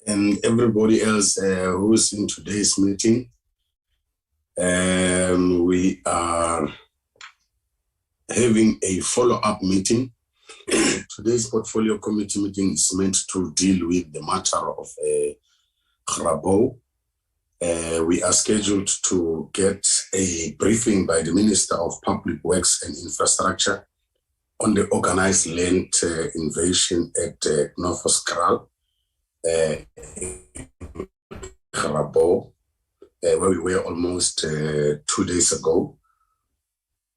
and everybody else who's in today's meeting. We are having a follow-up meeting. Today's portfolio committee meeting is meant to deal with the matter of Grabouw. We are scheduled to get a briefing by the Minister of Public Works and Infrastructure on the organized land invasion at Knoflokskraal, Grabouw, where we were almost 2 days ago.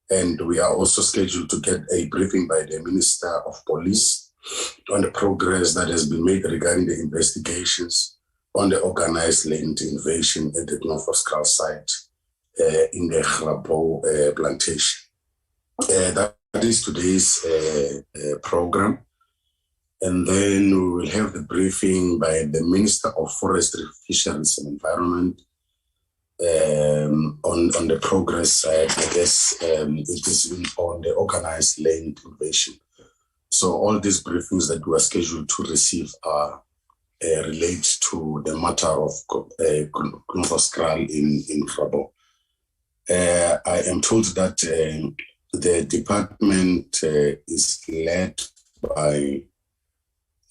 And we are also scheduled to get a briefing by the Minister of Police on the progress that has been made regarding the investigations on the organized land invasion at the Knoflokskraal site in the Grabouw plantation. That is today's program. And then we will have the briefing by the Minister of Forestry, Fisheries and Environment on the progress. I guess it is on the organized land invasion. So all these briefings that we are scheduled to receive are relate to the matter of Knoflokskraal in Grabouw. I am told that the department is led by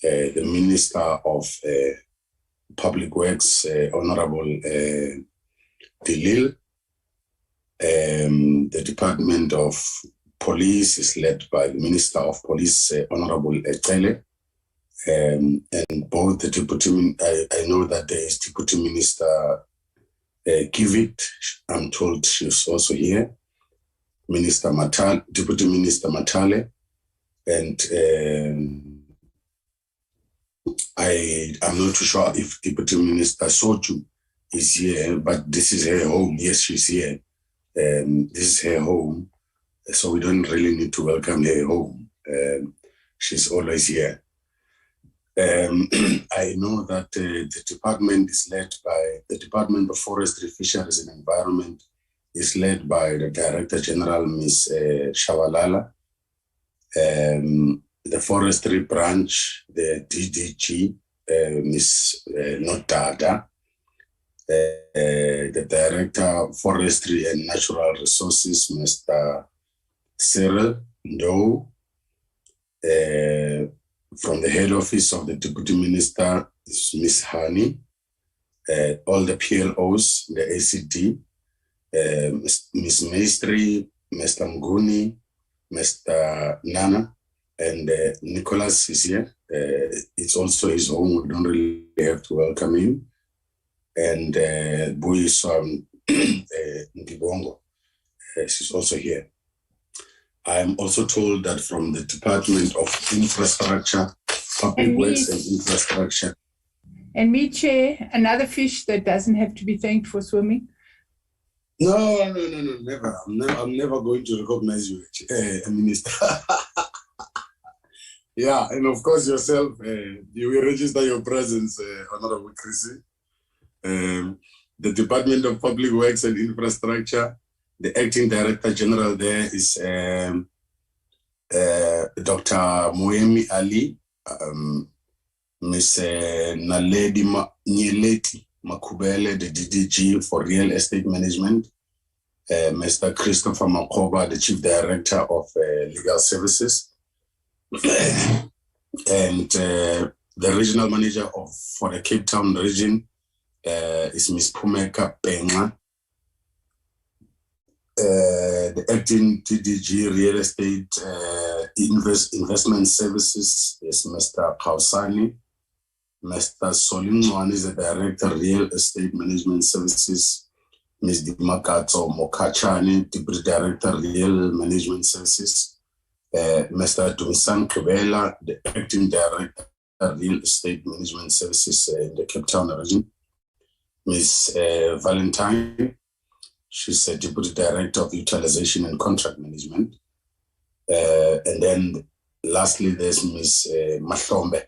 the Minister of Public Works, Honorable Delil. The Department of Police is led by the Minister of Police, Honorable Etele. And both the deputy, I know that there is Deputy Minister Kivit. I'm told she's also here. Minister Matale, Deputy Minister Matale, and I'm not too sure if Deputy Minister Sochu is here, but this is her home. Yes, she's here. This is her home, so we don't really need to welcome her home. She's always here. I know that the department is led by the Department of Forestry, Fisheries and Environment is led by the Director General, Ms. Shabalala. The Forestry Branch, the DDG, Ms. Notada. The Director of Forestry and Natural Resources, Mr. Cyril Ndou. From the head office of the Deputy Minister is Ms. Hani. All the PLOs, the ACD, Ms. Maestri, Mr. Mguni, Mr. Nana, and Nicholas is here. It's also his home. We don't really have to welcome him. And Buisam Ndibongo, she's also here. I'm also told that from the Department of Infrastructure, Public Works and Infrastructure. And me, Chair, another fish that doesn't have to be thanked for swimming? No, never. I'm never going to recognize you, Minister. Yeah, and of course yourself, you will register your presence, Honorable Chrissy. The Department of Public Works and Infrastructure, the Acting Director General there is Dr. Moemi Ali, Ms. Naledi Nyeleti Makubele, the DDG for Real Estate Management, Mr. Christopher Makoba, the Chief Director of Legal Services, and the Regional Manager for the Cape Town region is Ms. Pumeka Penga. The Acting DDG Real Estate Investment Services is Mr. Kausani. Mr. Solinwan is the Director Real Estate Management Services. Ms. Dimakato Mokachani, Deputy Director Real Management Services. Mr. Tumisan Kubela, the Acting Director Real Estate Management Services in the Cape Town region. Ms. Valentine, she's a Deputy Director of Utilization and Contract Management. And then lastly, there's Ms. Mahlombe.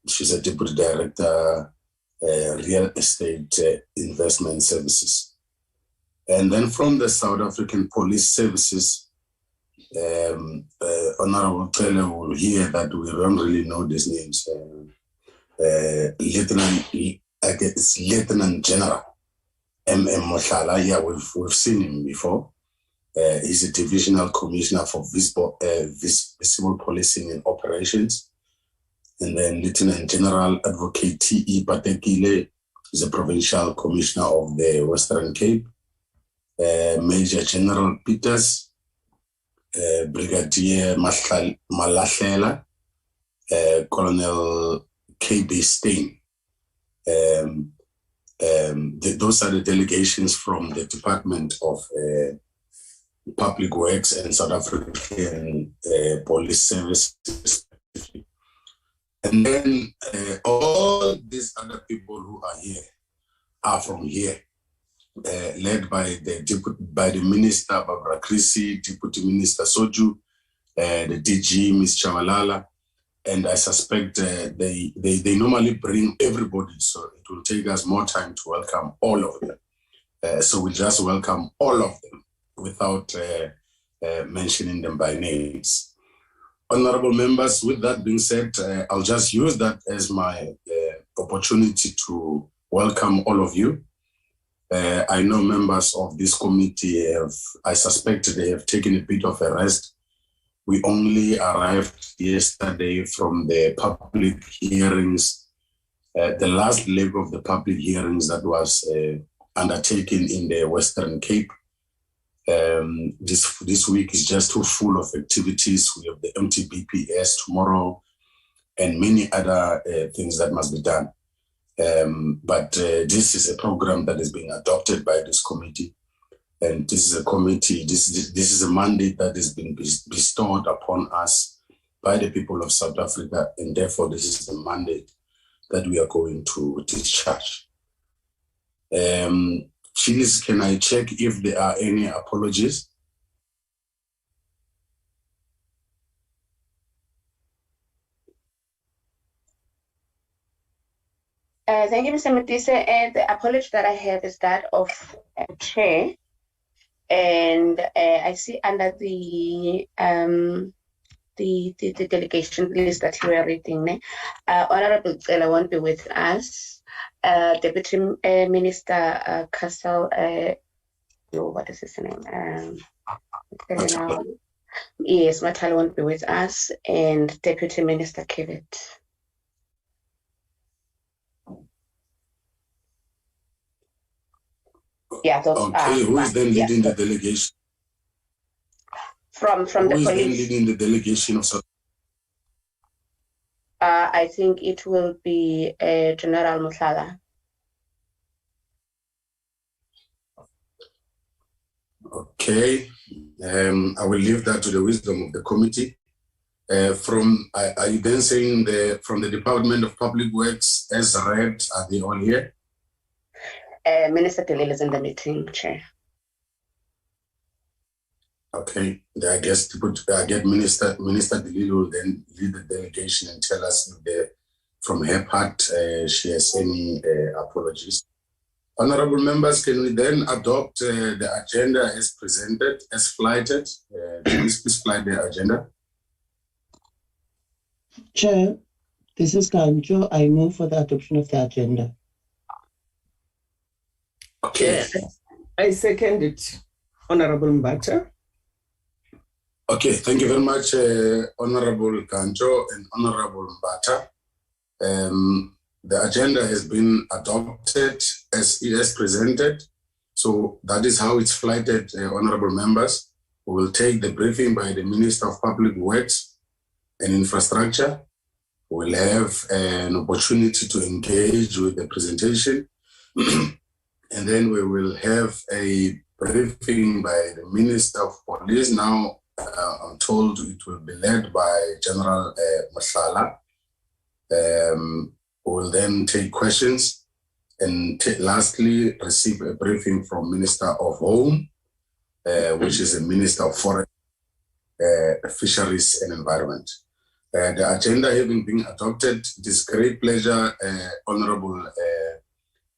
She's a Deputy Director, Real Estate Investment Services. And then from the South African Police Services, Honorable Pele will hear that we don't really know these names. It's Lieutenant General M.M. Mohlala. Yeah, we've seen him before. He's a Divisional Commissioner for Visible Policing and Operations. And then Lieutenant General Advocate T.E. Patekile is a Provincial Commissioner of the Western Cape. Major General Peters, Brigadier Malahlela, Colonel K.B. Stein. Those are the delegations from the Department of Public Works and South African Police Services. And then all these other people who are here are from here, led by the Minister Barbara Creasy, Deputy Minister Soju, the DG Ms. Chavalala, and I suspect they normally bring everybody, so it will take us more time to welcome all of them. So we'll just welcome all of them without mentioning them by names. Honorable members, with that being said, I'll just use that as my opportunity to welcome all of you. I know members of this committee I suspect they have taken a bit of a rest. We only arrived yesterday from the public hearings, the last leg of the public hearings that was undertaken in the Western Cape. This week is just too full of activities. We have the MTBPS tomorrow and many other things that must be done. But this is a program that is being adopted by this committee. And this is a committee, this is a mandate that has been bestowed upon us by the people of South Africa. And therefore, this is the mandate that we are going to discharge. Chilis, can I check if there are any apologies? Thank you, Mr. Matisse. And the apology that I have is that of Chair. And I see under the delegation list that you are reading, Honorable Cela won't be with us. Deputy Minister Castle, what is his name? Yes, Matal won't be with us, and Deputy Minister Kivet. Yeah, those okay, who is then leading the delegation? From the police. Who is then leading the delegation of South? I think it will be General Mohlala. Okay, I will leave that to the wisdom of the committee. Are you then saying from the Department of Public Works as read, are they all here? Minister Delil is in the meeting, Chair. Okay, I guess Minister Delil will then lead the delegation and tell us if from her part she has any apologies. Honorable members, can we then adopt the agenda as presented, as flighted? Please flight the agenda. Chair, this is Kanjo. I move for the adoption of the agenda. Okay. I second it, Honorable Mbata. Okay, thank you very much, Honorable Kanjo and Honorable Mbata. The agenda has been adopted as presented. So that is how it's flighted, Honorable members. We will take the briefing by the Minister of Public Works and Infrastructure. We'll have an opportunity to engage with the presentation. And then we will have a briefing by the Minister of Police. Now, I'm told it will be led by General Mohlala. We will then take questions and lastly receive a briefing from Minister of Home, which is the Minister of Forestry, Fisheries and Environment. The agenda having been adopted, it is great pleasure, Honorable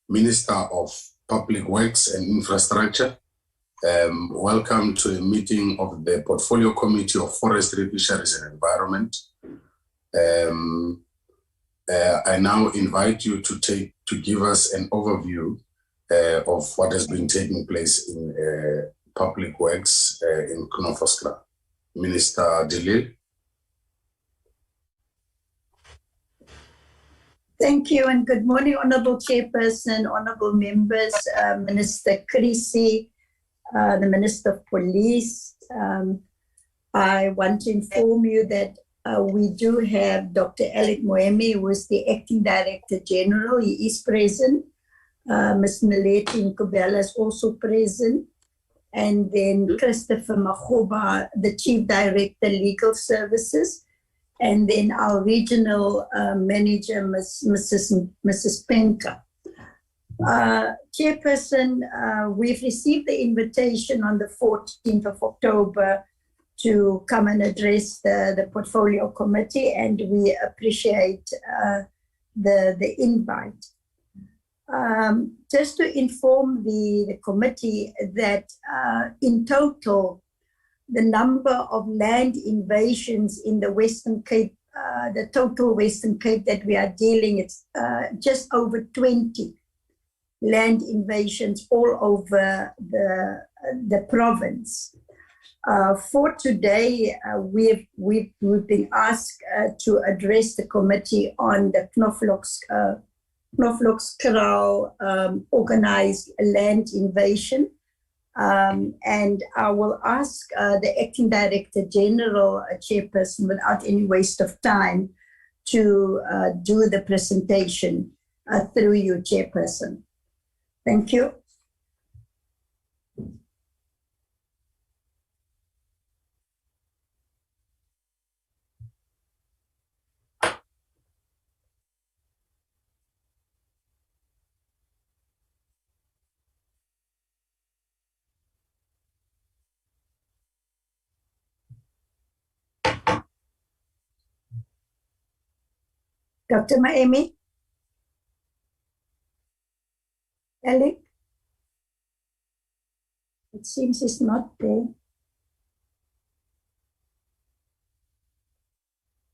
Minister of Public Works and Infrastructure. Welcome to a meeting of the Portfolio Committee of Forestry, Fisheries and Environment. I now invite you to give us an overview of what has been taking place in public works in Knoflokskraal. Minister Delil. Thank you and good morning, Honourable Chairperson, Honourable Members, Minister Krisi, the Minister of Police. I want to inform you that we do have Dr. Alec Moemi, who is the Acting Director General. He is present. Ms. Naleti Nkobela is also present. And then Christopher Magoba, the Chief Director, Legal Services. And then our regional manager, Mrs. Penka. Chairperson, we've received the invitation on the 14th of October to come and address the portfolio committee, and we appreciate the invite. Just to inform the committee that in total, the number of land invasions in the Western Cape, the total Western Cape that we are dealing, it's just over 20 land invasions all over the province. For today, we've been asked to address the committee on the Knoflokskraal organized land invasion. And I will ask the Acting Director General, Chairperson, without any waste of time, to do the presentation through you, Chairperson. Thank you. Dr. Moemi? Alec? It seems he's not there.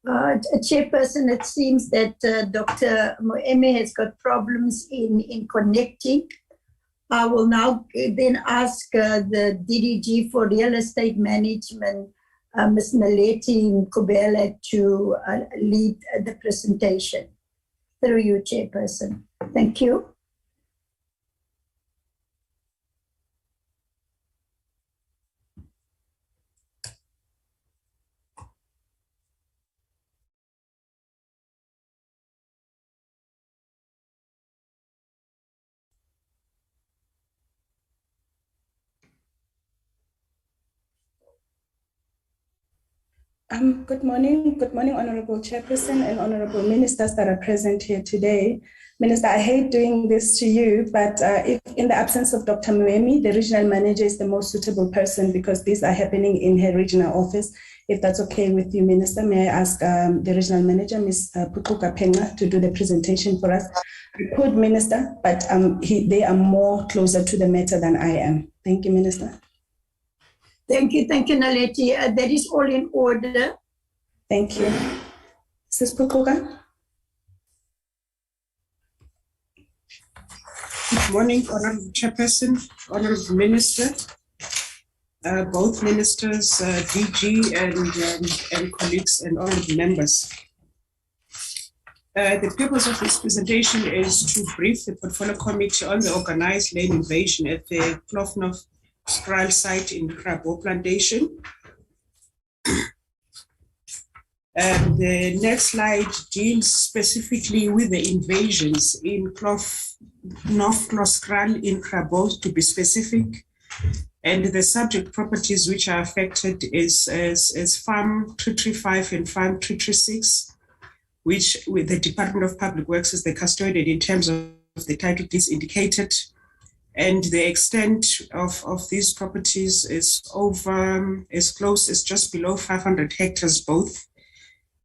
Chairperson, it seems that Dr. Moemi has got problems in connecting. I will now then ask the DDG for Real Estate Management, Ms. Naleti Nkobela, to lead the presentation. Through you, Chairperson. Thank you. Good morning, Honourable Chairperson and Honourable Ministers that are present here today. Minister, I hate doing this to you, but if in the absence of Dr. Moemi, the regional manager is the most suitable person because these are happening in her regional office. If that's okay with you, Minister, may I ask the regional manager, Ms. Pukuka Penga, to do the presentation for us? I could, Minister, but they are more closer to the matter than I am. Thank you, Minister. Thank you, Naleti. That is all in order. Thank you. Mrs. Pukuka. Good morning, Honourable Chairperson, Honourable Minister, both ministers, DG and colleagues and honourable members. The purpose of this presentation is to brief the Portfolio Committee on the organised land invasion at the Knoflokskraal site in Grabouw plantation. The next slide deals specifically with the invasions in Knoflokskraal in Grabouw, to be specific, and the subject properties which are affected is Farm 335 and Farm 336, which with the Department of Public Works is the custodian in terms of the title deeds indicated. And the extent of these properties is over, as close as just below 500 hectares both.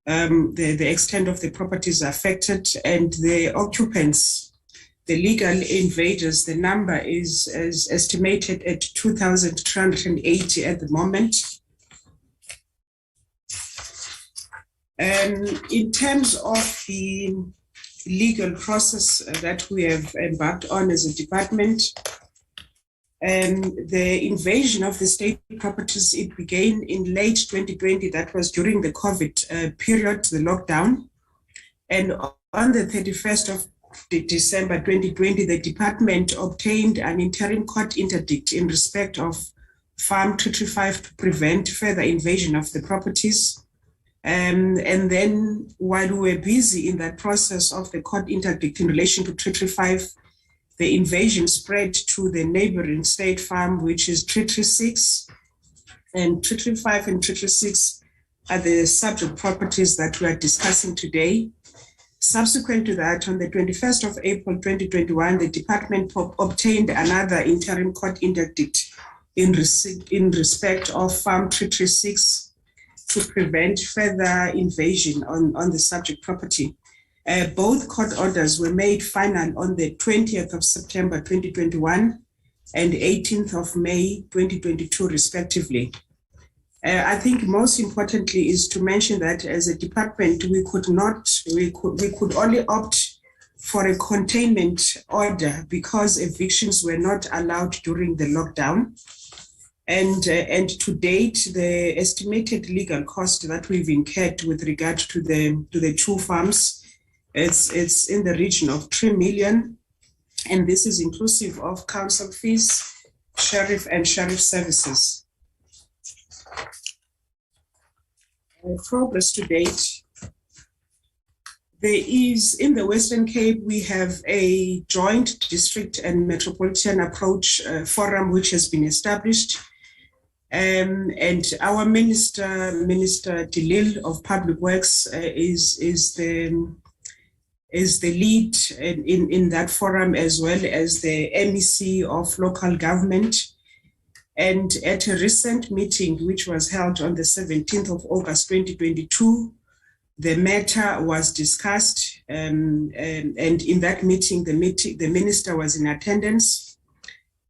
The extent of the properties affected and the occupants, the legal invaders, the number is estimated at 2,380 at the moment. In terms of the legal process that we have embarked on as a department. The invasion of the state properties, it began in late 2020. That was during the COVID period, the lockdown. And on the 31st of December 2020, the department obtained an interim court interdict in respect of Farm Treaty 5 to prevent further invasion of the properties. And then while we were busy in that process of the court interdict in relation to Treaty 5, the invasion spread to the neighboring state farm, which is Treaty 6. And Treaty 5 and Treaty 6 are the subject properties that we are discussing today. Subsequent to that, on the 21st of April 2021, the department obtained another interim court interdict in respect of Farm Treaty 6 to prevent further invasion on the subject property. Both court orders were made final on the 20th of September 2021 and 18th of May 2022, respectively. I think most importantly is to mention that as a department, we could only opt for a containment order because evictions were not allowed during the lockdown. And to date, the estimated legal cost that we've incurred with regard to the two farms, it's in the region of 3 million, and this is inclusive of council fees, sheriff and sheriff services. Progress to date. There is, in the Western Cape, we have a joint district and metropolitan approach forum which has been established. And our Minister Delil of Public Works is the lead in that forum, as well as the MEC of local government. And at a recent meeting, which was held on the 17th of August 2022, the matter was discussed. And in that meeting, the minister was in attendance.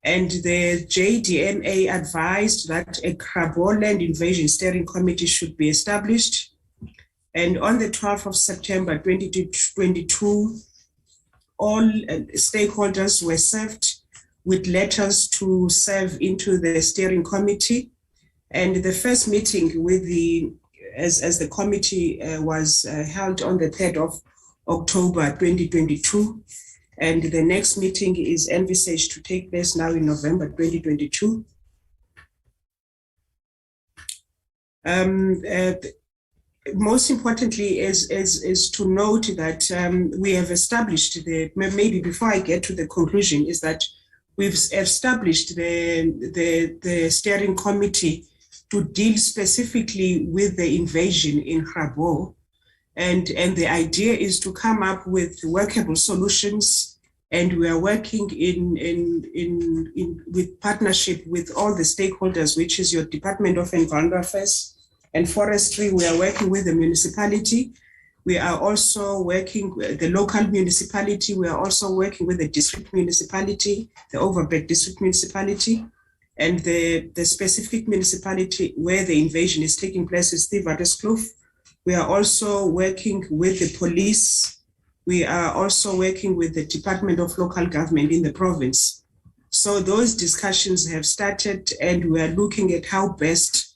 And the JDMA advised that a Grabouw land invasion steering committee should be established. And on the 12th of September 2022, all stakeholders were served with letters to serve into the steering committee. And the first meeting with as the committee was held on the 3rd of October 2022. And the next meeting is envisaged to take place now in November 2022. Most importantly is to note that we have established maybe before I get to the conclusion, is that we've established the steering committee to deal specifically with the invasion in Grabouw. And the idea is to come up with workable solutions. And we are working with partnership with all the stakeholders, which is your Department of Environmental Affairs and Forestry. We are working with the municipality. We are also working with the local municipality. We are also working with the district municipality, the Overberg district municipality, and the specific municipality where the invasion is taking place is Stievaterskloof. We are also working with the police. We are also working with the Department of Local Government in the province. So those discussions have started, and we are looking at how best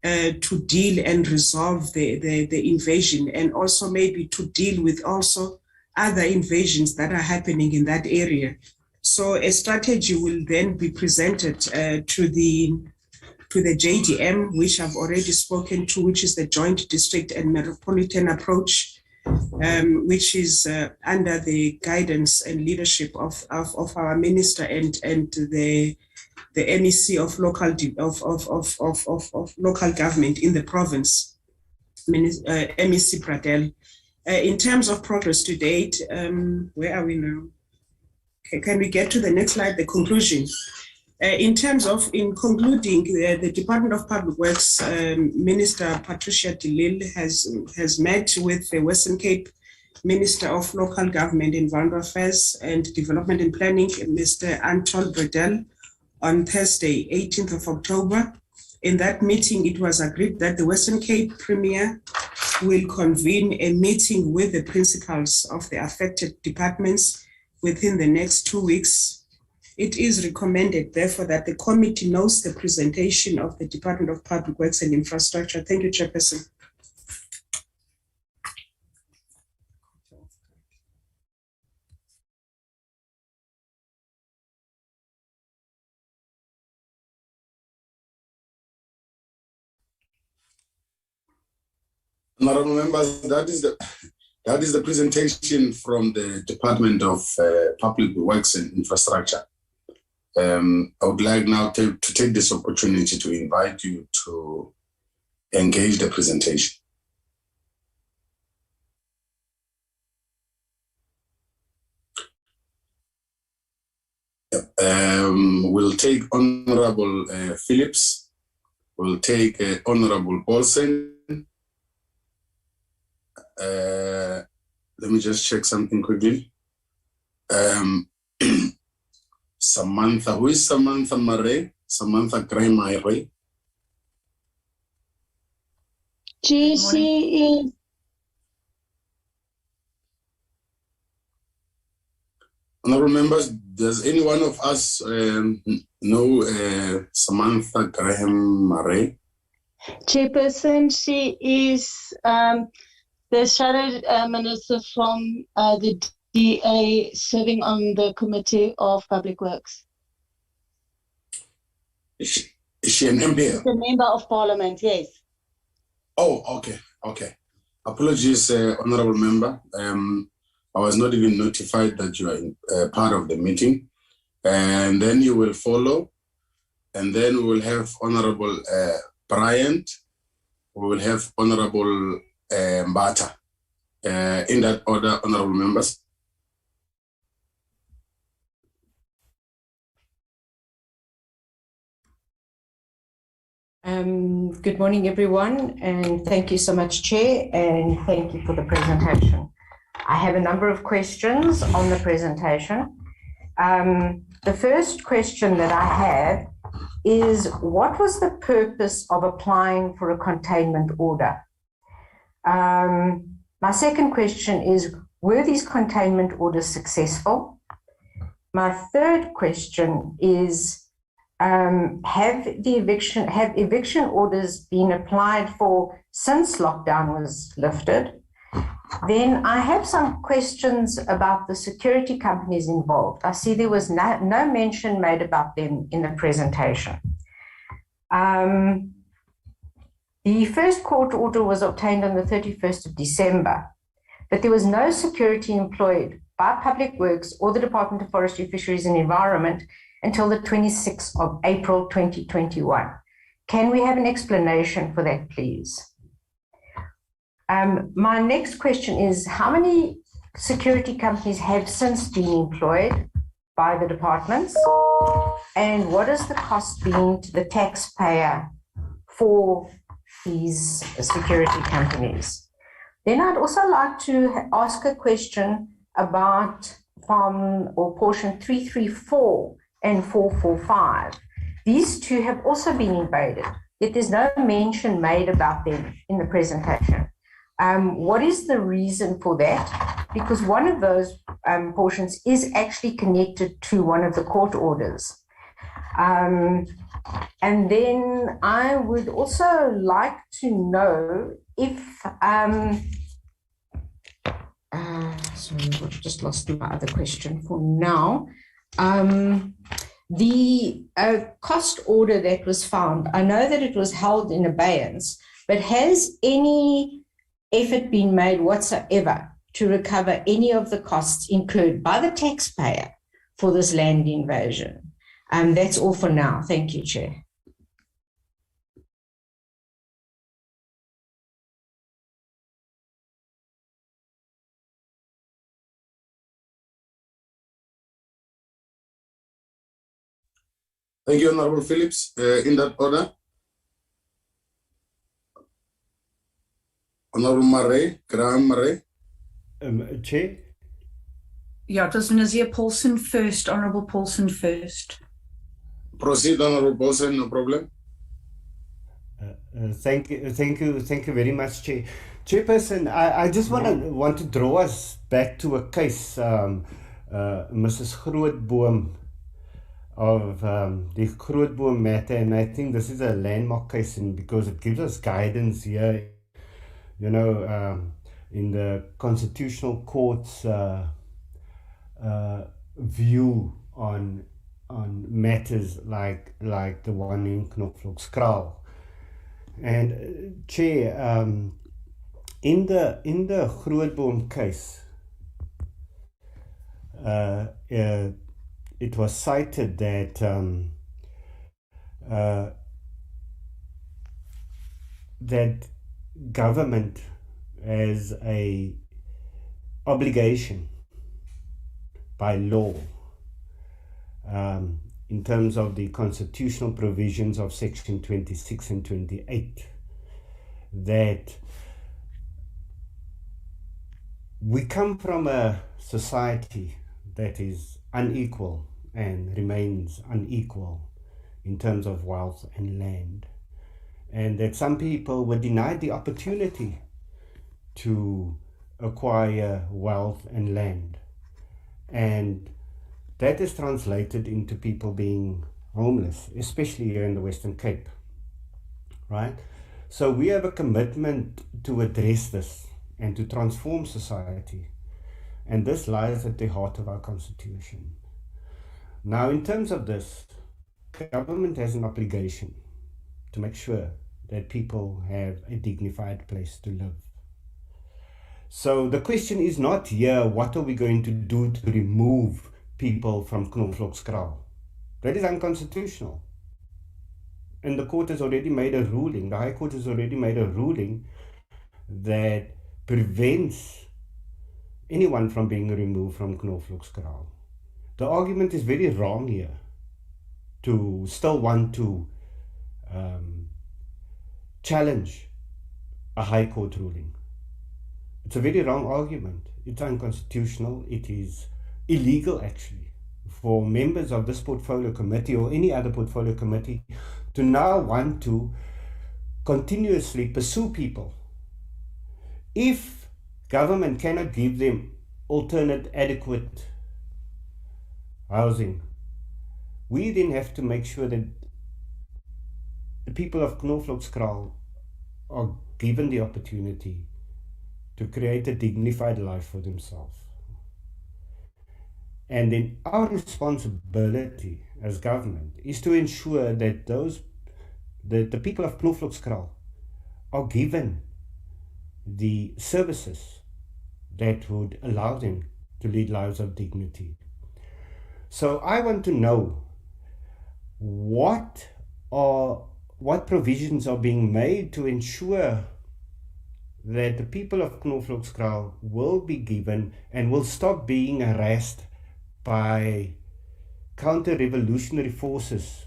to deal and resolve the invasion, and also maybe to deal with also other invasions that are happening in that area. So a strategy will then be presented to the JDM, which I've already spoken to, which is the Joint District and Metropolitan Approach, which is under the guidance and leadership of our minister and the MEC of local government in the province, MEC Pradel. In terms of progress to date, where are we now? Okay, can we get to the next slide, the conclusion? In concluding, the Department of Public Works, Minister Patricia de Lille has met with the Western Cape Minister of Local Government, Environmental Affairs and Development and Planning, Mr. Anton Bredel, on Thursday, 18th of October. In that meeting, it was agreed that the Western Cape Premier will convene a meeting with the principals of the affected departments within the next 2 weeks. It is recommended, therefore, that the committee knows the presentation of the Department of Public Works and Infrastructure. Thank you, Chairperson. Honorable members, that is the presentation from the Department of Public Works and Infrastructure. I would like now to take this opportunity to invite you to engage the presentation. We'll take Honorable Phillips. We'll take Honorable Paulsen. Let me just check something quickly. Samantha, who is Samantha Murray? Samantha Gray-Murray. She is. Honorable members, does any one of us know Samantha Graham-Murray? Chairperson, she is the shadow minister from the DA serving on the Committee of Public Works. Is she an MP? She's a member of Parliament, yes. Oh, okay. Apologies, Honorable Member. I was not even notified that you are part of the meeting. And then you will follow. And then we will have Honorable Bryant. We will have Honorable Mbata. In that order, Honorable Members. Good morning, everyone, and thank you so much, Chair, and thank you for the presentation. I have a number of questions on the presentation. The first question that I have is, what was the purpose of applying for a containment order? My second question is, were these containment orders successful? My third question is, have eviction orders been applied for since lockdown was lifted? Then I have some questions about the security companies involved. I see there was no mention made about them in the presentation. The first court order was obtained on the 31st of December, but there was no security employed by Public Works or the Department of Forestry, Fisheries and Environment until the 26th of April 2021. Can we have an explanation for that, please? My next question is, how many security companies have since been employed by the departments? And what has the cost been to the taxpayer for these security companies? Then I'd also like to ask a question about portion 334 and 445. These two have also been invaded, yet there's no mention made about them in the presentation. What is the reason for that? Because one of those portions is actually connected to one of the court orders. And then I would also like to know if, sorry, I've just lost my other question for now. The cost order that was found, I know that it was held in abeyance, but has any effort been made whatsoever to recover any of the costs incurred by the taxpayer for this land invasion? That's all for now. Thank you, Chair. Thank you, Honorable Phillips. In that order, Honorable Murray, Graham Murray. Chair? Yeah, it was Nazir Paulsen first, Honorable Paulsen first. Proceed, Honorable Paulsen, no problem. Thank you very much, Chair. Chairperson, I just want to draw us back to a case, Mrs. Grootboom of the Grootboom matter, and I think this is a landmark case, because it gives us guidance here, in the Constitutional Court's view on matters like the one in Knoflokskraal. And Chair, in the Grootboom case, it was cited that that government has a obligation by law, in terms of the constitutional provisions of section 26 and 28, that we come from a society that is unequal and remains unequal in terms of wealth and land, and that some people were denied the opportunity to acquire wealth and land, and that is translated into people being homeless, especially here in the Western Cape, right? So we have a commitment to address this and to transform society, and this lies at the heart of our Constitution. Now, in terms of this, government has an obligation to make sure that people have a dignified place to live. So the question is not here, what are we going to do to remove people from Knoflokskraal? That is unconstitutional. And the court has already made a ruling, the High Court has already made a ruling that prevents anyone from being removed from Knoflokskraal. The argument is very wrong here to still want to challenge a High Court ruling. It's a very wrong argument. It's unconstitutional. It is illegal, actually, for members of this portfolio committee or any other portfolio committee to now want to continuously pursue people. If government cannot give them alternate adequate housing, we then have to make sure that the people of Knoflokskraal are given the opportunity to create a dignified life for themselves. And then our responsibility as government is to ensure that the people of Knoflokskraal are given the services that would allow them to lead lives of dignity. So I want to know what provisions are being made to ensure that the people of Knoflokskraal will be given and will stop being harassed by counter-revolutionary forces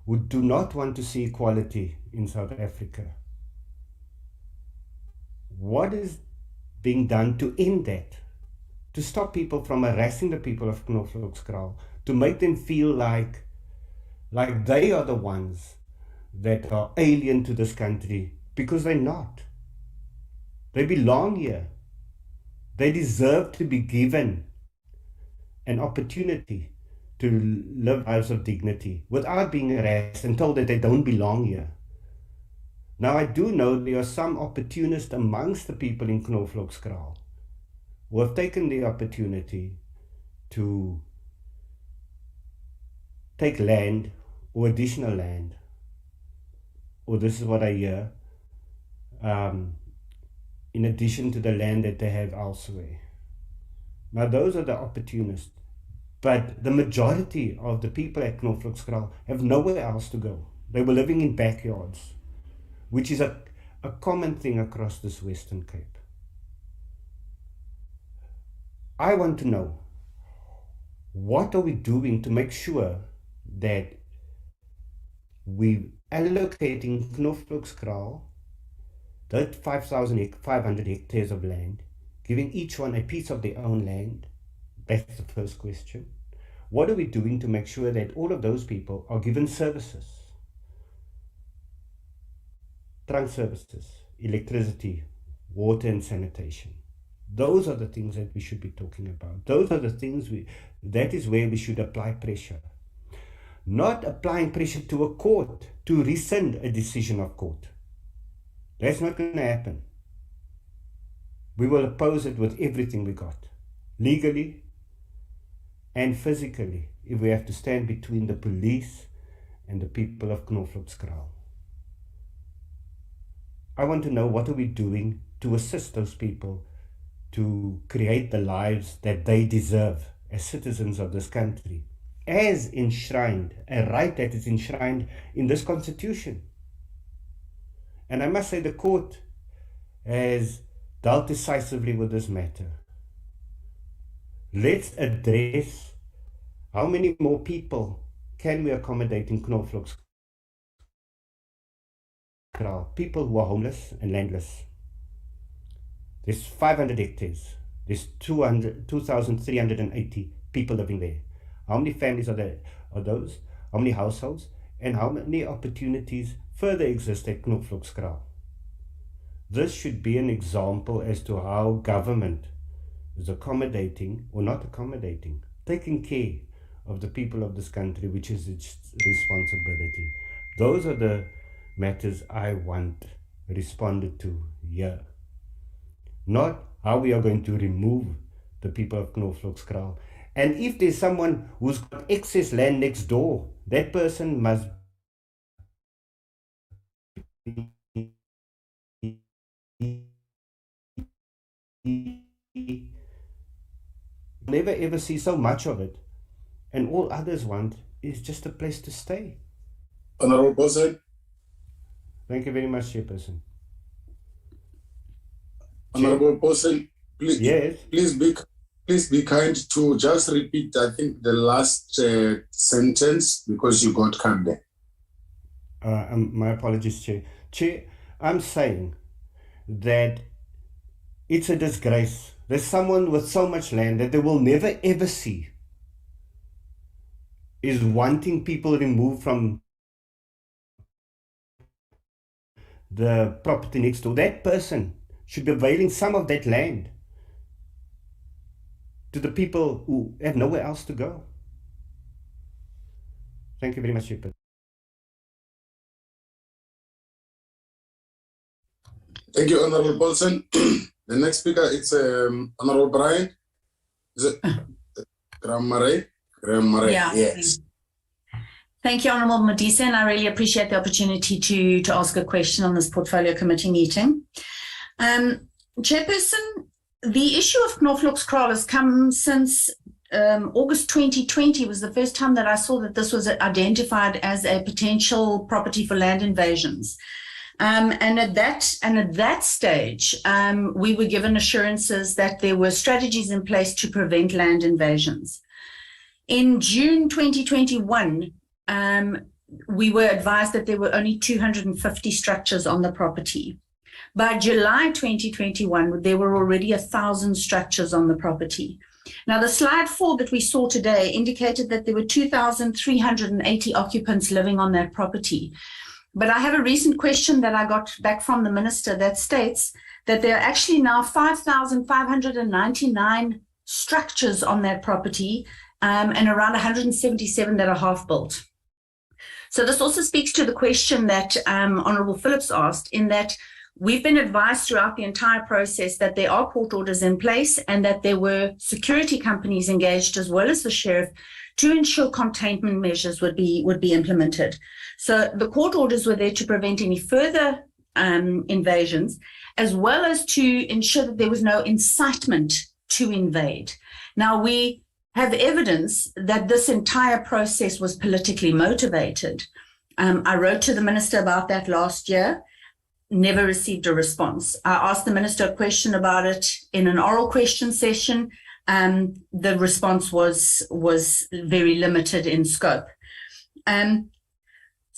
who do not want to see equality in South Africa. What is being done to end that? To stop people from harassing the people of Knoflokskraal, to make them feel like they are the ones that are alien to this country, because they're not. They belong here. They deserve to be given an opportunity to live lives of dignity without being harassed and told that they don't belong here. Now, I do know there are some opportunists amongst the people in Knoflokskraal who have taken the opportunity to take land or additional land, or this is what I hear, in addition to the land that they have elsewhere. Now, those are the opportunists. But the majority of the people at Knoflokskraal have nowhere else to go. They were living in backyards, which is a common thing across this Western Cape. I want to know, what are we doing to make sure that we're allocating Knoflokskraal that 5,500 hectares of land, giving each one a piece of their own land? That's the first question. What are we doing to make sure that all of those people are given services? trunk services, electricity, water and sanitation. Those are the things that we should be talking about. Those are the things that is where we should apply pressure. Not applying pressure to a court to rescind a decision of court. That's not going to happen. We will oppose it with everything we got, legally and physically, if we have to stand between the police and the people of Knoflokskraal. I want to know, what are we doing to assist those people to create the lives that they deserve as citizens of this country, as enshrined, a right that is enshrined in this constitution. And I must say the court has dealt decisively with this matter. Let's address how many more people can we accommodate in Knoflokskraal. People who are homeless and landless. There's 500 hectares. There's 2,380 people living there. How many families are those? How many households? And how many opportunities further exist at Knoflokskraal? This should be an example as to how government is accommodating or not accommodating, taking care of the people of this country, which is its responsibility. Those are the matters I want responded to here. Not how we are going to remove the people of Knoflokskraal. And if there's someone who's got excess land next door, that person must never ever see so much of it. And all others want is just a place to stay. Honorable Person. Thank you very much, Chairperson. Honorable Person, please, yes. Please be kind to just repeat, I think, the last sentence, because you got cut there. My apologies, Chair. Chair, I'm saying that it's a disgrace. There's someone with so much land that they will never ever see is wanting people removed from the property next door. That person should be availing some of that land to the people who have nowhere else to go. Thank you very much, Chairperson. Thank you, Honorable Paulson. The next speaker is Honorable Brian. Is it Graham-Murray? Graham-Murray, yeah. Yes. Thank you, Honourable Modise, and I really appreciate the opportunity to ask a question on this portfolio committee meeting. Chairperson, the issue of Knoflokskraal has come since August 2020 was the first time that I saw that this was identified as a potential property for land invasions. And at that stage, we were given assurances that there were strategies in place to prevent land invasions. In June 2021, we were advised that there were only 250 structures on the property. By July 2021, there were already 1,000 structures on the property. Now, the slide 4 that we saw today indicated that there were 2,380 occupants living on that property. But I have a recent question that I got back from the minister that states that there are actually now 5,599 structures on that property and around 177 that are half built. So this also speaks to the question that Honourable Phillips asked, in that we've been advised throughout the entire process that there are court orders in place and that there were security companies engaged as well as the sheriff to ensure containment measures would be implemented. So the court orders were there to prevent any further invasions, as well as to ensure that there was no incitement to invade. Now, we have evidence that this entire process was politically motivated. I wrote to the minister about that last year, never received a response. I asked the minister a question about it in an oral question session. The response was very limited in scope.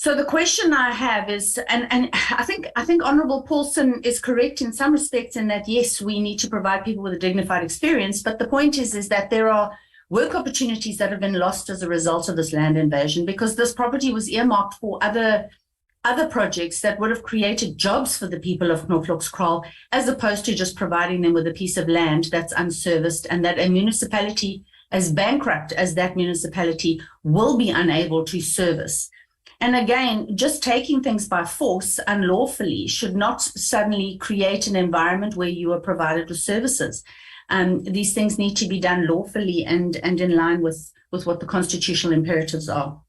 So the question I have is, and I think Honourable Paulson is correct in some respects in that, yes, we need to provide people with a dignified experience, but the point is that there are work opportunities that have been lost as a result of this land invasion, because this property was earmarked for other other projects that would have created jobs for the people of Knoflokskraal, as opposed to just providing them with a piece of land that's unserviced, and that a municipality as bankrupt as that municipality will be unable to service. And again, just taking things by force unlawfully should not suddenly create an environment where you are provided with services. These things need to be done lawfully and in line with what the constitutional imperatives are.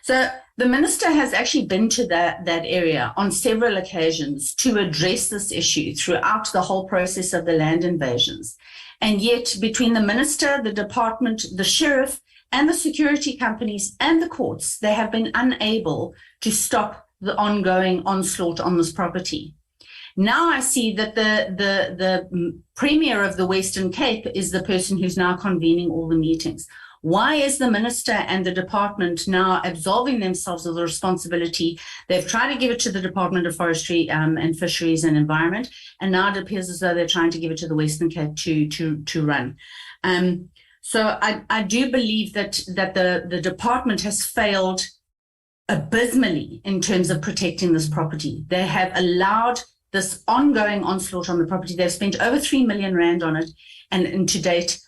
So the minister has actually been to that area on several occasions to address this issue throughout the whole process of the land invasions. And yet between the minister, the department, the sheriff, and the security companies and the courts, they have been unable to stop the ongoing onslaught on this property. Now I see that the Premier of the Western Cape is the person who's now convening all the meetings. Why is the minister and the department now absolving themselves of the responsibility? They've tried to give it to the Department of Forestry and Fisheries and Environment, and now it appears as though they're trying to give it to the Western Cape to run. So I do believe that the department has failed abysmally in terms of protecting this property. They have allowed this ongoing onslaught on the property. They've spent over 3 million rand on it, and to date,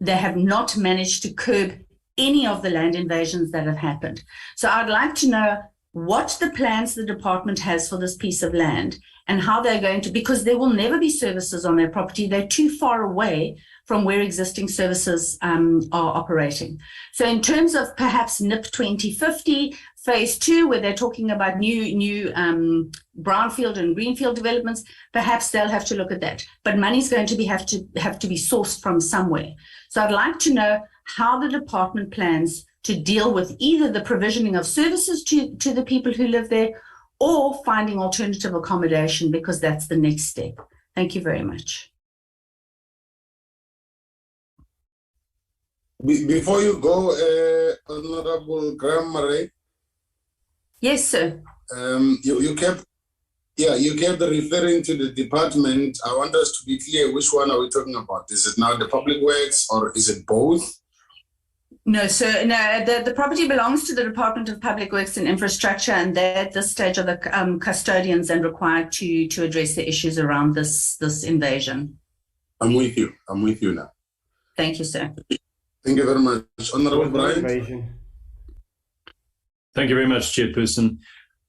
they have not managed to curb any of the land invasions that have happened. So I'd like to know what the plans the department has for this piece of land and how they're going to, because there will never be services on their property. They're too far away from where existing services are operating. So in terms of perhaps NIP 2050, phase 2, where they're talking about new brownfield and greenfield developments, perhaps they'll have to look at that. But money's going to have to be sourced from somewhere. So I'd like to know how the department plans to deal with either the provisioning of services to the people who live there, or finding alternative accommodation, because that's the next step. Thank you very much. Before you go, Honorable Graham-Murray. Yes, sir. You kept referring to the department. I want us to be clear, which one are we talking about? Is it now the Public Works or is it both? No, sir. No, the property belongs to the Department of Public Works and Infrastructure, and they at this stage are the custodians and required to address the issues around this invasion. I'm with you. I'm with you now. Thank you, sir. Thank you very much. Honorable Brian. Thank you very much, Chairperson.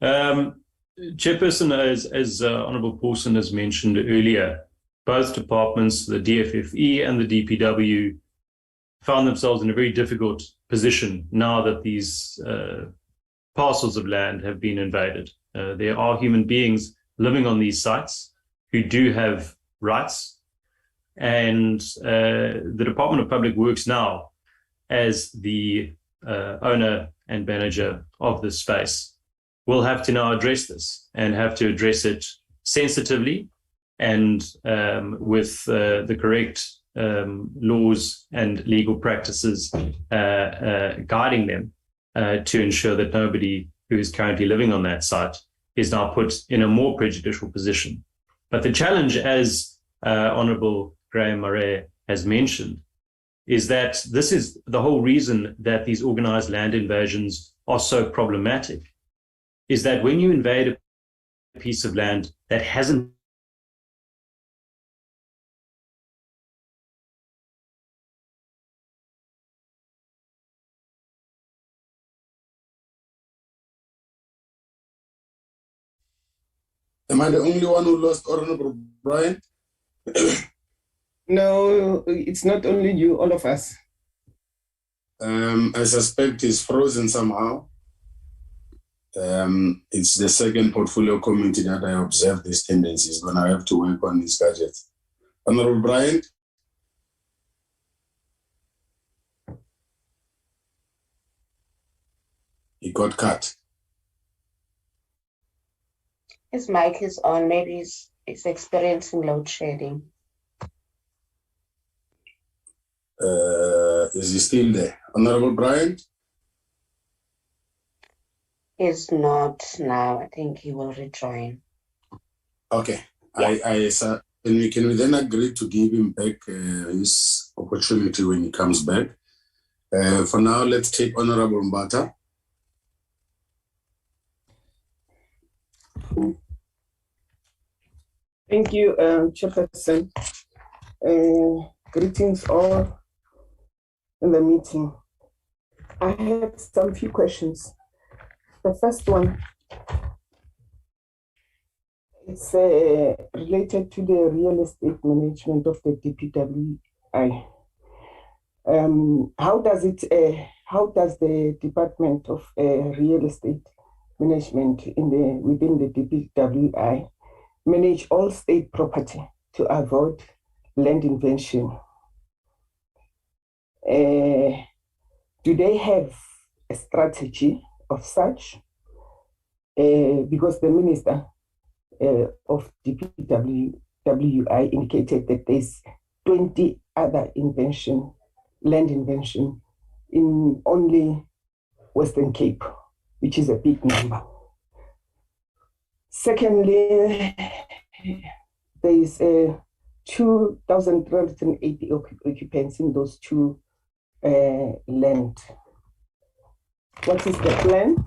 Chairperson, as Honourable Paulson has mentioned earlier, both departments, the DFFE and the DPW, found themselves in a very difficult position now that these parcels of land have been invaded. There are human beings living on these sites who do have rights, and the Department of Public Works now, as the owner and manager of this space, will have to now address this and have to address it sensitively and with the correct laws and legal practices guiding them to ensure that nobody who is currently living on that site is now put in a more prejudicial position. But the challenge, as Honourable Graham-Murray has mentioned, is that this is the whole reason that these organized land invasions are so problematic, is that when you invade a piece of land that hasn't Am I the only one who lost Honorable Brian? No, it's not only you, all of us. I suspect he's frozen somehow. It's the second portfolio committee that I observe these tendencies when I have to work on these gadgets. Honorable Brian? He got cut. His mic is on. Maybe he's experiencing load shedding. Is he still there? Honorable Brian? He's not now. I think he will rejoin. Okay. Yeah. Can we then agree to give him back his opportunity when he comes back? For now, let's take Honorable Mbata. Thank you, Chairperson. Greetings all in the meeting. I have some few questions. The first one is related to the real estate management of the DPWI. How does the Department of Real Estate Management within the DPWI manage all state property to avoid land invasion? Do they have a strategy of such? Because the Minister of DPWI indicated that there's 20 other land invention in only Western Cape, which is a big number. Secondly, there is 2,380 occupants in those two land. What is the plan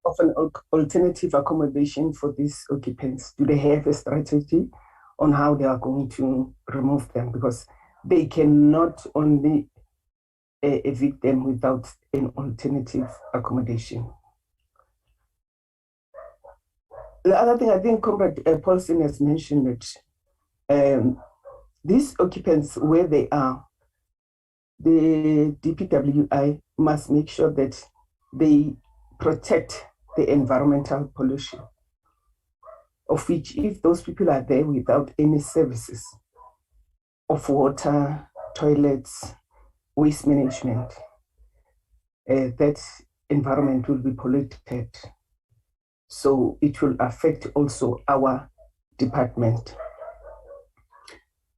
of an alternative accommodation for these occupants? Do they have a strategy on how they are going to remove them? Because they cannot only evict them without an alternative accommodation. The other thing, I think Comrade Paulson has mentioned that these occupants, where they are, the DPWI must make sure that they protect the environmental pollution, of which if those people are there without any services of water, toilets, waste management, that environment will be polluted. So it will affect also our department.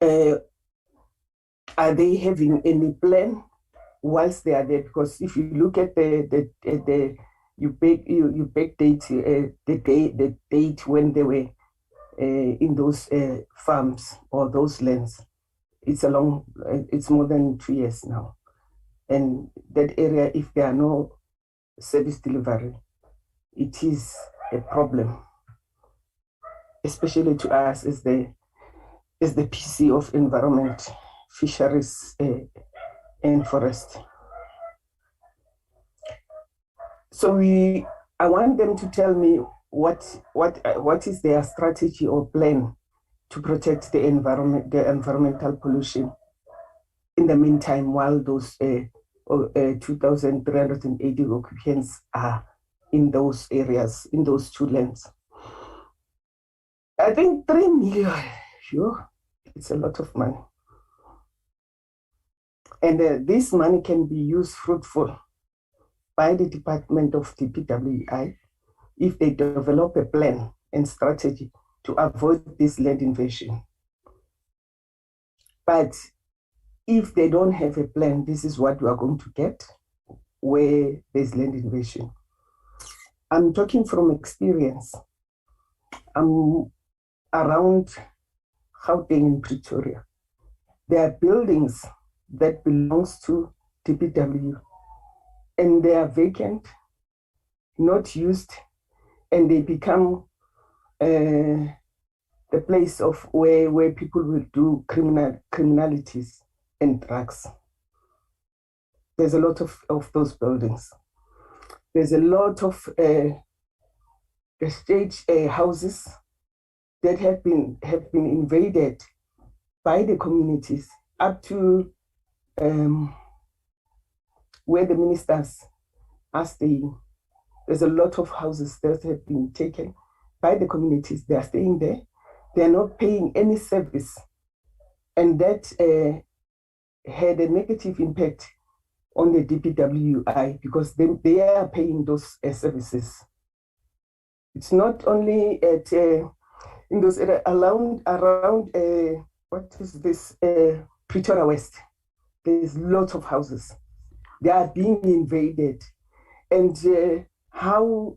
Are they having any plan whilst they are there? Because if you look at the date when they were in those farms or those lands, it's more than 2 years now. And that area, if there are no service delivery, it is a problem, especially to us as the PC of Environment, Fisheries, and Forest. So I want them to tell me what is their strategy or plan to protect the environment, the environmental pollution in the meantime, while those 2,380 occupants are in those areas, in those two lands. I think 3 million, sure, it's a lot of money. And this money can be used fruitful by the Department of DPWI if they develop a plan and strategy to avoid this land invasion. But if they don't have a plan, this is what we are going to get, where there's land invasion. I'm talking from experience. I'm around Gauteng in Pretoria. There are buildings that belongs to DPW, and they are vacant, not used, and they become the place of where people will do criminalities and drugs. There's a lot of those buildings. There's a lot of estate houses that have been invaded by the communities up to where the ministers are staying. There's a lot of houses that have been taken by the communities. They are staying there. They are not paying any service. And that had a negative impact on the DPWI because they are paying those services. It's not only at in those areas around what is this Pretoria West. There's lots of houses. They are being invaded, and how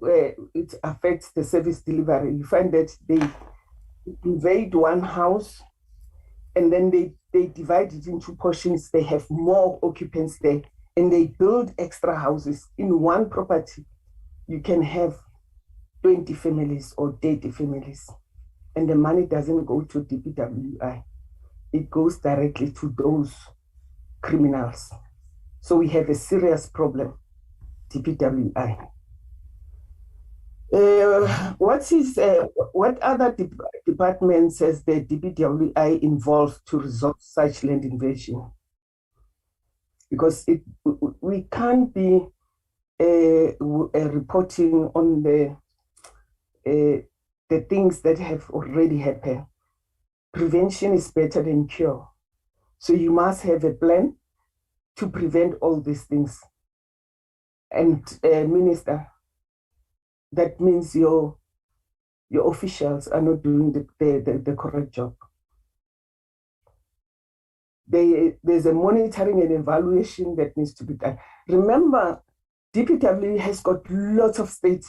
it affects the service delivery. You find that they invade one house, and then they divide it into portions. They have more occupants there, and they build extra houses. In one property, you can have 20 families or 30 families. and the money doesn't go to DPWI. It goes directly to those criminals. So we have a serious problem, DPWI. What other departments has the DPWI involved to resolve such land invasion? Because we can't be reporting on the things that have already happened. Prevention is better than cure. So you must have a plan to prevent all these things. And Minister, that means your officials are not doing the correct job. There's a monitoring and evaluation that needs to be done. Remember, DPW has got lots of state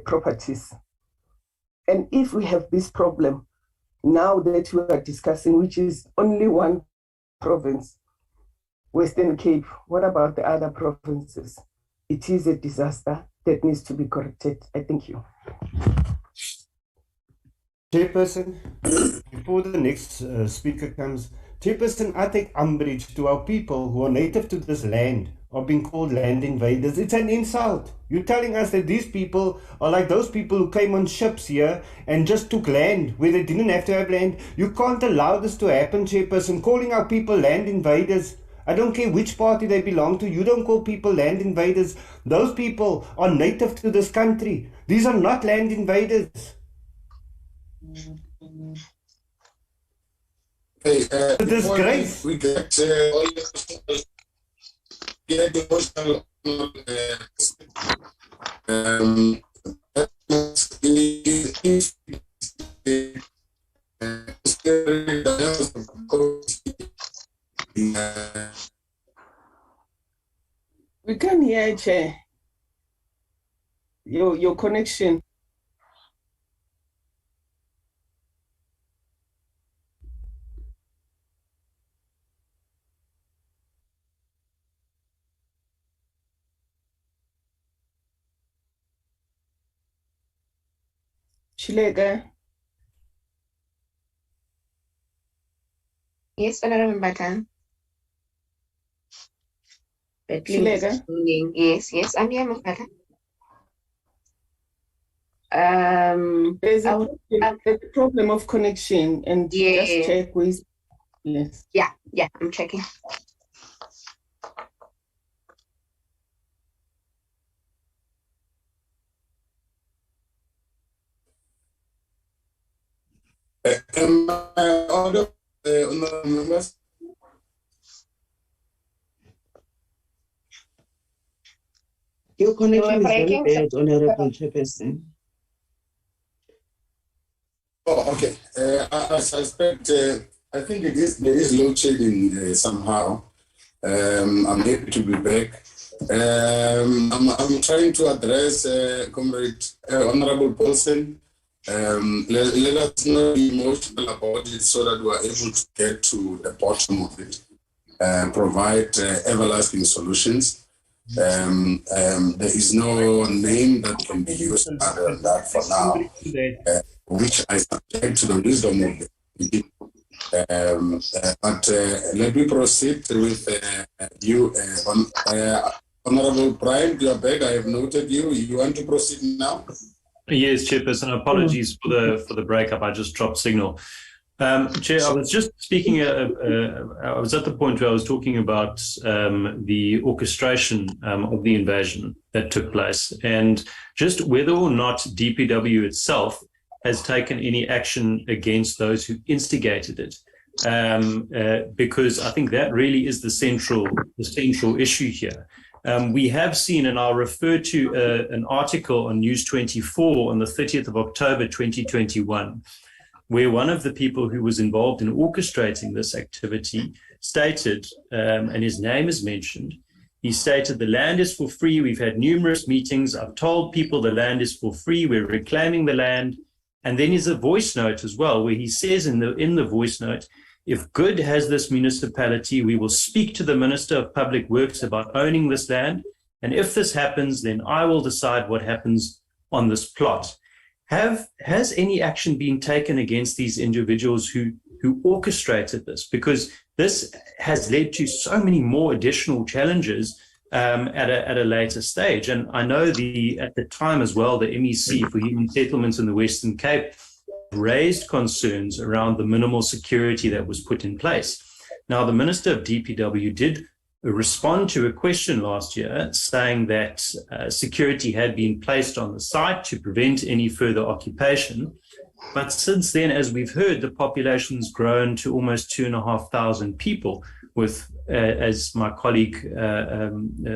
properties. And if we have this problem now that we are discussing, which is only one province, Western Cape, what about the other provinces? It is a disaster that needs to be corrected. I thank you. Chairperson, before the next speaker comes, Chairperson, I take umbrage to our people who are native to this land are being called land invaders. It's an insult. You're telling us that these people are like those people who came on ships here and just took land where they didn't have to have land. You can't allow this to happen, Chairperson. Calling our people land invaders. I don't care which party they belong to. You don't call people land invaders. Those people are native to this country. These are not land invaders. Hey, It's a disgrace. We get emotional. We can hear, Chair. Your connection. Chilega. Yes, Honorable Mbata. Chilega. Yes, I'm here, Mbata. There's a problem of connection, and just check with. Yes. Yeah, I'm checking. Am I audible, honorable members? Your connection is very bad, Honorable Chairperson. Oh, okay. I suspect, I think there is load shedding somehow. I'm happy to be back. I'm trying to address Comrade Honorable Paulsen. Let us not be emotional about it so that we are able to get to the bottom of it and provide everlasting solutions. There is no name that can be used other than that for now, which I subject to the wisdom of the people. But let me proceed with you. Honorable Brian, you are back. I have noted you. You want to proceed now? Yes, Chairperson. Apologies for the breakup. I just dropped signal. Chair, I was just speaking. I was at the point where I was talking about the orchestration of the invasion that took place, and just whether or not DPW itself has taken any action against those who instigated it, because I think that really is the central issue here. We have seen, and I'll refer to an article on News 24 on the 30th of October 2021, where one of the people who was involved in orchestrating this activity stated, and his name is mentioned, he stated, "The land is for free. We've had numerous meetings. I've told people the land is for free. We're reclaiming the land." And then there's a voice note as well, where he says in the voice note, "If good has this municipality, we will speak to the Minister of Public Works about owning this land. And if this happens, then I will decide what happens on this plot." has any action been taken against these individuals who orchestrated this? Because this has led to so many more additional challenges at a later stage. And I know at the time as well, the MEC for Human Settlements in the Western Cape raised concerns around the minimal security that was put in place. Now, the Minister of DPW did respond to a question last year saying that security had been placed on the site to prevent any further occupation. But since then, as we've heard, the population's grown to almost 2,500 people, with, as my colleague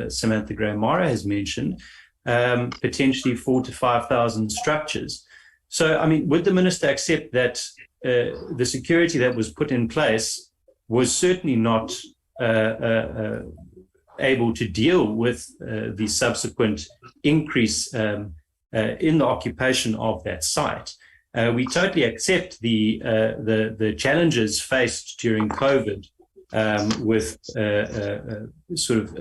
Samantha Gray-Mara has mentioned, potentially 4,000 to 5,000 structures. So, I mean, would the minister accept that the security that was put in place was certainly not able to deal with the subsequent increase in the occupation of that site? We totally accept the challenges faced during COVID with sort of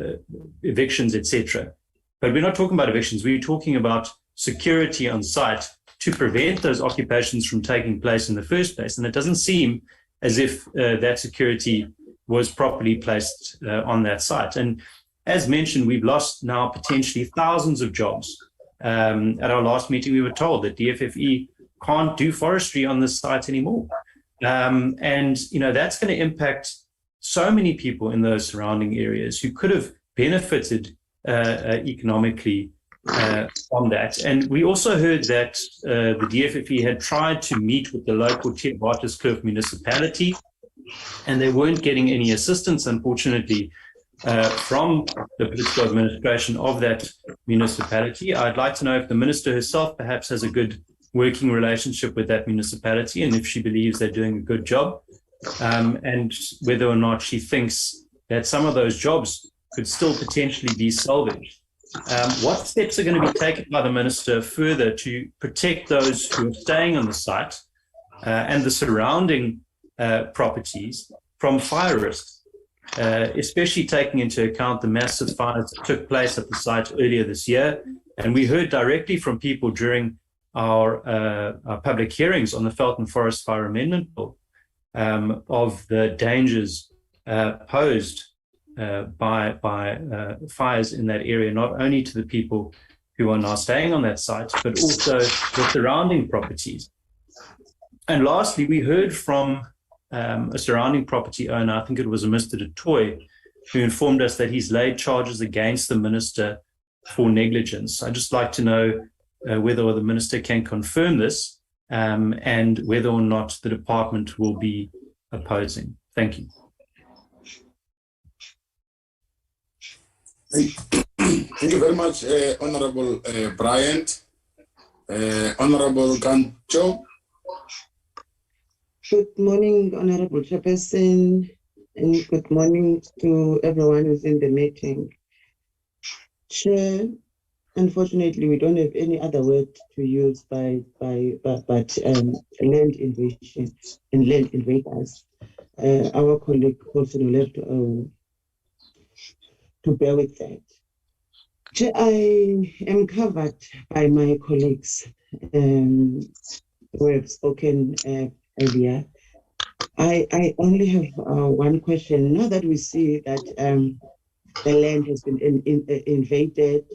evictions, etc. But we're not talking about evictions. We're talking about security on site to prevent those occupations from taking place in the first place. And it doesn't seem as if that security was properly placed on that site. And as mentioned, we've lost now potentially thousands of jobs. At our last meeting, we were told that DFFE can't do forestry on this site anymore. And, you know, that's going to impact so many people in those surrounding areas who could have benefited economically from that. And we also heard that the DFFE had tried to meet with the local Waterskloof municipality, and they weren't getting any assistance, unfortunately, from the political administration of that municipality. I'd like to know if the minister herself perhaps has a good working relationship with that municipality, and if she believes they're doing a good job, and whether or not she thinks that some of those jobs could still potentially be salvaged. What steps are going to be taken by the minister further to protect those who are staying on the site and the surrounding properties from fire risks, especially taking into account the massive fires that took place at the site earlier this year? And we heard directly from people during our public hearings on the Felton Forest Fire Amendment Bill of the dangers posed by fires in that area, not only to the people who are now staying on that site, but also the surrounding properties. And lastly, we heard from a surrounding property owner, I think it was a Mr. Du Toit, who informed us that he's laid charges against the minister for negligence. I'd just like to know whether the minister can confirm this and whether or not the department will be opposing. Thank you. Thank you very much, Honorable Bryant. Honorable Gancho. Good morning, Honorable Chairperson, and good morning to everyone who's in the meeting. Chair, unfortunately, we don't have any other word to use but land invasion and land invaders. Our colleague also will have to bear with that. Chair, I am covered by my colleagues who have spoken earlier. I only have one question. Now that we see that the land has been invaded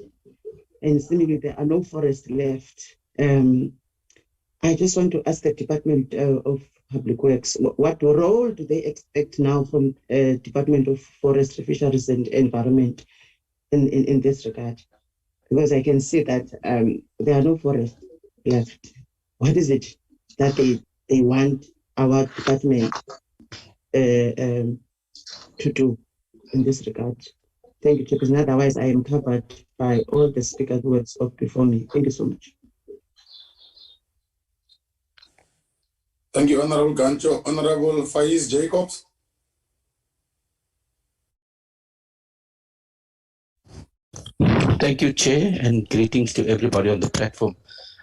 and seemingly there are no forests left, I just want to ask the Department of Public Works, what role do they expect now from Department of Forestry, Fisheries and Environment in this regard? Because I can see that there are no forests left. What is it that they want our department to do in this regard? Thank you, Chairperson. Otherwise, I am covered by all the speakers who have spoken before me. Thank you so much. Thank you, Honorable Gancho. Honorable Faiz Jacobs. Thank you, Chair, and greetings to everybody on the platform.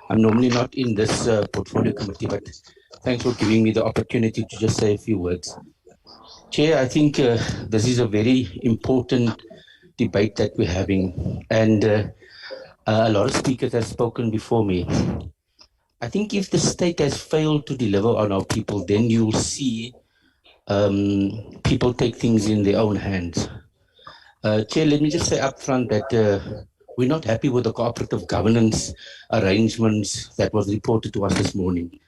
I'm normally not in this portfolio committee, but thanks for giving me the opportunity to just say a few words. Chair, I think this is a very important debate that we're having, and a lot of speakers have spoken before me. I think if the state has failed to deliver on our people, then you'll see people take things in their own hands. Chair, let me just say up front that we're not happy with the cooperative governance arrangements that was reported to us this morning.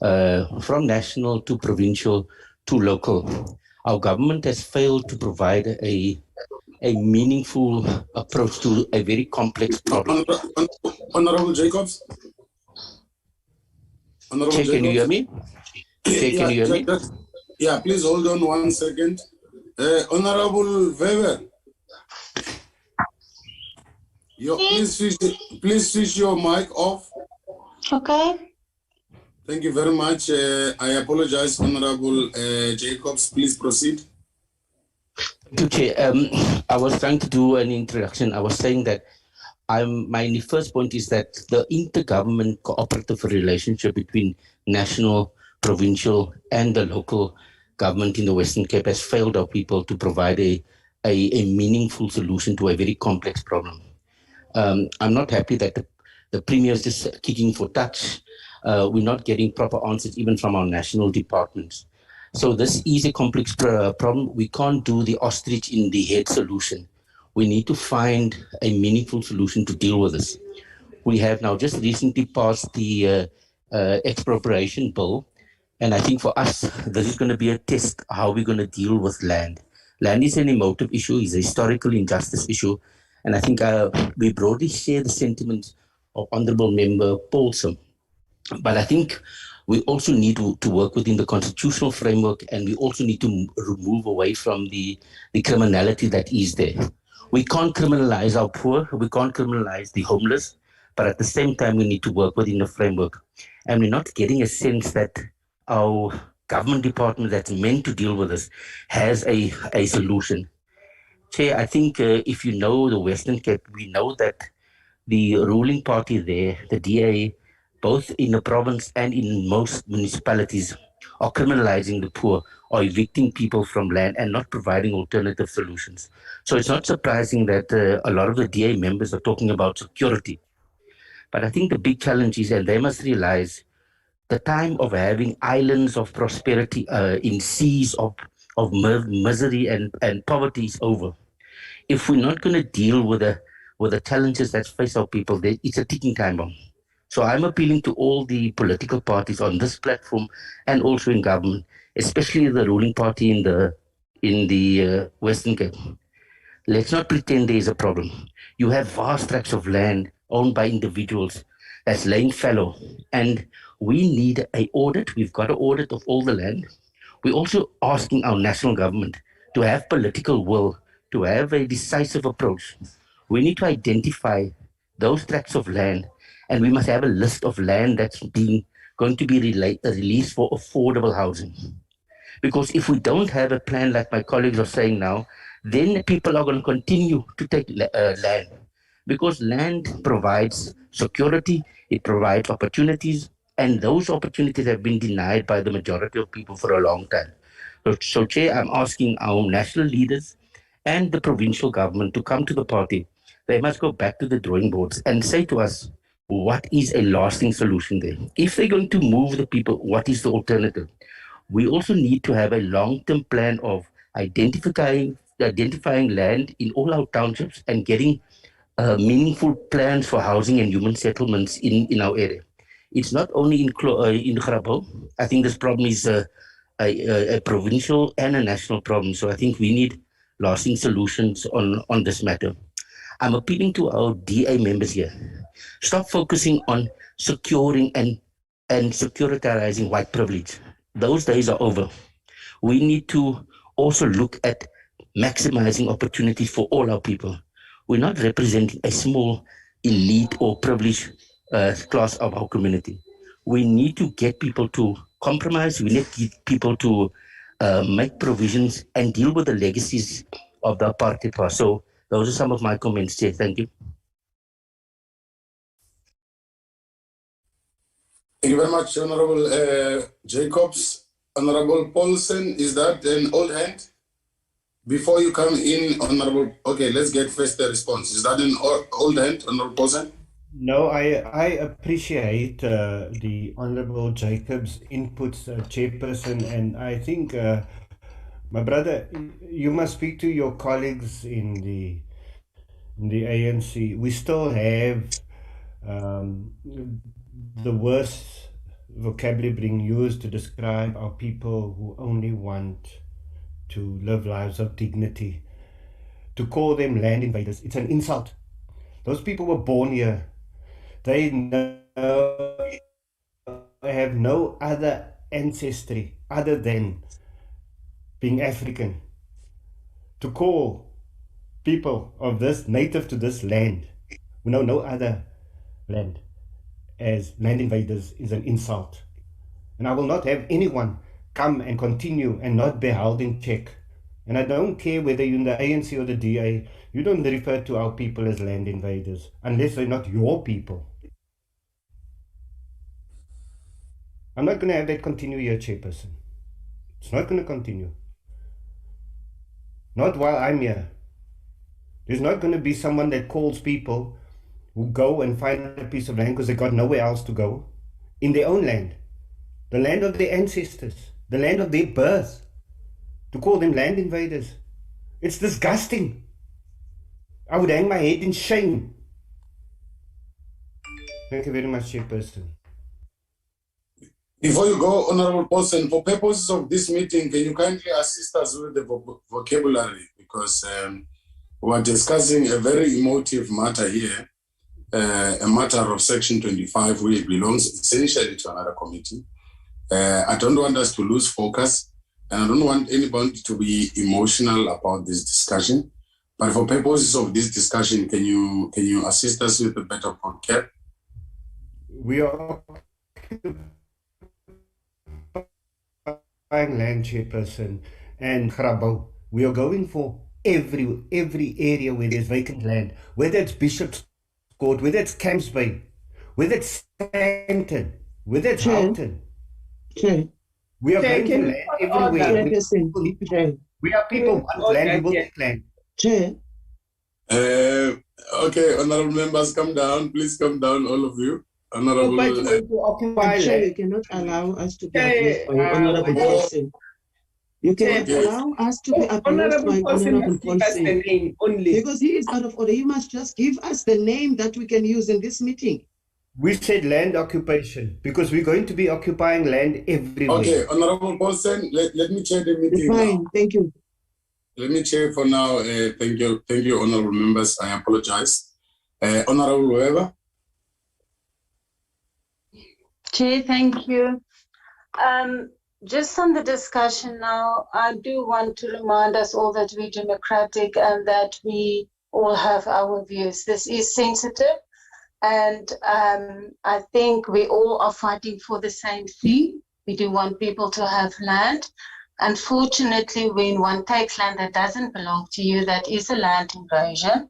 From national to provincial to local, our government has failed to provide a meaningful approach to a very complex problem. Honorable Jacobs? Honorable Chair, Jacobs? can you hear me? Chair, can you hear me? Yeah, please hold on 1 second. Honorable Weber, please switch your mic off. Okay. Thank you very much. I apologize, Honorable Jacobs. Please proceed. Thank you, Chair. I was trying to do an introduction. I was saying that my first point is that the intergovernment cooperative relationship between national, provincial, and the local government in the Western Cape has failed our people to provide a meaningful solution to a very complex problem. I'm not happy that the Premier is just kicking for touch. We're not getting proper answers even from our national departments. So this is a complex problem. We can't do the ostrich in the head solution. We need to find a meaningful solution to deal with this. We have now just recently passed the expropriation bill. And I think for us, this is going to be a test how we're going to deal with land. Land is an emotive issue, is a historical injustice issue. And I think we broadly share the sentiments of Honourable Member Paulson. But I think we also need to work within the constitutional framework, and we also need to move away from the criminality that is there. We can't criminalize our poor, we can't criminalize the homeless, but at the same time, we need to work within the framework. And we're not getting a sense that our government department that's meant to deal with this has a solution. Chair, I think if you know the Western Cape, we know that the ruling party there, the DA, both in the province and in most municipalities, are criminalizing the poor or evicting people from land and not providing alternative solutions. So it's not surprising that a lot of the DA members are talking about security. But I think the big challenge is, and they must realize, the time of having islands of prosperity in seas of misery and poverty is over. If we're not going to deal with the challenges that face our people, it's a ticking time bomb. So I'm appealing to all the political parties on this platform and also in government, especially the ruling party in the Western Cape. Let's not pretend there is a problem. You have vast tracts of land owned by individuals that's laying fallow, and we need an audit. We've got an audit of all the land. We're also asking our national government to have political will, to have a decisive approach. We need to identify those tracts of land, and we must have a list of land that's going to be released for affordable housing. Because if we don't have a plan, like my colleagues are saying now, then people are going to continue to take land. Because land provides security, it provides opportunities, and those opportunities have been denied by the majority of people for a long time. So Chair, I'm asking our national leaders and the provincial government to come to the party. They must go back to the drawing boards and say to us, what is a lasting solution there? If they're going to move the people, what is the alternative? We also need to have a long-term plan of identifying land in all our townships and getting meaningful plans for housing and human settlements in our area. It's not only in Grabouw. I think this problem is a provincial and a national problem. So I think we need lasting solutions on this matter. I'm appealing to our DA members here. Stop focusing on securing and securitizing white privilege. Those days are over. We need to also look at maximizing opportunities for all our people. We're not representing a small elite or privileged class of our community. We need to get people to compromise. We need to get people to make provisions and deal with the legacies of the apartheid past. So those are some of my comments, Chair. Thank you. Thank you very much, Honorable Jacobs. Honorable Paulson, is that an old hand? Before you come in, Honorable, okay, let's get first the response. Is that an old hand, Honorable Paulson? No, I appreciate the Honorable Jacob's inputs, Chairperson, and I think, my brother, you must speak to your colleagues in the ANC. We still have the worst vocabulary being used to describe our people who only want to live lives of dignity. To call them land invaders, it's an insult. Those people were born here. They have no other ancestry other than being African. To call people of this native to this land, who know no other land, as land invaders is an insult. And I will not have anyone come and continue and not be held in check. And I don't care whether you're in the ANC or the DA, you don't refer to our people as land invaders, unless they're not your people. I'm not going to have that continue here, Chairperson. It's not going to continue. Not while I'm here. There's not going to be someone that calls people who go and find a piece of land because they got nowhere else to go, in their own land, the land of their ancestors, the land of their birth, to call them land invaders. It's disgusting. I would hang my head in shame. Thank you very much, Chairperson. Before you go, Honorable Paulson, for purposes of this meeting, can you kindly assist us with the vocabulary? Because we're discussing a very emotive matter here, a matter of Section 25, which belongs essentially to another committee. I don't want us to lose focus, and I don't want anybody to be emotional about this discussion. But for purposes of this discussion, can you assist us with a better vocab? We are land, Chairperson, and Grabouw. We are going for every area where there's vacant land, whether it's Bishop's Court, whether it's Camps Bay, whether it's Stanton, whether it's Houghton. We are going for land everywhere. We are people want land, we will get land. Okay, honorable members, come down. Please come down, all of you. Honorable, you cannot allow us to be abused by honorable person. You cannot allow us to be abused by honorable person because he is out of order. You must just give us the name that we can use in this meeting. We said land occupation because we're going to be occupying land everywhere. Okay, honorable person, let me chair the meeting. Fine, now. Thank you. Let me chair for now. Thank you, honorable members. I apologize. Honorable Weber. Chair, thank you. Just on the discussion now, I do want to remind us all that we're democratic and that we all have our views. This is sensitive, and I think we all are fighting for the same thing. We do want people to have land. Unfortunately, when one takes land that doesn't belong to you, that is a land invasion.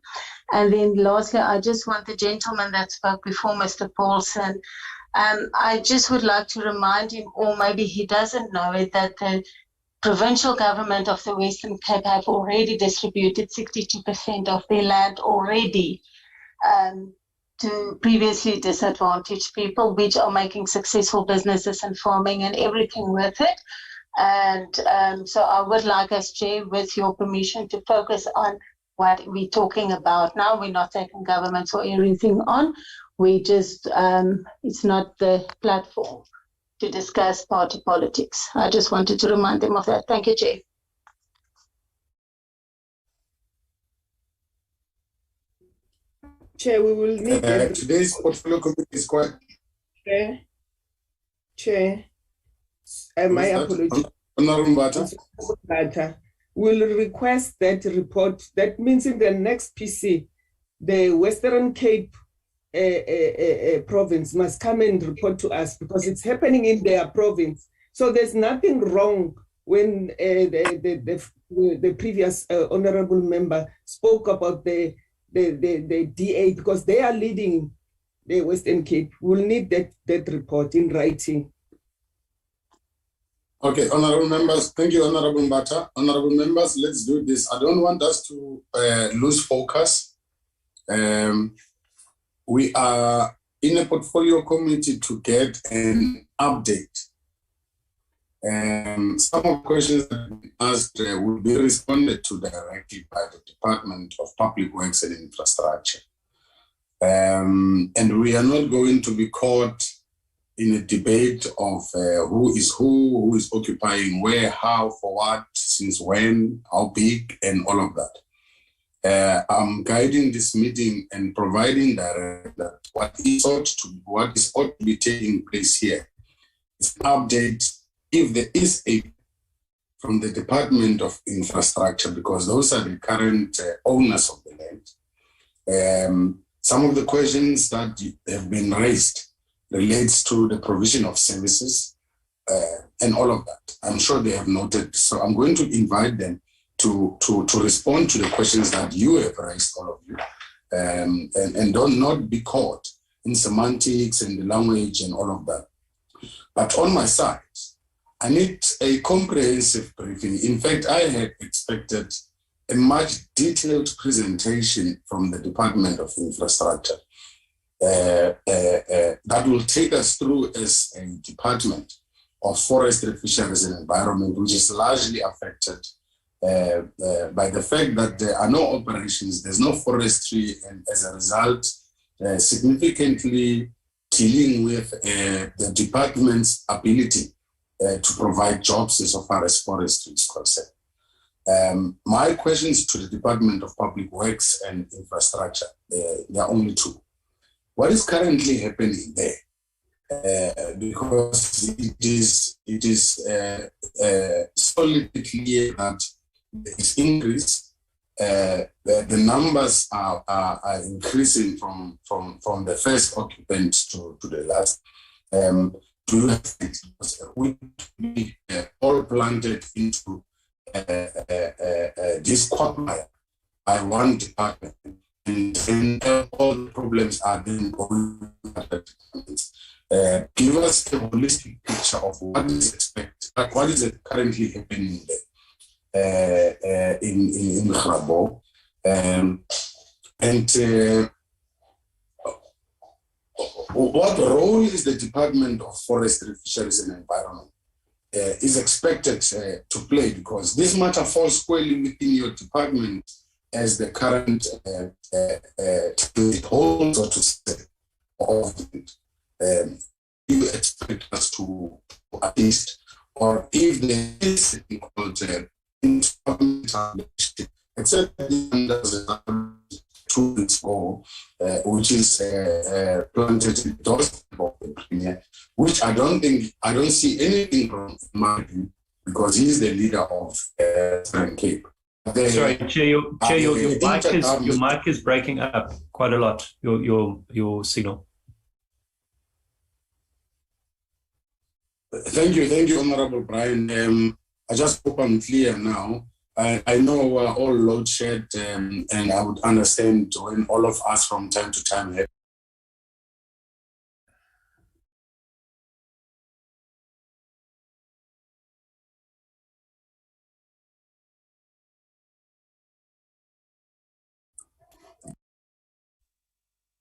And then lastly, I just want the gentleman that spoke before, Mr. Paulson, I just would like to remind him, or maybe he doesn't know it, that the provincial government of the Western Cape have already distributed 62% of their land already to previously disadvantaged people, which are making successful businesses and farming and everything with it. And so I would like us, Chair, with your permission, to focus on what we're talking about now. We're not taking governments or anything on. We just, it's not the platform to discuss party politics. I just wanted to remind them of that. Thank you, Chair. Chair, we will need today's portfolio committee is quite. Chair, my apology. Honorable Mbata. We'll request that report. That means in the next PC, the Western Cape province must come and report to us because it's happening in their province. So there's nothing wrong when the previous honorable member spoke about the DA because they are leading the Western Cape. We'll need that report in writing. Okay, honorable members, thank you, Honorable Mbata. Honorable members, let's do this. I don't want us to lose focus. we are in a portfolio committee to get an update. Some of the questions that have been asked will be responded to directly by the Department of Public Works and Infrastructure. And we are not going to be caught in a debate of who is occupying where, how, for what, since when, how big, and all of that. I'm guiding this meeting and providing that what is ought to be taking place here is an update if there is a from the Department of Infrastructure, because those are the current owners of the land. Some of the questions that have been raised relates to the provision of services and all of that. I'm sure they have noted. So I'm going to invite them to respond to the questions that you have raised, all of you, and don't not be caught in semantics and the language and all of that. But on my side, I need a comprehensive briefing. In fact, I had expected a much detailed presentation from the Department of Infrastructure that will take us through as a department of Forestry, Fisheries and Environment, which is largely affected by the fact that there are no operations, there's no forestry, and as a result, significantly dealing with the department's ability to provide jobs as far as forestry is concerned. My questions to the Department of Public Works and Infrastructure, there are only two. What is currently happening there? Because it is solidly clear that there is increase. The numbers are increasing from the first occupant to the last. Do you have we all planted into this quagmire by one department, and then all the problems are then going to other departments? Give us a holistic picture of what is expected, what is currently happening there in Grabouw, and what role is the Department of Forestry, Fisheries and Environment is expected to play, because this matter falls squarely within your department as the current hold, so to say, of it. You expect us to assist, or if there is something called except under 2 weeks ago, which is planted in those of the Premier, which I don't see anything wrong in my view, because he's the leader of Cape. Sorry, Chair, your mic is breaking up quite a lot, your signal. Thank you, Honorable Brian. I just hope I'm clear now. I know we're all load shed, and I would understand when all of us from time to time have.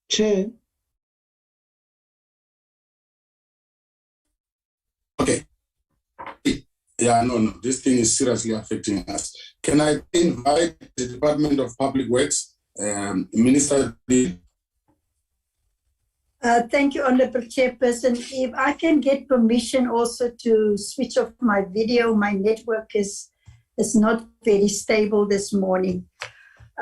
Chair. Okay. Yeah, no, this thing is seriously affecting us. Can I invite the Department of Public Works, Minister? Thank you, Honorable Chairperson. If I can get permission also to switch off my video, my network is not very stable this morning.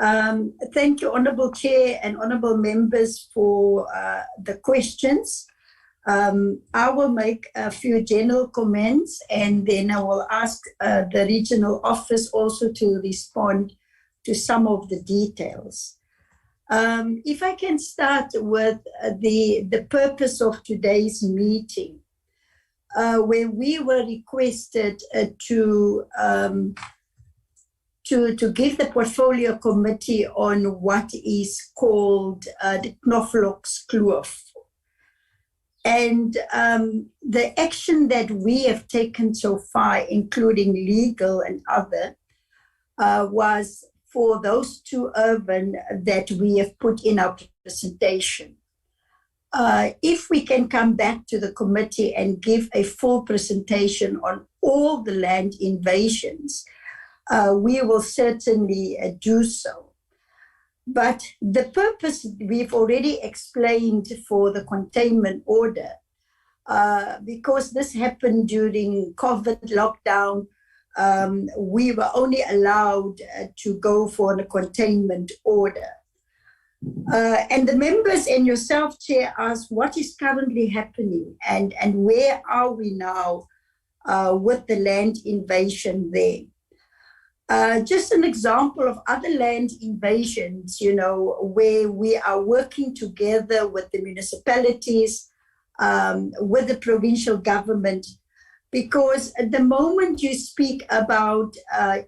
Thank you, Honorable Chair and Honorable Members, for the questions. I will make a few general comments, and then I will ask the regional office also to respond to some of the details. If I can start with the purpose of today's meeting, where we were requested to give the portfolio committee on what is called the Knoflokskraal. And the action that we have taken so far, including legal and other, was for those 2 urban that we have put in our presentation. if we can come back to the committee and give a full presentation on all the land invasions, we will certainly do so. But the purpose we've already explained for the containment order, because this happened during COVID lockdown, we were only allowed to go for a containment order. And the members and yourself, Chair, asked what is currently happening and where are we now with the land invasion there. Just an example of other land invasions, you know, where we are working together with the municipalities, with the provincial government, because at the moment you speak about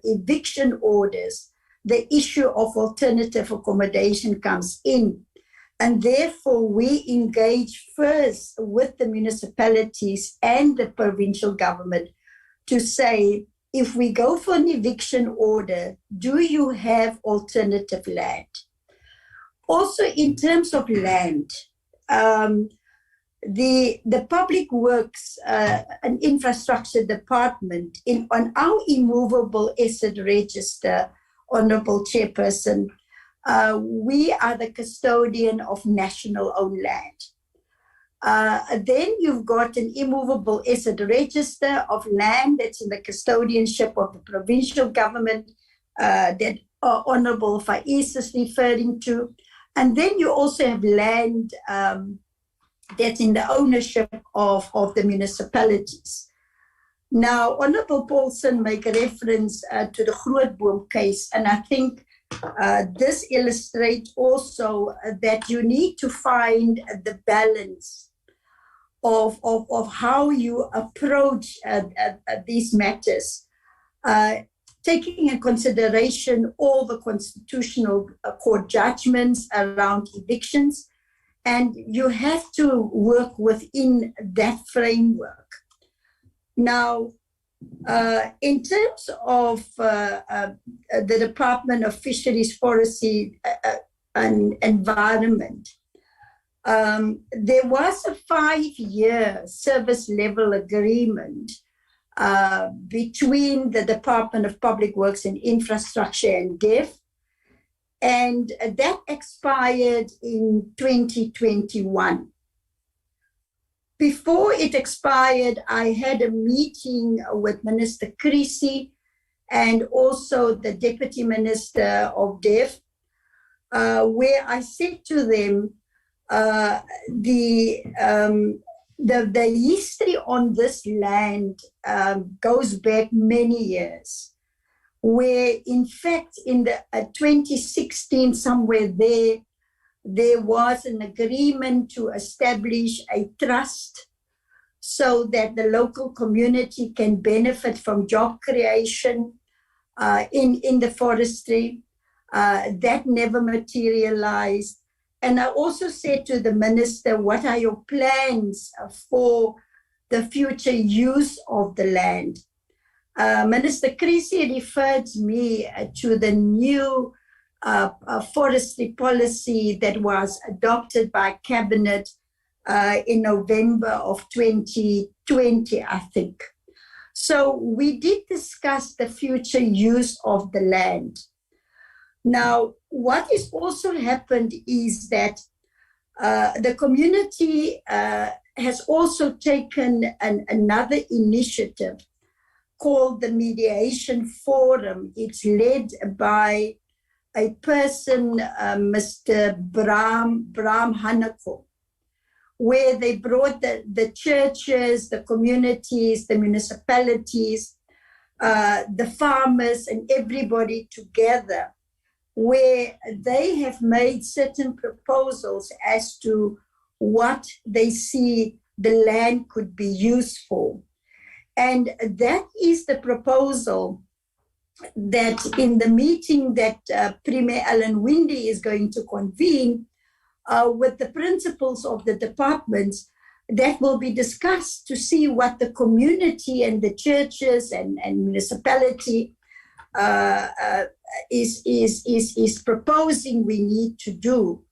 eviction orders, the issue of alternative accommodation comes in. And therefore, we engage first with the municipalities and the provincial government to say, if we go for an eviction order, do you have alternative land? Also, in terms of land, the Public Works and Infrastructure Department, on our immovable asset register, Honorable Chairperson, we are the custodian of national-owned land. Then you've got an immovable asset register of land that's in the custodianship of the provincial government that Honorable Faiz is referring to. And then you also have land that's in the ownership of the municipalities. Now, Honorable Paulson made a reference to the Grootboom case, and I think this illustrates also that you need to find the balance of how you approach these matters, taking in consideration all the constitutional court judgments around evictions, and you have to work within that framework. Now, in terms of the Department of Fisheries, Forestry and Environment, there was a 5-year service level agreement between the Department of Public Works and Infrastructure and DEF, and that expired in 2021. Before it expired, I had a meeting with Minister Creasy and also the Deputy Minister of DEF, where I said to them, the history on this land goes back many years, where in fact in the 2016, somewhere there was an agreement to establish a trust so that the local community can benefit from job creation in the forestry. That never materialized. And I also said to the minister, what are your plans for the future use of the land? Minister Creasy referred me to the new forestry policy that was adopted by Cabinet in November of 2020, I think. So we did discuss the future use of the land. Now, what is also happened is that the community has also taken another initiative called the Mediation Forum. It's led by a person, Mr. Bram Hanako, where they brought the churches, the communities, the municipalities, the farmers, and everybody together, where they have made certain proposals as to what they see the land could be used for. And that is the proposal that in the meeting that Premier Alan Winde is going to convene with the principals of the departments, that will be discussed to see what the community and the churches and municipality is proposing we need to do.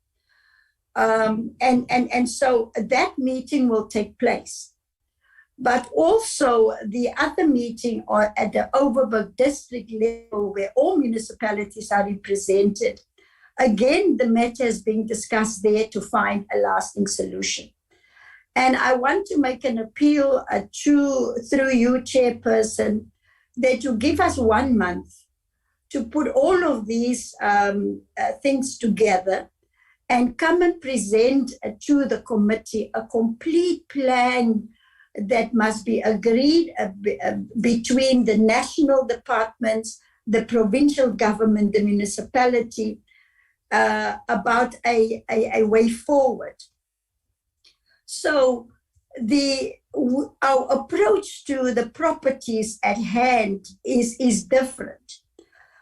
And so that meeting will take place. But also the other meeting at the Overberg district level, where all municipalities are represented, again, the matter is being discussed there to find a lasting solution. And I want to make an appeal through you, Chairperson, that you give us 1 month to put all of these things together and come and present to the committee a complete plan that must be agreed between the national departments, the provincial government, the municipality, about a way forward. So our approach to the properties at hand is different.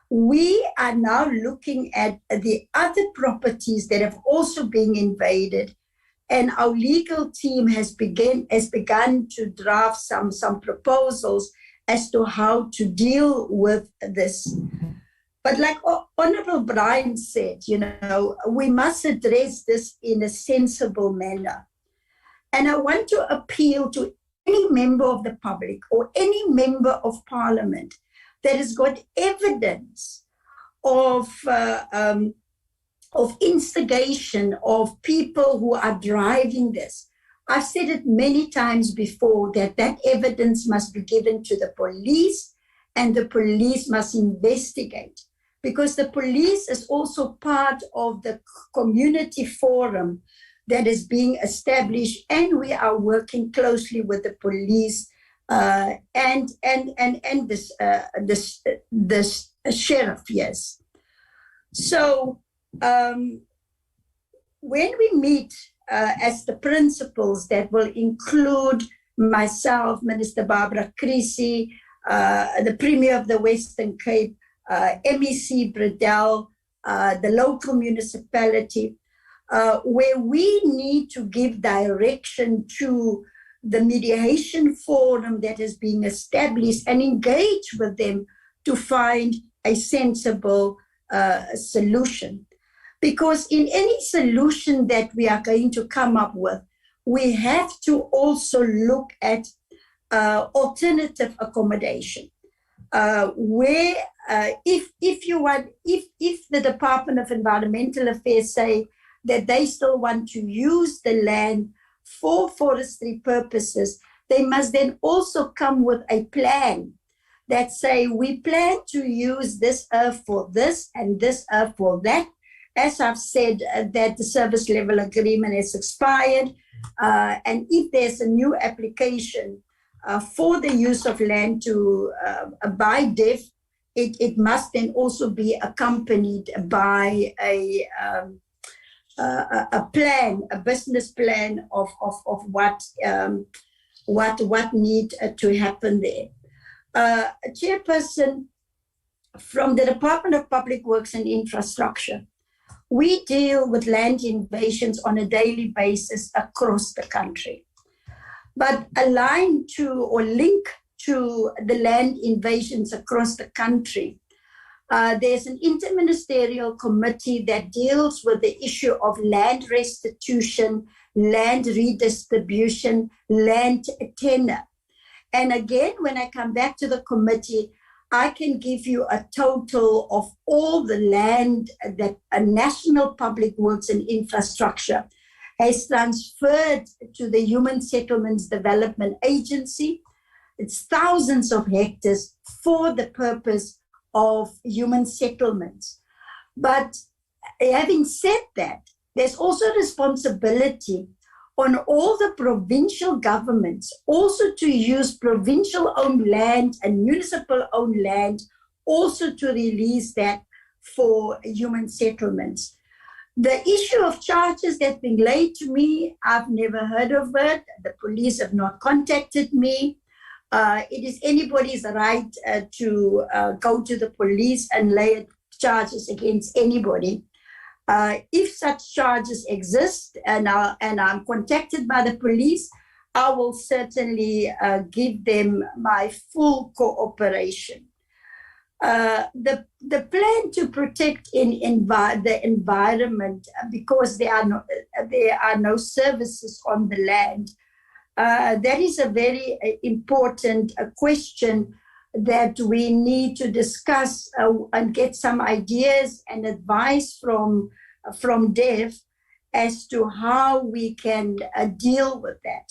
We are now looking at the other properties that have also been invaded, and our legal team has begun to draft some proposals as to how to deal with this. But like Honorable Brian said, we must address this in a sensible manner. And I want to appeal to any member of the public or any member of parliament that has got evidence of instigation of people who are driving this. I've said it many times before that evidence must be given to the police, and the police must investigate, because the police is also part of the community forum that is being established, and we are working closely with the police and this sheriff, yes. So when we meet as the principals, that will include myself, Minister Barbara Creasy, the Premier of the Western Cape, MEC Bradell, the local municipality, where we need to give direction to the mediation forum that is being established and engage with them to find a sensible solution. Because in any solution that we are going to come up with, we have to also look at alternative accommodation. Where if the Department of Environmental Affairs say that they still want to use the land for forestry purposes, they must then also come with a plan that say, we plan to use this earth for this and this earth for that. As I've said, that the service level agreement has expired, and if there's a new application for the use of land to by DEF, it must then also be accompanied by a plan, a business plan of what need to happen there. Chairperson, from the Department of Public Works and Infrastructure, we deal with land invasions on a daily basis across the country. But aligned to or linked to the land invasions across the country, there's an interministerial committee that deals with the issue of land restitution, land redistribution, land tenure. And again, when I come back to the committee, I can give you a total of all the land that a National Public Works and Infrastructure has transferred to the Human Settlements Development Agency. It's thousands of hectares for the purpose of human settlements. But having said that, there's also responsibility on all the provincial governments also to use provincial-owned land and municipal-owned land also to release that for human settlements. The issue of charges that's been laid to me, I've never heard of it. The police have not contacted me. It is anybody's right to go to the police and lay charges against anybody. If such charges exist and I'm contacted by the police, I will certainly give them my full cooperation. The plan to protect the environment, because there are no services on the land, that is a very important question that we need to discuss and get some ideas and advice from DEF as to how we can deal with that.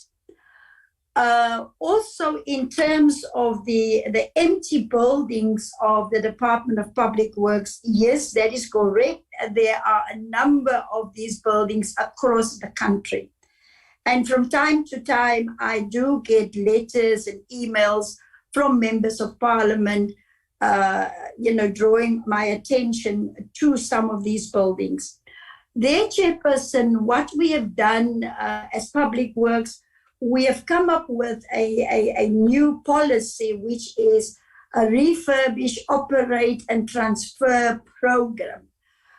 Also, in terms of the empty buildings of the Department of Public Works, yes, that is correct. There are a number of these buildings across the country. And from time to time, I do get letters and emails from members of parliament, drawing my attention to some of these buildings. There, Chairperson, what we have done as Public Works, we have come up with a new policy, which is a refurbish, operate, and transfer program.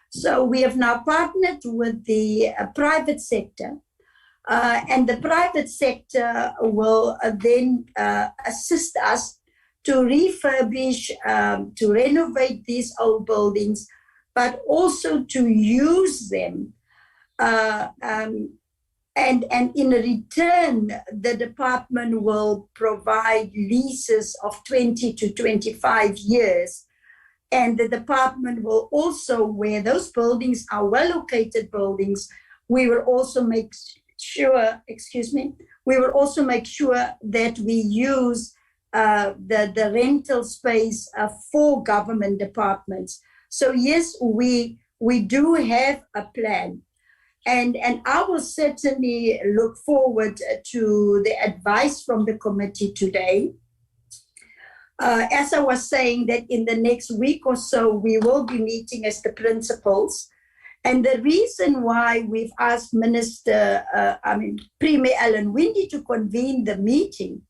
So we have now partnered with the private sector, and the private sector will then assist us to refurbish, to renovate these old buildings, but also to use them. And in return, the department will provide leases of 20 to 25 years. And the department will also, where those buildings are well-located buildings, we will also make sure, that we use the rental space for government departments. So yes, we do have a plan. And I will certainly look forward to the advice from the committee today. As I was saying, that in the next week or so, we will be meeting as the principals. And the reason why we've asked Premier Alan Winde to convene the meeting,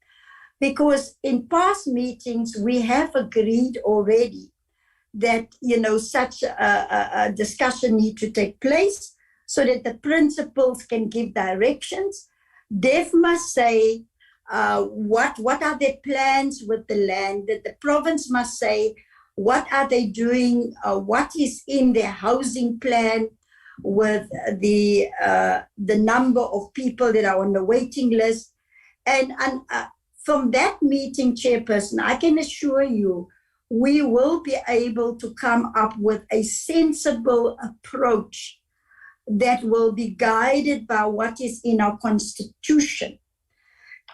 because in past meetings, we have agreed already that, such a discussion need to take place, so that the principals can give directions. DEF must say what are their plans with the land. That the province must say what are they doing, what is in their housing plan with the number of people that are on the waiting list. And from that meeting, Chairperson, I can assure you, we will be able to come up with a sensible approach that will be guided by what is in our constitution,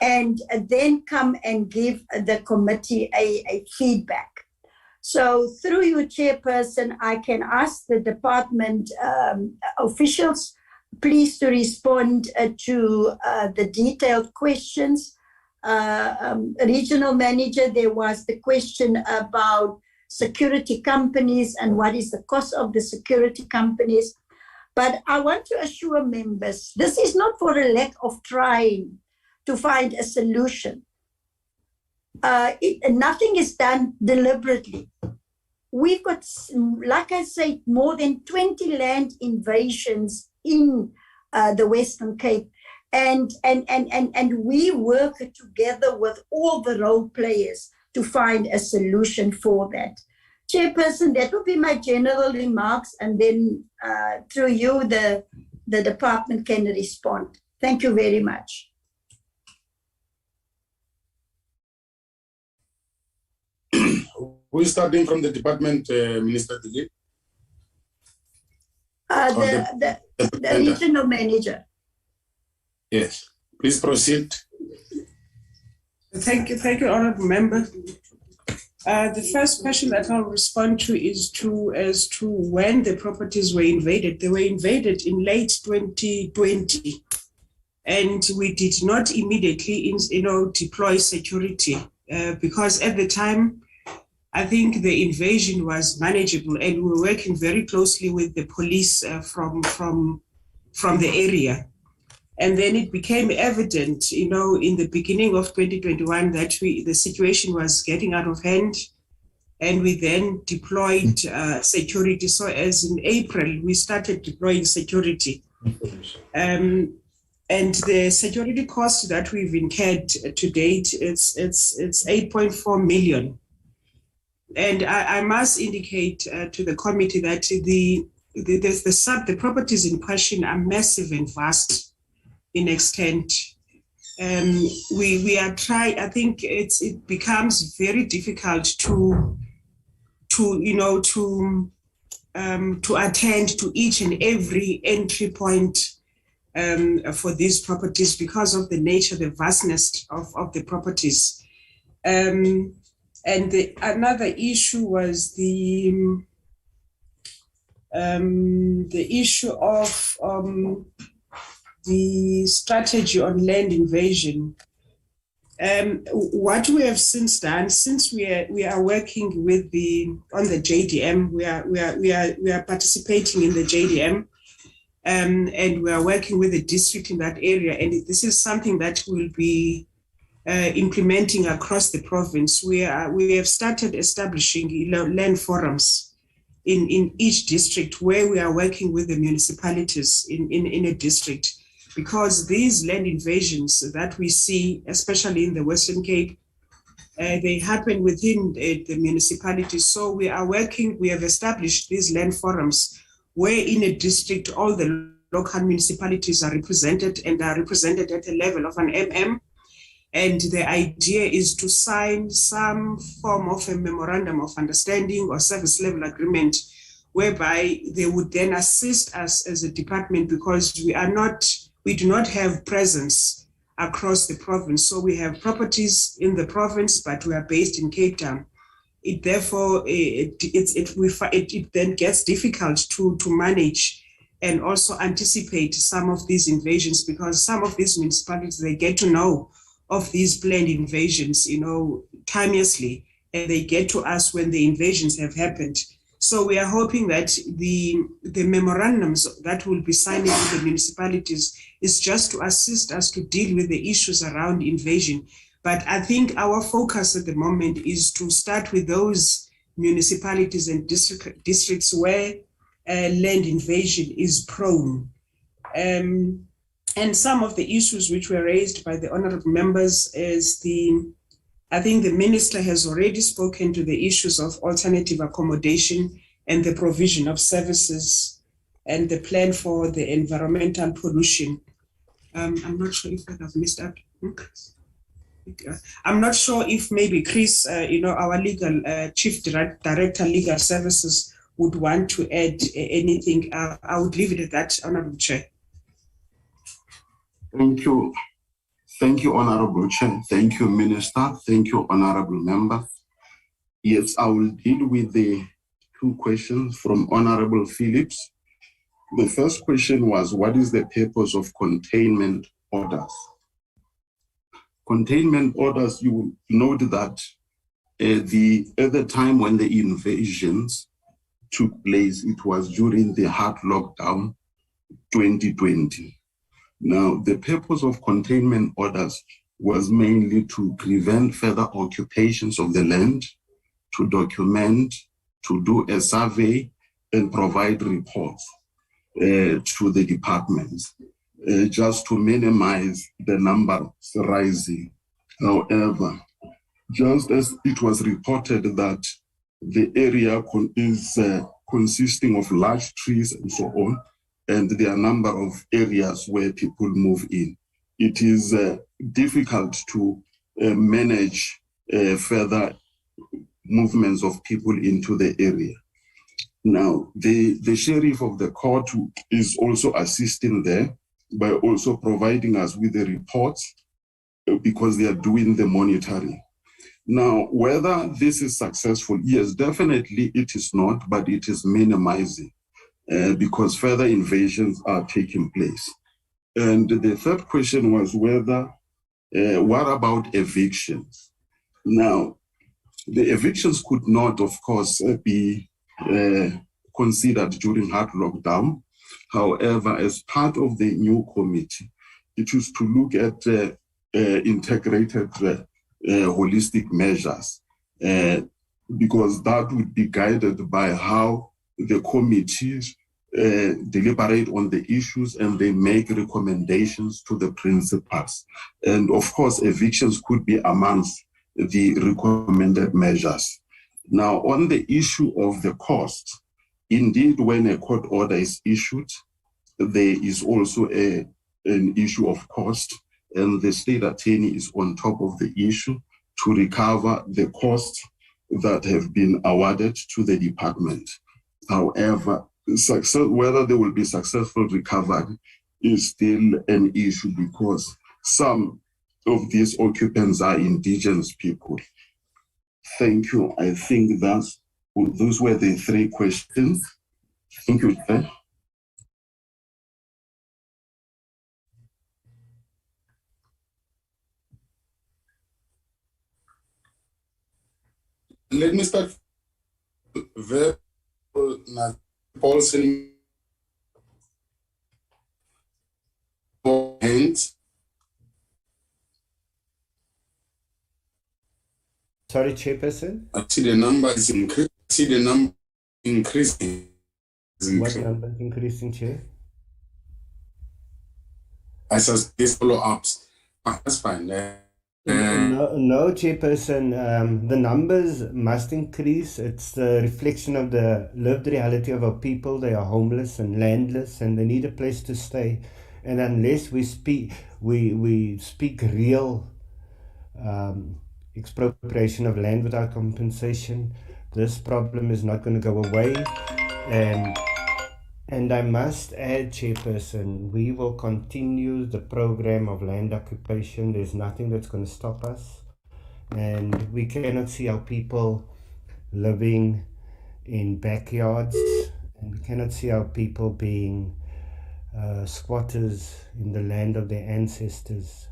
and then come and give the committee a feedback. So through you, Chairperson, I can ask the department officials please to respond to the detailed questions. Regional manager, there was the question about security companies and what is the cost of the security companies. But I want to assure members, this is not for a lack of trying to find a solution. Nothing is done deliberately. We've got, like I said, more than 20 land invasions in the Western Cape. And we work together with all the role players to find a solution for that. Chairperson, that would be my general remarks, and then through you, the department can respond. Thank you very much. Who is starting from the department, Minister Dilip? The regional manager. Yes, please proceed. Thank you, honourable member. The first question that I'll respond to is as to when the properties were invaded. They were invaded in late 2020, and we did not immediately, deploy security because at the time, I think the invasion was manageable, and we were working very closely with the police from the area. And then it became evident, in the beginning of 2021 that the situation was getting out of hand, and we then deployed security. So as in April, we started deploying security. And the security cost that we've incurred to date, it's 8.4 million. And I must indicate to the committee that the properties in question are massive and vast in extent. We are trying. I think it becomes very difficult to attend to each and every entry point for these properties because of the nature, the vastness of the properties. And another issue was the issue of the strategy on land invasion. What we have since done, since we are working on the JDM, we are participating in the JDM, and we are working with the district in that area, and this is something that will be implementing across the province. We have started establishing land forums in each district where we are working with the municipalities in a district, because these land invasions that we see, especially in the Western Cape, they happen within the municipalities. So we have established these land forums where in a district all the local municipalities are represented and are represented at a level of an MM. And the idea is to sign some form of a memorandum of understanding or service level agreement, whereby they would then assist us as a department, because we do not have presence across the province. So we have properties in the province, but we are based in Cape Town. It then gets difficult to manage and also anticipate some of these invasions, because some of these municipalities, they get to know of these planned invasions, timelessly, and they get to us when the invasions have happened. So we are hoping that the memorandums that will be signing with the municipalities is just to assist us to deal with the issues around invasion. But I think our focus at the moment is to start with those municipalities and districts where land invasion is prone. And some of the issues which were raised by the honorable members is I think the minister has already spoken to the issues of alternative accommodation and the provision of services and the plan for the environmental pollution. I'm not sure if I've missed out. I'm not sure if maybe Chris, our legal chief director, legal services, would want to add anything. I would leave it at that, Honorable Chair. Thank you. Thank you, Honorable Chair. Thank you, Minister. Thank you, Honorable Members. Yes, I will deal with the two questions from Honorable Phillips. The first question was, what is the purpose of containment orders? Containment orders, you will note that at the time when the invasions took place, it was during the hard lockdown 2020. Now, the purpose of containment orders was mainly to prevent further occupations of the land, to document, to do a survey, and provide reports to the departments, just to minimize the numbers rising. However, just as it was reported that the area is consisting of large trees and so on, and there are a number of areas where people move in, it is difficult to manage further movements of people into the area. Now, the sheriff of the court is also assisting there by also providing us with the reports, because they are doing the monitoring. Now, whether this is successful, yes, definitely it is not, but it is minimizing because further invasions are taking place. And the third question was whether, what about evictions? Now, the evictions could not, of course, be considered during hard lockdown. However, as part of the new committee, it is to look at integrated holistic measures, because that would be guided by how the committees deliberate on the issues and they make recommendations to the principals. And of course, evictions could be amongst the recommended measures. Now, on the issue of the cost, indeed, when a court order is issued, there is also an issue of cost, and the state attorney is on top of the issue to recover the costs that have been awarded to the department. However, whether they will be successful recovered is still an issue because some of these occupants are indigenous people. Thank you. I think those were the three questions. Thank you, Chair. Let me start. Paulson. Hands. Sorry, Chairperson. I see the number is increasing. See the number increasing. What number is increasing, Chair? I suspect these follow-ups. That's fine. No, Chairperson. The numbers must increase. It's the reflection of the lived reality of our people. They are homeless and landless, and they need a place to stay. And unless we speak real expropriation of land without compensation, this problem is not going to go away. And I must add, Chairperson, we will continue the program of land occupation. There's nothing that's going to stop us. And we cannot see our people living in backyards, and we cannot see our people being squatters in the land of their ancestors.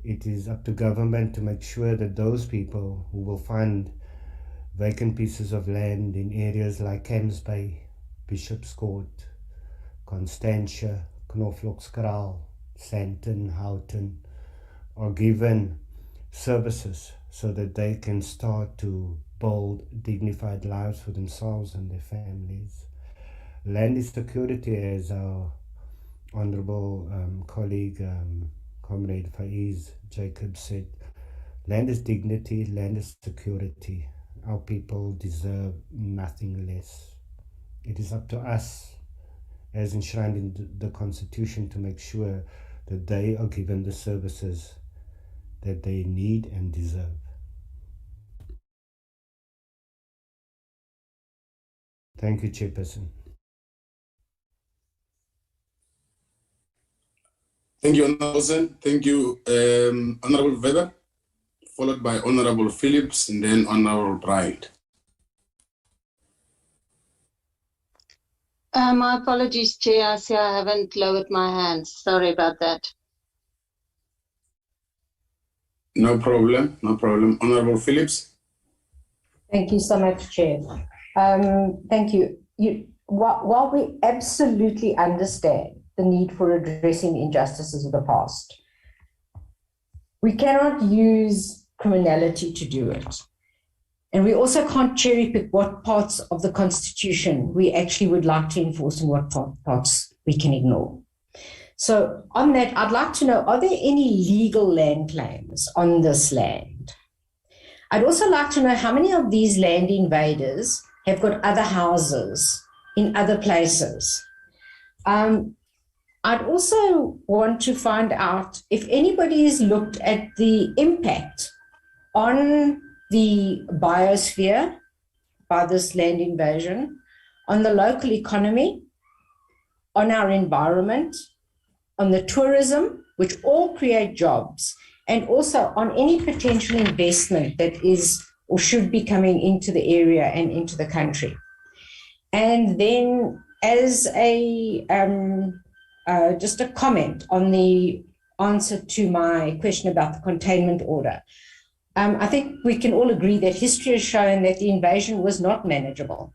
It is up to government to make sure that those people who will find vacant pieces of land in areas like Camps Bay, Bishop's Court, Constantia, Knoflokskraal, Sandton, Houghton, are given services so that they can start to build dignified lives for themselves and their families. Land is security, as our honorable colleague, Comrade Faiz Jacob said. Land is dignity, land is security. Our people deserve nothing less. It is up to us, as enshrined in the Constitution, to make sure that they are given the services that they need and deserve. Thank you, Chairperson. Thank you, Honorable Sen. Thank you, Honorable Weber, followed by Honorable Phillips, and then Honorable Bright. My apologies, Chair. I see I haven't lowered my hands. Sorry about that. No problem, no problem. Honorable Phillips. Thank you so much, Chair. Thank you. While we absolutely understand the need for addressing injustices of the past, we cannot use criminality to do it. And we also can't cherry pick what parts of the Constitution we actually would like to enforce and what parts we can ignore. So on that, I'd like to know, are there any legal land claims on this land? I'd also like to know how many of these land invaders have got other houses in other places. I'd also want to find out if anybody has looked at the impact on the biosphere by this land invasion, on the local economy, on our environment, on the tourism, which all create jobs, and also on any potential investment that is or should be coming into the area and into the country. And then as a just a comment on the answer to my question about the containment order. I think we can all agree that history has shown that the invasion was not manageable.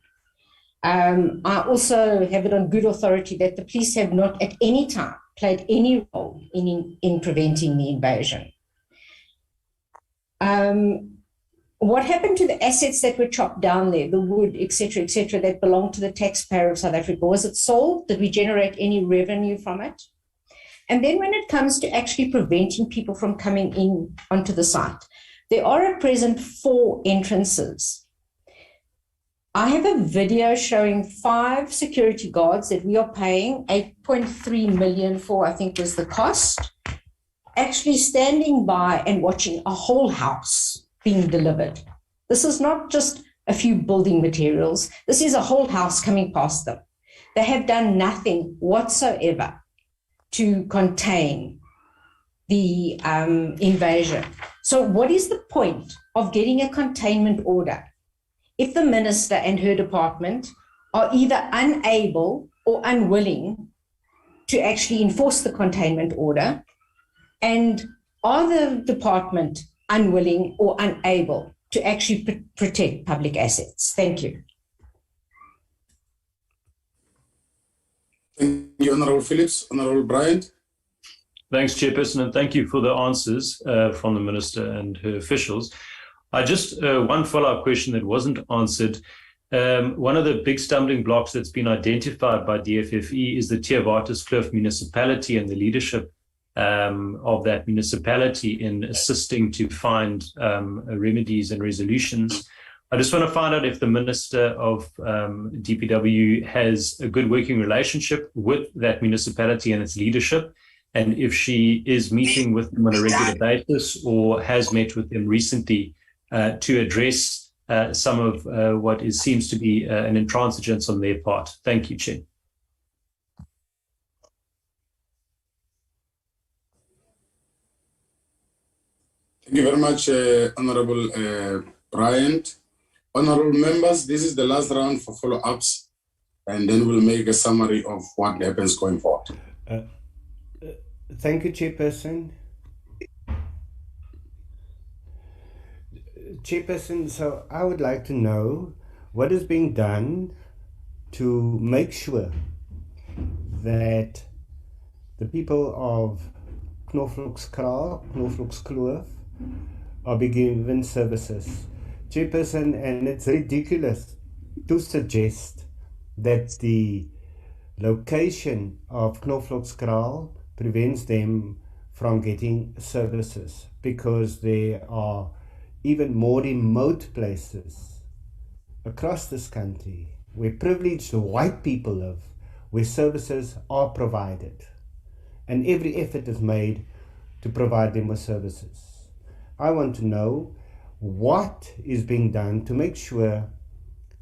I also have it on good authority that the police have not at any time played any role in preventing the invasion. What happened to the assets that were chopped down there, the wood, et cetera, that belonged to the taxpayer of South Africa? Was it sold? Did we generate any revenue from it? And then when it comes to actually preventing people from coming in onto the site, there are at present 4 entrances. I have a video showing 5 security guards that we are paying 8.3 million for, I think was the cost, actually standing by and watching a whole house being delivered. This is not just a few building materials. This is a whole house coming past them. They have done nothing whatsoever to contain the invasion. So what is the point of getting a containment order if the minister and her department are either unable or unwilling to actually enforce the containment order? And are the department unwilling or unable to actually protect public assets? Thank you. Thank you, Honourable Phillips. Honourable Bryant. Thanks, Chairperson, and thank you for the answers from the Minister and her officials. I just one follow-up question that wasn't answered. One of the big stumbling blocks that's been identified by DFFE is the Theewaterskloof municipality and the leadership of that municipality in assisting to find remedies and resolutions. I just want to find out if the Minister of DPW has a good working relationship with that municipality and its leadership, and if she is meeting with them on a regular basis or has met with them recently to address some of what seems to be an intransigence on their part. Thank you, Chair. Thank you very much, Honourable Bryant. Honourable members, this is the last round for follow-ups, and then we'll make a summary of what happens going forward. Thank you, Chairperson. Chairperson, so I would like to know what is being done to make sure that the people of Knoflokskraal are being given services. Chairperson, and it's ridiculous to suggest that the location of Knoflokskraal prevents them from getting services, because there are even more remote places across this country where privileged white people live, where services are provided, and every effort is made to provide them with services. I want to know what is being done to make sure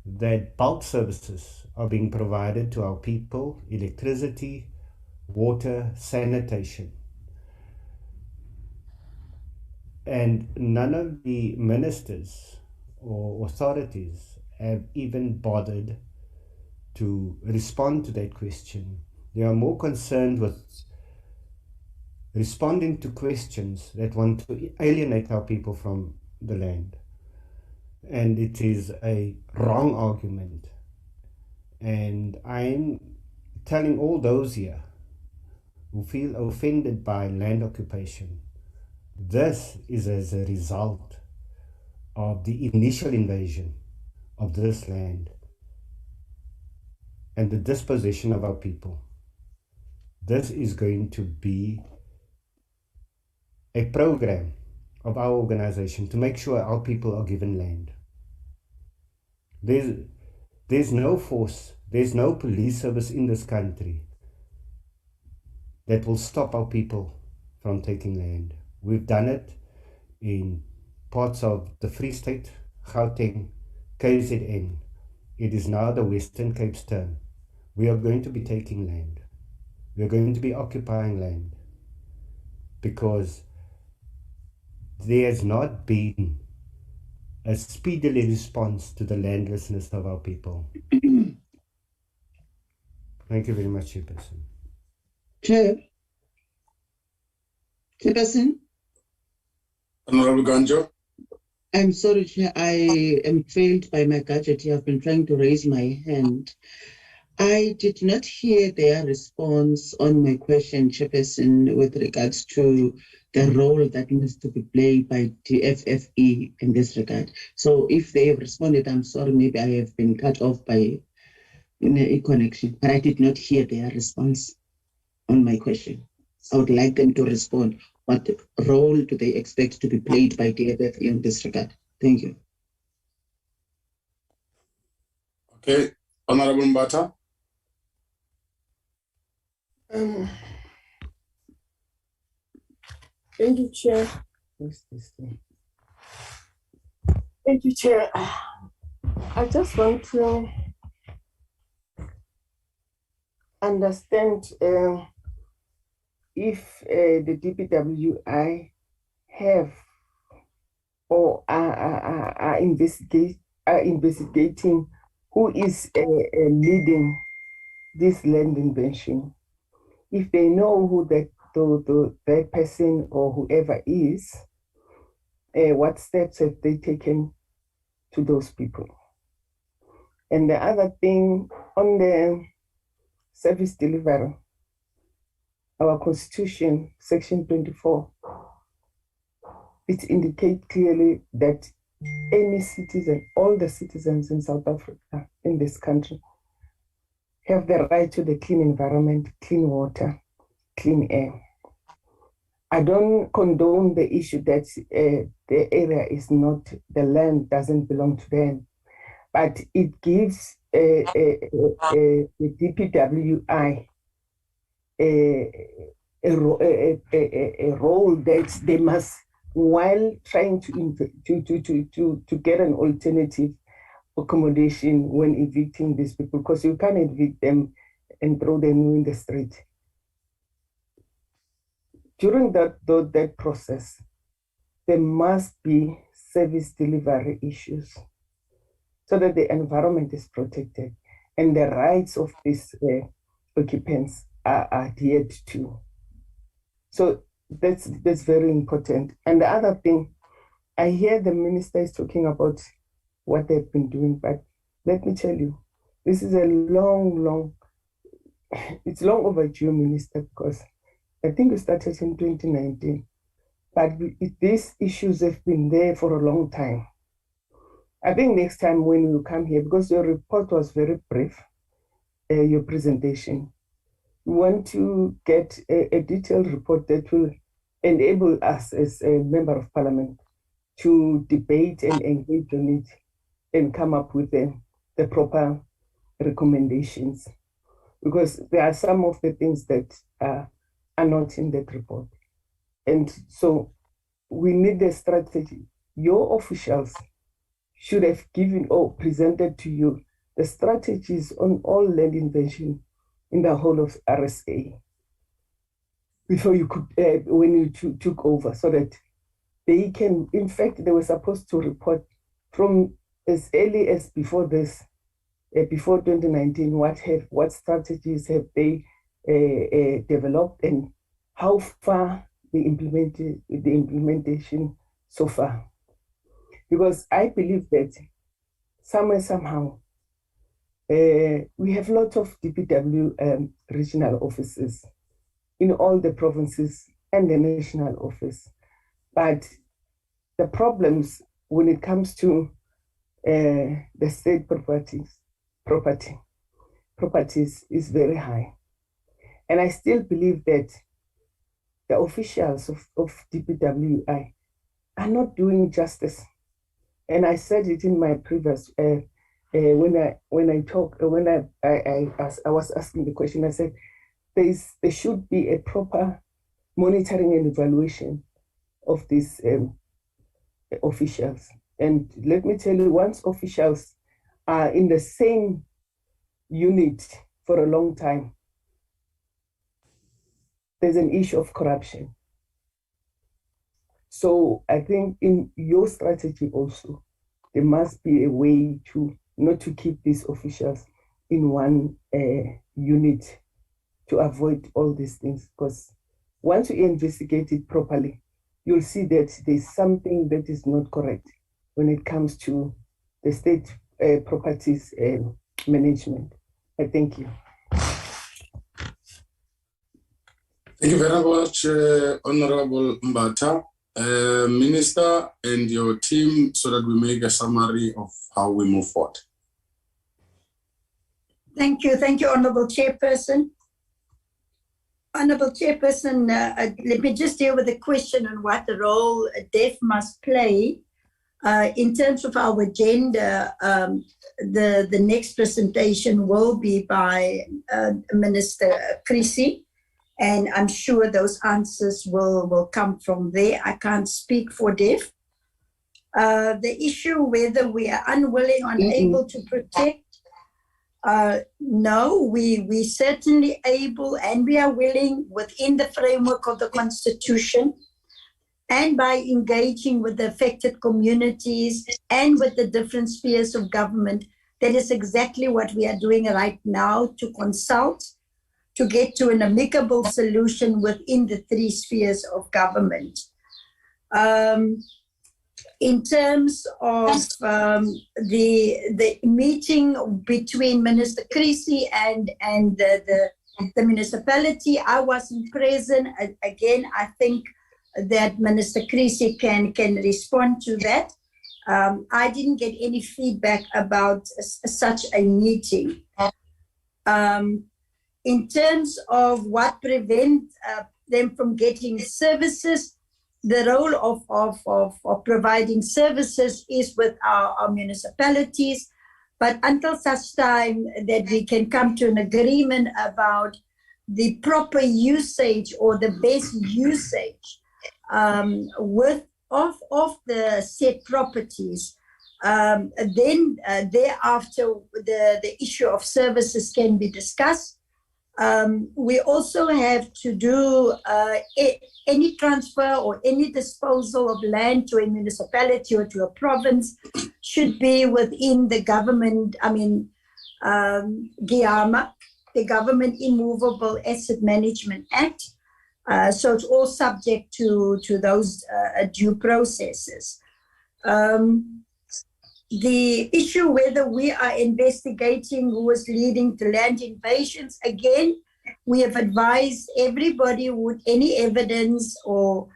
that bulk services are being provided to our people: electricity, water, sanitation. And none of the ministers or authorities have even bothered to respond to that question. They are more concerned with responding to questions that want to alienate our people from the land. And it is a wrong argument. And I'm telling all those here who feel offended by land occupation, this is as a result of the initial invasion of this land and the dispossession of our people. This is going to be a program of our organization to make sure our people are given land. There's no force, there's no police service in this country that will stop our people from taking land. We've done it in parts of the Free State, Gauteng, KZN. It is now the Western Cape's turn. We are going to be taking land. We are going to be occupying land because there has not been a speedily response to the landlessness of our people. Thank you very much, Chairperson. Chairperson? Honourable Ganjo. I'm sorry, Chair. I am failed by my gadget here. I've been trying to raise my hand. I did not hear their response on my question, Chairperson, with regards to the role that needs to be played by the FFE in this regard. So if they have responded, I'm sorry, maybe I have been cut off by a connection, but I did not hear their response on my question. I would like them to respond. What role do they expect to be played by the FFE in this regard? Thank you. Okay, Honorable Mbata. Thank you, Chair. Thank you, Chair. I just want to understand if the DPWI have or are investigating who is leading this land invention. If they know who that person or whoever is, what steps have they taken to those people? And the other thing, on the service delivery, our Constitution, Section 24, it indicates clearly that any citizen, all the citizens in South Africa, in this country, have the right to the clean environment, clean water, clean air. I don't condone the issue that the area is not, the land doesn't belong to them, but it gives the DPWI a role that they must, while trying to get an alternative accommodation when evicting these people, because you can't evict them and throw them in the street. During that process, there must be service delivery issues so that the environment is protected and the rights of these occupants are adhered to. So that's very important. And the other thing, I hear the minister is talking about what they've been doing, but let me tell you, this is a it's long overdue, Minister, because I think we started in 2019, but these issues have been there for a long time. I think next time when you come here, because your report was very brief, your presentation, we want to get a detailed report that will enable us as a member of parliament to debate and engage on it and come up with the proper recommendations. Because there are some of the things that are not in that report. And so we need a strategy. Your officials should have given or presented to you the strategies on all land invention in the whole of RSA before you could, when you took over, so that they can, in fact, they were supposed to report from as early as before this, before 2019, what strategies have they developed and how far the implementation so far. Because I believe that somewhere, somehow, we have lots of DPW regional offices in all the provinces and the national office. But the problems when it comes to the state properties is very high. And I still believe that the officials of DPWI are not doing justice. And I said it in my previous, when I was asking the question, I said, there should be a proper monitoring and evaluation of these officials. And let me tell you, once officials are in the same unit for a long time, there's an issue of corruption. So I think in your strategy also, there must be a way to not to keep these officials in one unit to avoid all these things. Because once you investigate it properly, you'll see that there's something that is not correct when it comes to the state properties management. I thank you. Thank you very much, Honorable Mbata. Minister and your team, so that we make a summary of how we move forward. Thank you, Honorable Chairperson. Honorable Chairperson, let me just deal with the question on what role DEF must play. In terms of our agenda, the next presentation will be by Minister Creasy, and I'm sure those answers will come from there. I can't speak for DEF. The issue whether we are unwilling or unable to protect, no, we certainly able and we are willing within the framework of the Constitution and by engaging with the affected communities and with the different spheres of government. That is exactly what we are doing right now, to consult, to get to an amicable solution within the three spheres of government. In terms of the meeting between Minister Creasy and the municipality, I wasn't present. Again, I think that Minister Creasy can respond to that. I didn't get any feedback about such a meeting. In terms of what prevents them from getting services, the role of providing services is with our municipalities. But until such time that we can come to an agreement about the proper usage or the best usage of the said properties, then thereafter the issue of services can be discussed. We also have to do any transfer or any disposal of land to a municipality or to a province should be within the government, GIAMA, the Government Immovable Asset Management Act. So it's all subject to those due processes. The issue whether we are investigating who was leading to land invasions, again, we have advised everybody with any evidence or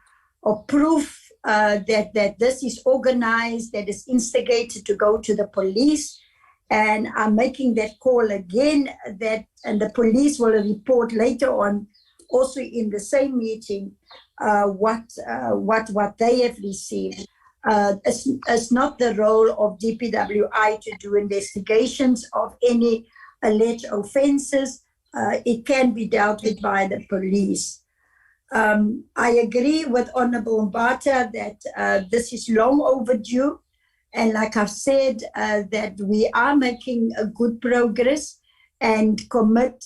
proof that this is organized, that is instigated, to go to the police. And I'm making that call again, and the police will report later on, also in the same meeting, what they have received. It's not the role of DPWI to do investigations of any alleged offences. It can be dealt with by the police. I agree with Honourable Mbata that this is long overdue. And like I've said, that we are making a good progress and commit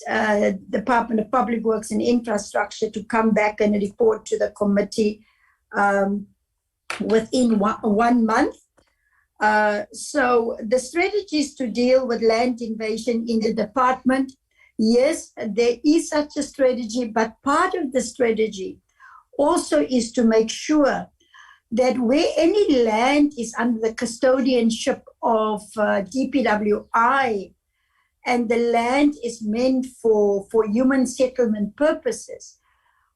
Department of Public Works and Infrastructure to come back and report to the committee within 1 month. So the strategies to deal with land invasion in the department, yes, there is such a strategy, but part of the strategy also is to make sure that where any land is under the custodianship of DPWI and the land is meant for human settlement purposes,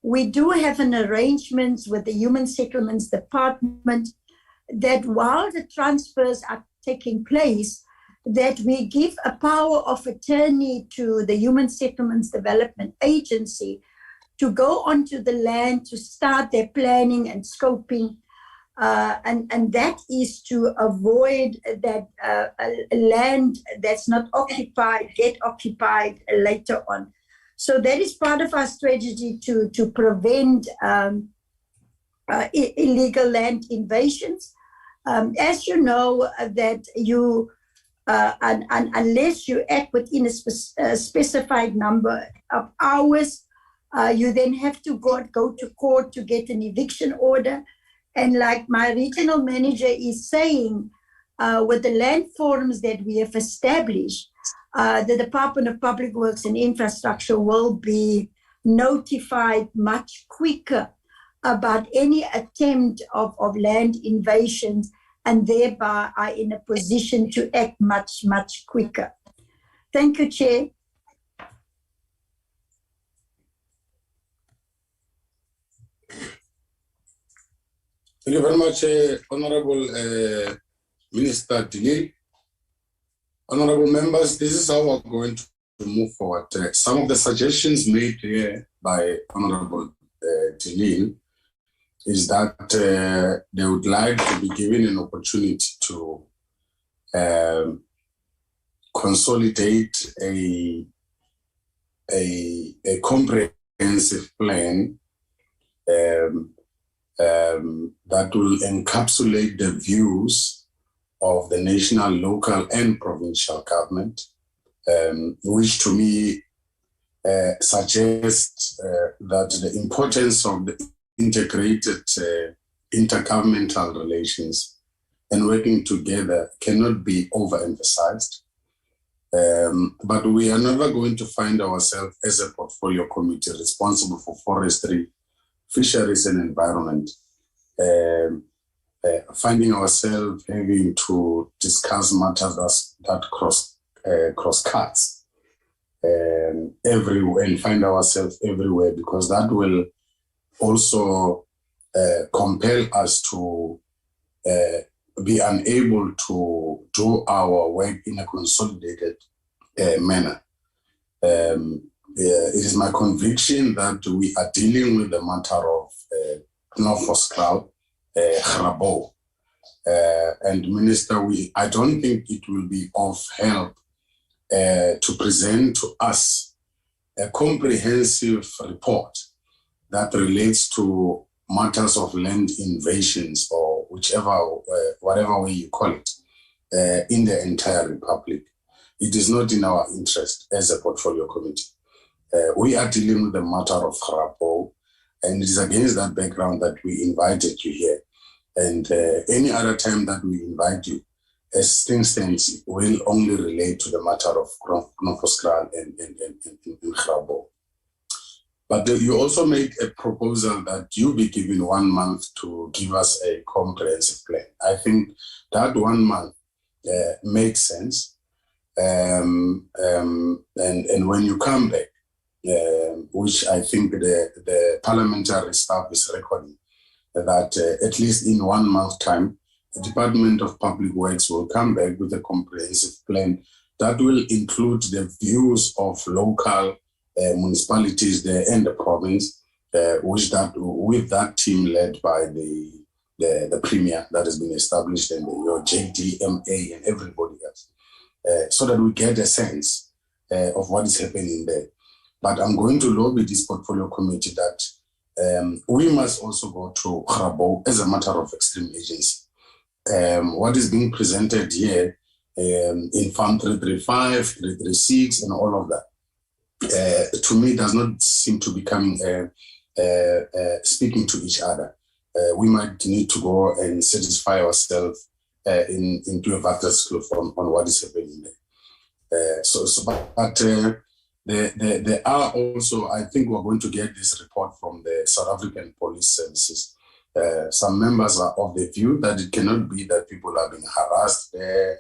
we do have an arrangement with the Human Settlements Department that while the transfers are taking place, that we give a power of attorney to the Human Settlements Development Agency to go onto the land to start their planning and scoping. And that is to avoid that land that's not occupied get occupied later on. So that is part of our strategy to prevent illegal land invasions. As you know, that you, unless you act within a specified number of hours, you then have to go to court to get an eviction order. And like my regional manager is saying, with the land forums that we have established, the Department of Public Works and Infrastructure will be notified much quicker about any attempt of land invasions, and thereby are in a position to act much, much quicker. Thank you, Chair. Thank you very much, Honorable Minister Dilil. Honorable members, this is how we're going to move forward. Some of the suggestions made here by Honorable Dilil is that they would like to be given an opportunity to consolidate a comprehensive plan that will encapsulate the views of the national, local, and provincial government, which to me suggests that the importance of the integrated intergovernmental relations and working together cannot be overemphasized. But we are never going to find ourselves as a portfolio committee responsible for forestry, fisheries, and environment, finding ourselves having to discuss matters that cross cuts everywhere and find ourselves everywhere, because that will also compel us to be unable to do our work in a consolidated manner. It is my conviction that we are dealing with the matter of Knoflokskraal, Grabouw. And Minister, I don't think it will be of help to present to us a comprehensive report that relates to matters of land invasions or whatever way you call it, in the entire Republic. It is not in our interest as a portfolio committee. We are dealing with the matter of Grabouw, and it is against that background that we invited you here. And any other time that we invite you, as things stand, will only relate to the matter of Knoflokskraal and Grabouw. But you also made a proposal that you be given 1 month to give us a comprehensive plan. I think that 1 month makes sense. And when you come back, which I think the parliamentary staff is recording, that at least in 1 month time, the Department of Public Works will come back with a comprehensive plan that will include the views of local municipalities there and the province, with that team led by the premier that has been established, and your JDMA and everybody else, so that we get a sense of what is happening there. But I'm going to lobby this portfolio committee that we must also go to Grabouw as a matter of extreme agency. What is being presented here in Farm 335, 336, and all of that, to me, does not seem to be coming speaking to each other. We might need to go and satisfy ourselves into a vector's clue on what is happening there. But there are also, I think we're going to get this report from the South African Police Services. Some members are of the view that it cannot be that people are being harassed there,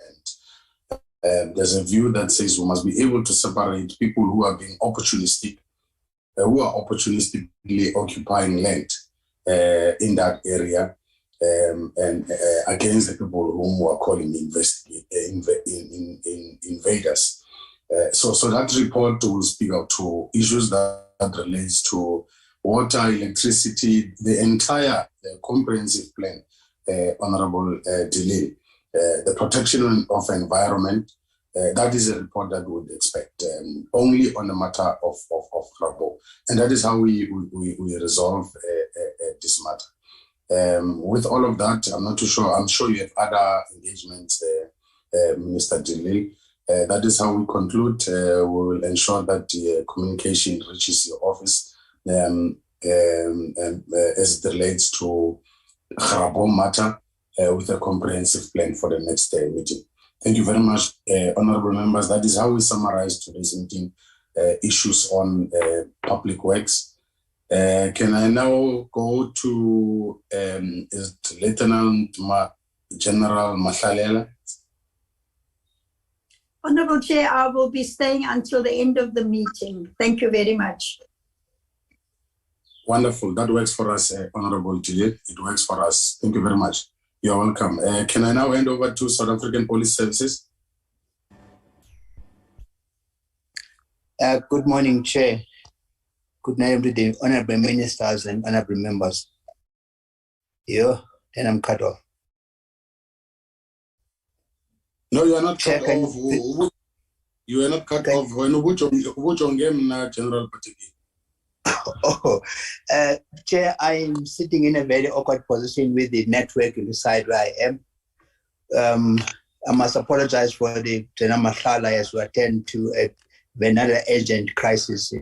and there's a view that says we must be able to separate people who are being opportunistic, who are opportunistically occupying land in that area, and against the people whom we are calling invaders. So that report will speak out to issues that relates to water, electricity, the entire comprehensive plan, Honorable Delay. The protection of environment, that is a report that we would expect only on the matter of Grabouw. And that is how we resolve this matter. With all of that, I'm not too sure. I'm sure you have other engagements, Minister Delay. That is how we conclude. We will ensure that the communication reaches your office as it relates to Grabouw matter, with a comprehensive plan for the next meeting. Thank you very much, honorable members. That is how we summarize today's meeting, issues on public works. Can I now go to Lieutenant General Mahlalela? Honorable Chair, I will be staying until the end of the meeting. Thank you very much. Wonderful. That works for us, Honorable Juliet. It works for us. Thank you very much. You're welcome. Can I now hand over to South African Police Services? Good morning, Chair. Good night to the honorable ministers and honorable members. Yeah, then I'm cut off. No, you are not Chair, cut can off. You are not cut off. When which on game na General Patiki? Oh, Chair, I'm sitting in a very awkward position with the network in the side where I am. I must apologize for the General Mashala as we attend to another urgent crisis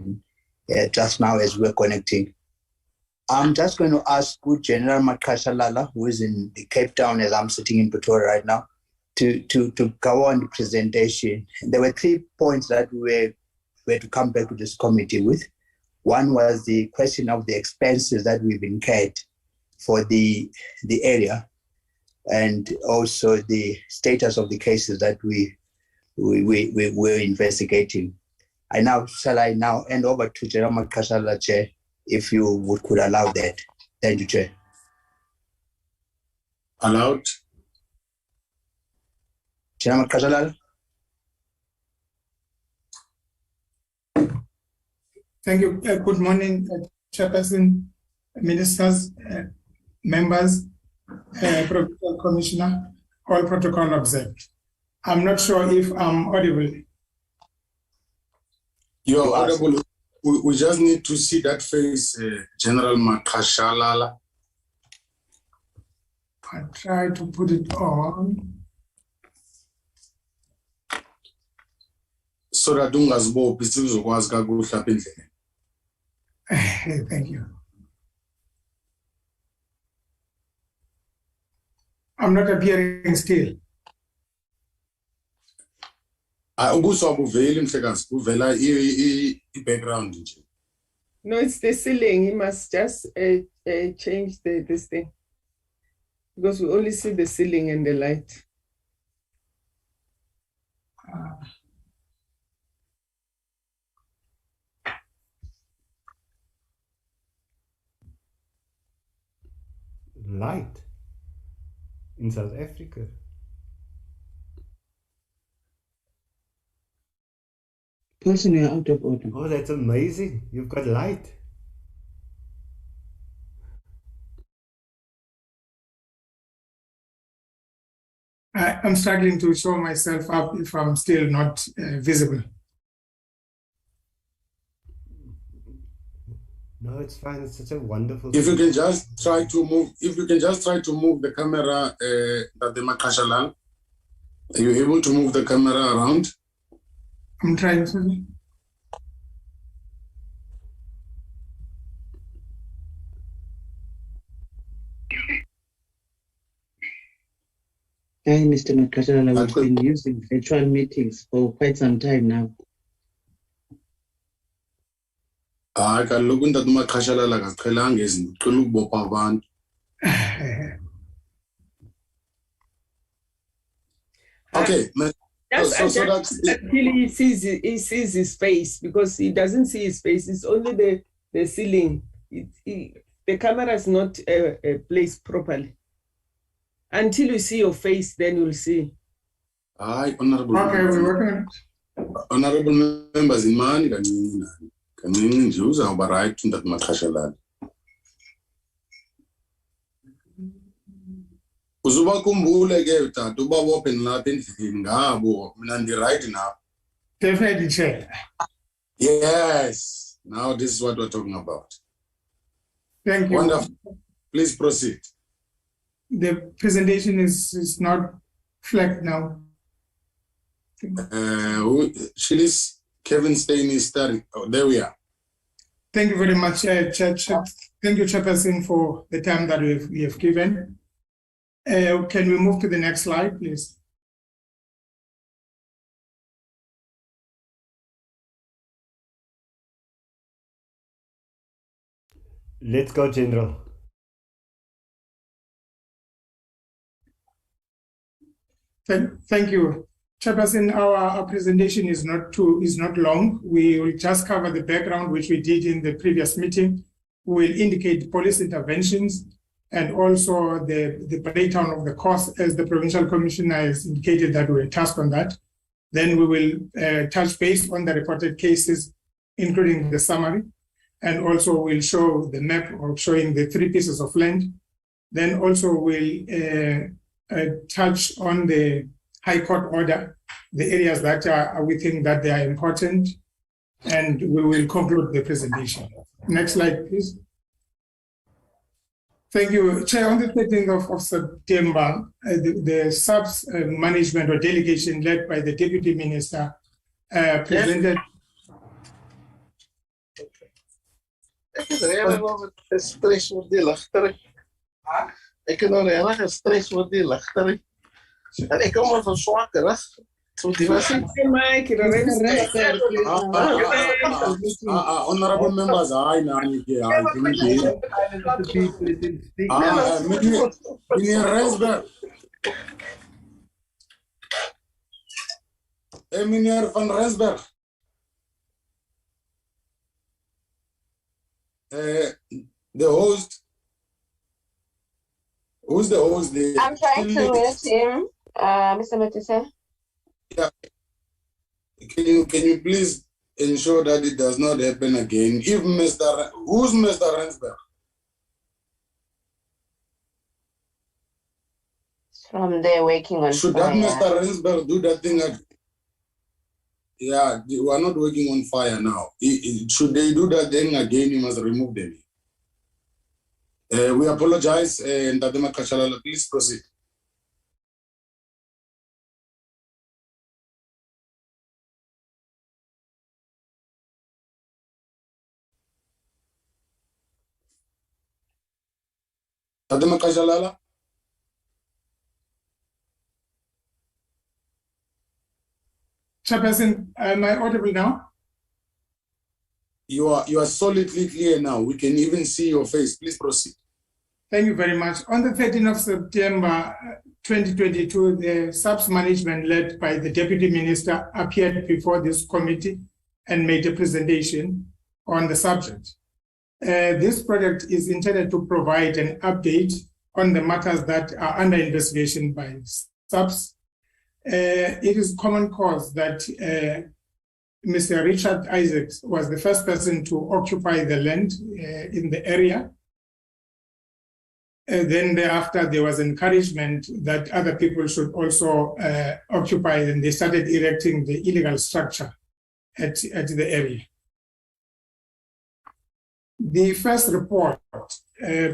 just now as we're connecting. I'm just going to ask good General Makashalala, who is in the Cape Town as I'm sitting in Pretoria right now, to go on the presentation. There were 3 points that we were to come back to this committee with. One was the question of the expenses that we've incurred for the area, and also the status of the cases that we're investigating. Shall I now hand over to General Makashala, Chair, if you could allow that. Thank you, Chair. Allowed. General Makashala. Thank you. Good morning, Chairperson, ministers, members, Provincial Commissioner, all protocol observed. I'm not sure if I'm audible. You are audible. We just need to see that face, General Makashalala. I try to put it on. So that ungazibophi sizokwazi kakuhle apha endleleni. Thank you. I'm not appearing still. Ubuswa buveli mhlekazi, kuvela i-background nje. No, it's the ceiling. He must just change this thing. Because we only see the ceiling and the light. Light in South Africa. Person, you're out of order. Oh, that's amazing. You've got light. I'm struggling to show myself up if I'm still not visible. No, it's fine. It's such a wonderful. If you can just try to move, the camera, that the Makashalal, are you able to move the camera around? I'm trying to. Hi, Mr. Makashalala. We've been using virtual meetings for quite some time now. Kaloku ntate uMakashalala akaziqhelanga izinto, uqhela ukubopha abantu. Okay. Until he sees his face, because he doesn't see his face. It's only the ceiling. The camera is not placed properly. Until you see your face, then you'll see. Aye, honorable. Okay, we're working. Honorable members, imani kancinci nje uzawuba right ntate uMakashalala. Uzubakhumbule ke tata ubabophe nilapha endlini ngabo mina ndi-right now. Definitely, Chair. Yes, now this is what we're talking about. Thank you. Wonderful. Please proceed. The presentation is not flagged now. Shilis Kevin Stein is starting. Oh, there we are. Thank you very much, Thank you, Chairperson, for the time that we have given. Can we move to the next slide, please? Let's go, General. Thank you. Chairperson, our presentation is not long. We will just cover the background, which we did in the previous meeting. We will indicate police interventions and also the breakdown of the cost, as the Provincial Commissioner has indicated that we will task on that. Then we will touch base on the reported cases, including the summary, and also we'll show the map of showing the 3 pieces of land Then also we'll touch on the High Court order, the areas that we think that they are important, and we will conclude the presentation. Next slide, please. Thank you, Chair. On the 13th of September, the SAPS management or delegation led by the Deputy Minister presented. Ik kan nog heel erg stress voor die lichter. En ik kom maar van zwakker. So die was honorable members, meneer Rensberg. Meneer van Rensberg. The host. Who's the host there? I'm trying to mute him, Mr. Matisse. Yeah. Can you please ensure that it does not happen again? If who's Mr. Rensberg? From there working on Should fire. that Mr. Rensberg do that thing again? Yeah, we are not working on fire now. Should they do that thing again, you must remove them. We apologize, and Tadema Kashalala, please proceed. Tadema Kashalala. Chairperson, am I audible now? You are solidly clear now. We can even see your face. Please proceed. Thank you very much. On the 13th of September 2022, the SAPS management led by the Deputy Minister appeared before this committee and made a presentation on the subject. This project is intended to provide an update on the matters that are under investigation by SAPS. It is common cause that Mr. Richard Isaacs was the first person to occupy the land in the area. Then thereafter, there was encouragement that other people should also occupy, and they started erecting the illegal structure at the area. The first report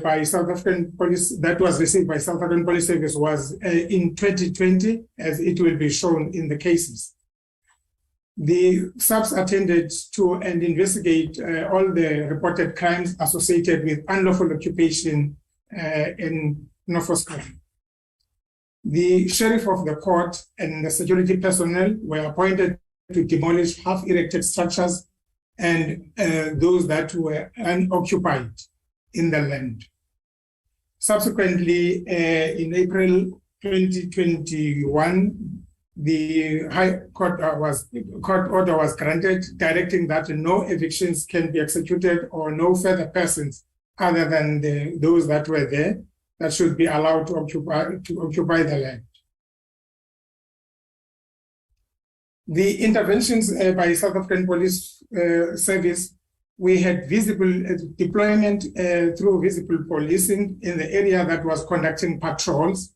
by South African Police that was received by South African Police Service was in 2020, as it will be shown in the cases. The SAPS attended to and investigate all the reported crimes associated with unlawful occupation in Knoflokskraal. The sheriff of the court and the security personnel were appointed to demolish half-erected structures and those that were unoccupied in the land. Subsequently, in April 2021, the High Court order was granted, directing that no evictions can be executed or no further persons other than those that were there that should be allowed to occupy the land. The interventions by South African Police Service, we had visible deployment through visible policing in the area that was conducting patrols.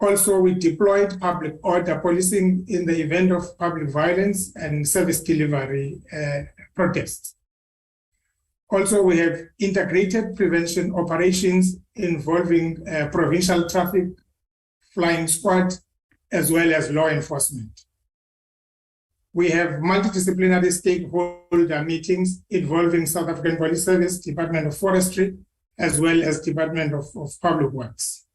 Also, we deployed public order policing in the event of public violence and service delivery protests. Also, we have integrated prevention operations involving provincial traffic, flying squad, as well as law enforcement. We have multidisciplinary stakeholder meetings involving South African Police Service, Department of Forestry, as well as Department of Public Works.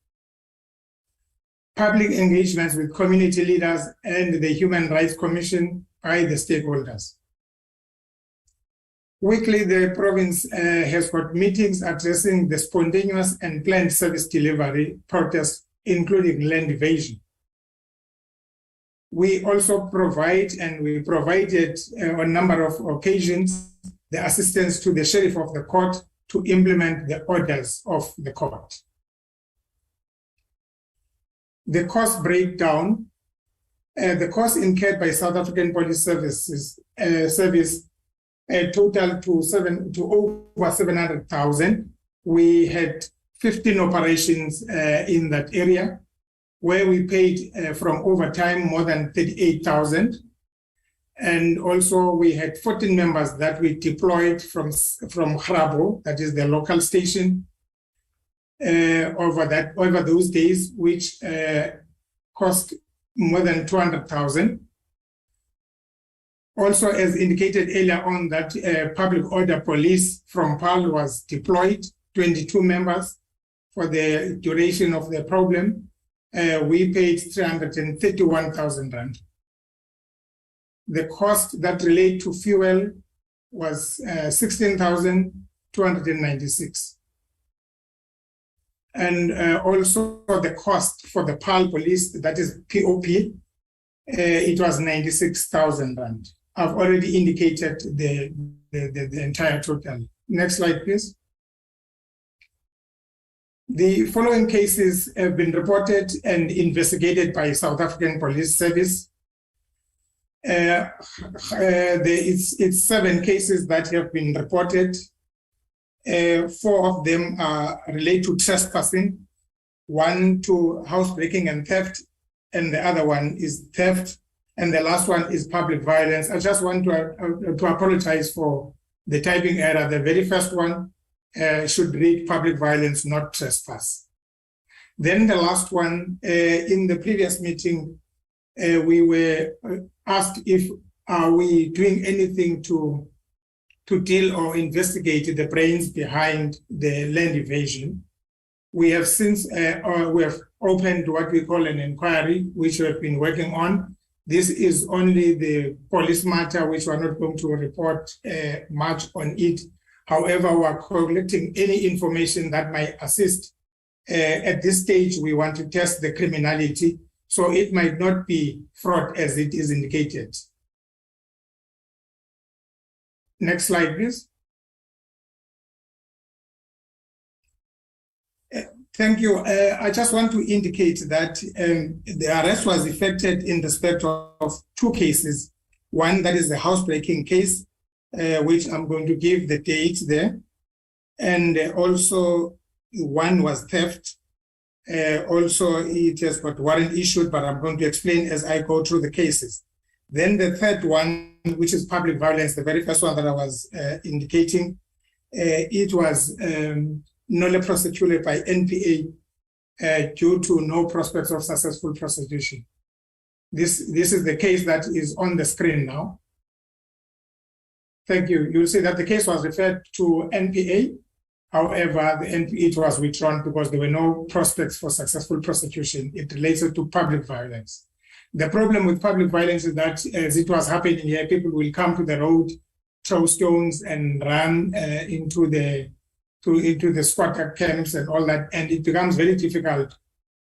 Public engagements with community leaders and the Human Rights Commission by the stakeholders. Weekly, the province has got meetings addressing the spontaneous and planned service delivery protests, including land evasion. We also provide, and we provided on a number of occasions, the assistance to the sheriff of the court to implement the orders of the court. The cost breakdown, the cost incurred by South African Police Services total to over 700,000. We had 15 operations in that area, where we paid from overtime more than 38,000. And also we had 14 members that we deployed from Grabouw, that is the local station, over those days, which cost more than 200,000. Also, as indicated earlier on, that public order police from PAL was deployed, 22 members for the duration of the problem. We paid 331,000 rand. The cost that relate to fuel was 16,296. And also the cost for the PAL police, that is POP, it was 96,000 rand. I've already indicated the entire total. Next slide, please. The following cases have been reported and investigated by South African Police Service. It's 7 cases that have been reported. 4 of them are related to trespassing, 1 to housebreaking and theft, and the other one is theft, and the last one is public violence. I just want to apologize for the typing error. The very first one should read public violence, not trespass. Then the last one, in the previous meeting, we were asked if are we doing anything to deal or investigate the brains behind the land evasion. We have since we have opened what we call an inquiry, which we have been working on. This is only the police matter, which we're not going to report much on it. However, we are collecting any information that might assist. At this stage, we want to test the criminality, so it might not be fraud as it is indicated. Next slide, please. Thank you. I just want to indicate that the arrest was effected in respect of 2 cases. One, that is the housebreaking case, which I'm going to give the date there. And also, one was theft. Also, it has got warrant issued, but I'm going to explain as I go through the cases. Then the third one, which is public violence, the very first one that I was indicating, it was nollie prosecuted by NPA due to no prospects of successful prosecution. This is the case that is on the screen now. Thank you. You'll see that the case was referred to NPA. However, the NPA was withdrawn because there were no prospects for successful prosecution. It related to public violence. The problem with public violence is that, as it was happening here, people will come to the road, throw stones, and run into the squatter camps and all that, and it becomes very difficult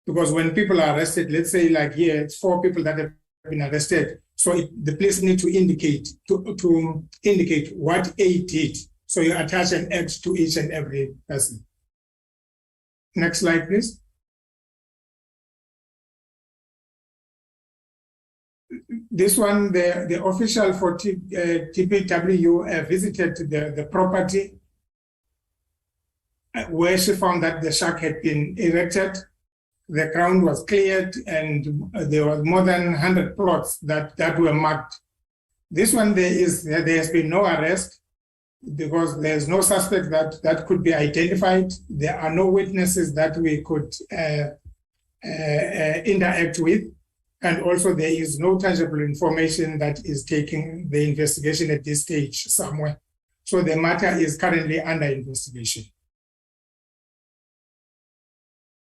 because when people are arrested, let's say like here, it's 4 people that have been arrested, so the police need to indicate what A did. So you attach an X to each and every person. Next slide, please. This one, the official for TPW visited the property where she found that the shack had been erected. The ground was cleared and there were more than 100 plots that were marked. This one, there has been no arrest because there's no suspect that could be identified. There are no witnesses that we could interact with. And also there is no tangible information that is taking the investigation at this stage somewhere. So the matter is currently under investigation.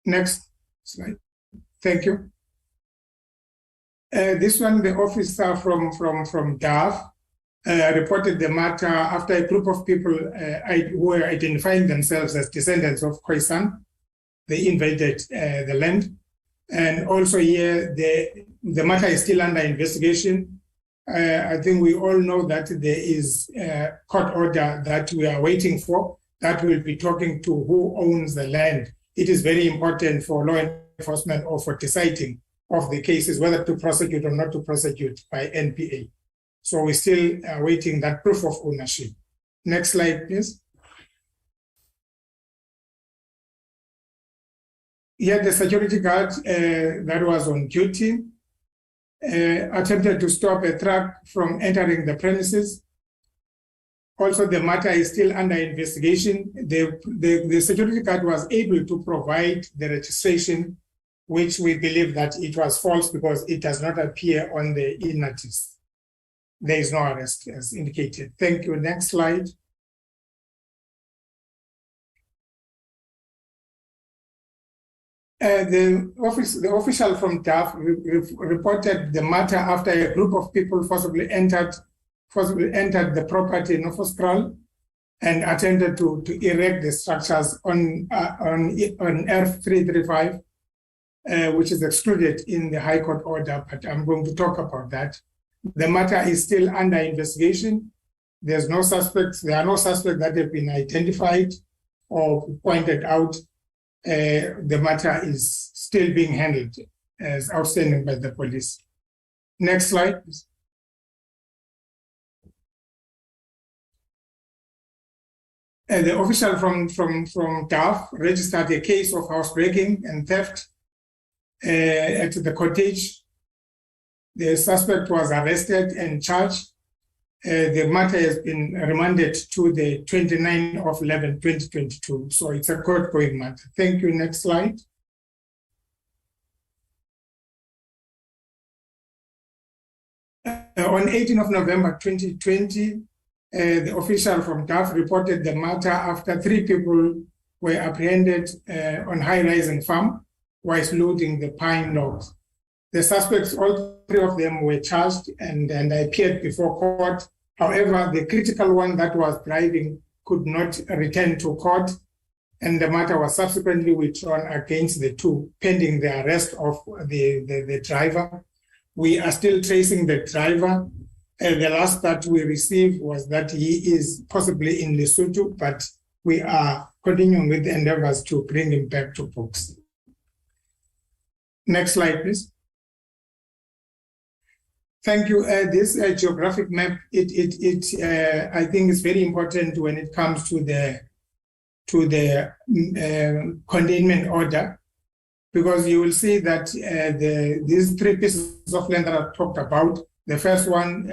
Next slide. Thank you. This one, the officer from DAF reported the matter after a group of people who were identifying themselves as descendants of Khoisan. They invaded the land. And also here, the matter is still under investigation. I think we all know that there is a court order that we are waiting for that will be talking to who owns the land. It is very important for law enforcement or for deciding of the cases, whether to prosecute or not to prosecute by NPA. So we're still awaiting that proof of ownership. Next slide, please. Here, the security guard that was on duty attempted to stop a truck from entering the premises. Also, the matter is still under investigation. The security guard was able to provide the registration, which we believe that it was false because it does not appear on the e-notice. There is no arrest as indicated. Thank you. Next slide. The official from DAF reported the matter after a group of people forcibly entered the property in Knoflokskraal and attempted to erect the structures on Earth 335, which is excluded in the High Court order, but I'm going to talk about that. The matter is still under investigation. There's no suspects. There are no suspects that have been identified or pointed out. The matter is still being handled as outstanding by the police. Next slide, please. The official from DAF registered a case of housebreaking and theft at the cottage. The suspect was arrested and charged. The matter has been remanded to the 29th of 11/2022. So it's a court-going matter. Thank you. Next slide. On 18th of November 2020, the official from DAF reported the matter after 3 people were apprehended on high-rising farm whilst loading the pine logs. The suspects, all 3 of them were charged and appeared before court. However, the critical one that was driving could not return to court, and the matter was subsequently withdrawn against the 2, pending the arrest of the driver. We are still tracing the driver. The last that we received was that he is possibly in Lesotho, but we are continuing with the endeavors to bring him back to books. Next slide, please. Thank you. This geographic map, I think is very important when it comes to the containment order, because you will see that these 3 pieces of land that I've talked about, the first one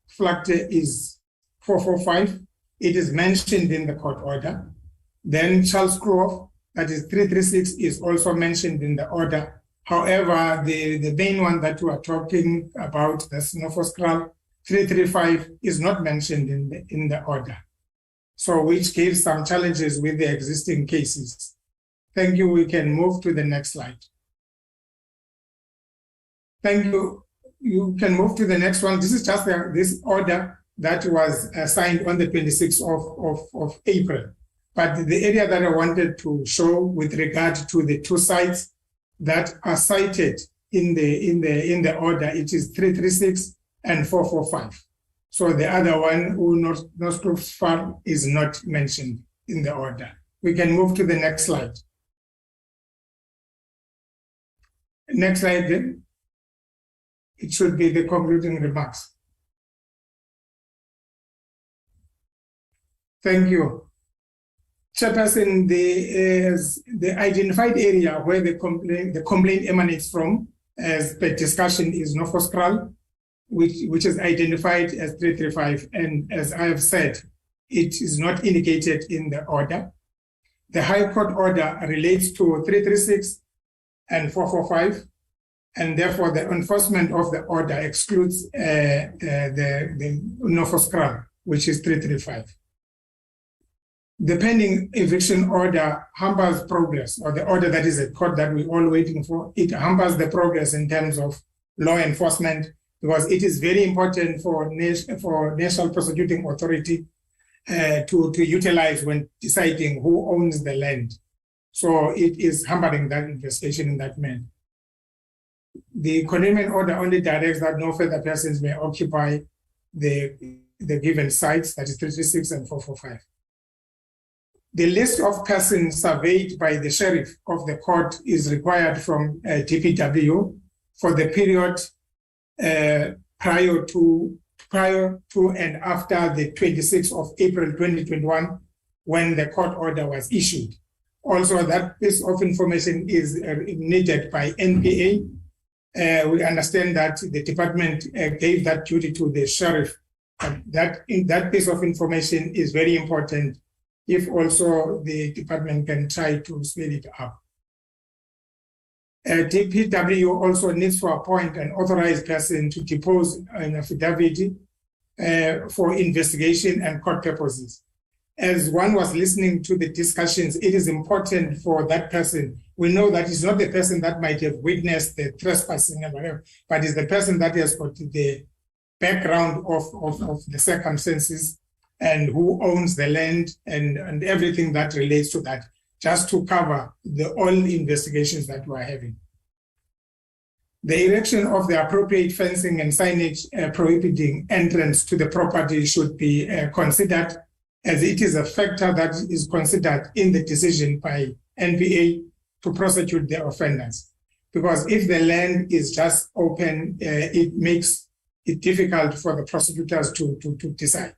flagged is 445. It is mentioned in the court order. Then Charles Grove, that is 336, is also mentioned in the order. However, the main one that we are talking about, the Knoflokskraal 335, is not mentioned in the order. So which gives some challenges with the existing cases. Thank you. We can move to the next slide. Thank you. You can move to the next one. This is just this order that was signed on the 26th of April. But the area that I wanted to show with regard to the 2 sites that are cited in the order, it is 336 and 445. So the other one, Knoflokskraal, is not mentioned in the order. We can move to the next slide. Next slide then. It should be the concluding remarks. Thank you. Chairperson, the identified area where the complaint emanates from, as per discussion, is Knoflokskraal, which is identified as 335. And as I have said, it is not indicated in the order. The High Court order relates to 336 and 445. And therefore, the enforcement of the order excludes the Knoflokskraal, which is 335. The pending eviction order hampers progress, or the order that is a court that we're all waiting for. It hampers the progress in terms of law enforcement, because it is very important for National Prosecuting Authority to utilize when deciding who owns the land. So it is hampering that investigation in that manner. The containment order only directs that no further persons may occupy the given sites, that is 336 and 445. The list of persons surveyed by the sheriff of the court is required from DPW for the period prior to and after the 26th of April 2021, when the court order was issued. Also, that piece of information is needed by NPA. We understand that the department gave that duty to the sheriff. That piece of information is very important if also the department can try to speed it up. DPW also needs to appoint an authorized person to depose an affidavit for investigation and court purposes. As one was listening to the discussions, it is important for that person. We know that it's not the person that might have witnessed the trespassing and whatever, but it's the person that has got the background of the circumstances and who owns the land and everything that relates to that, just to cover all investigations that we're having. The erection of the appropriate fencing and signage prohibiting entrance to the property should be considered, as it is a factor that is considered in the decision by NPA to prosecute the offenders. Because if the land is just open, it makes it difficult for the prosecutors to decide.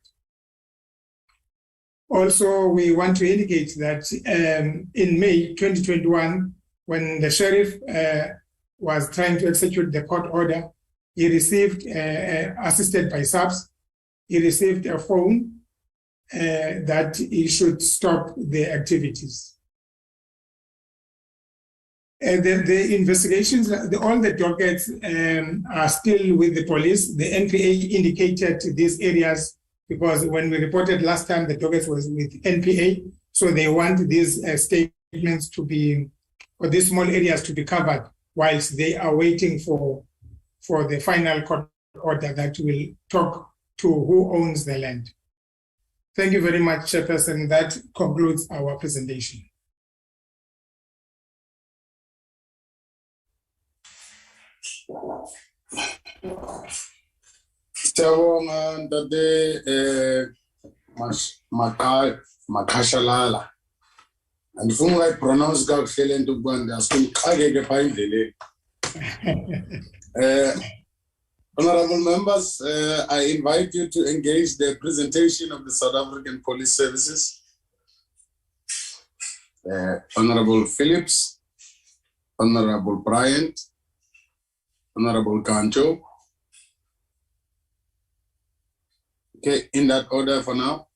Also, we want to indicate that in May 2021, when the sheriff was trying to execute the court order, he received, assisted by SAPS, he received a phone that he should stop the activities. The investigations, all the dockets are still with the police. The NPA indicated these areas because when we reported last time, the dockets was with NPA. So they want these statements to be, or these small areas to be covered whilst they are waiting for the final court order that will talk to who owns the land. Thank you very much, Chairperson. That concludes our presentation. Siyabonga Ntate Makashalala. Andifuna uyipronounce kakuhle le nto ukuba ndiyasumxakeke phaa endleleni. Honorable members, I invite you to engage the presentation of the South African Police Services. Honorable Phillips, Honorable Bryant, Honorable Kancho. Okay, in that order for now.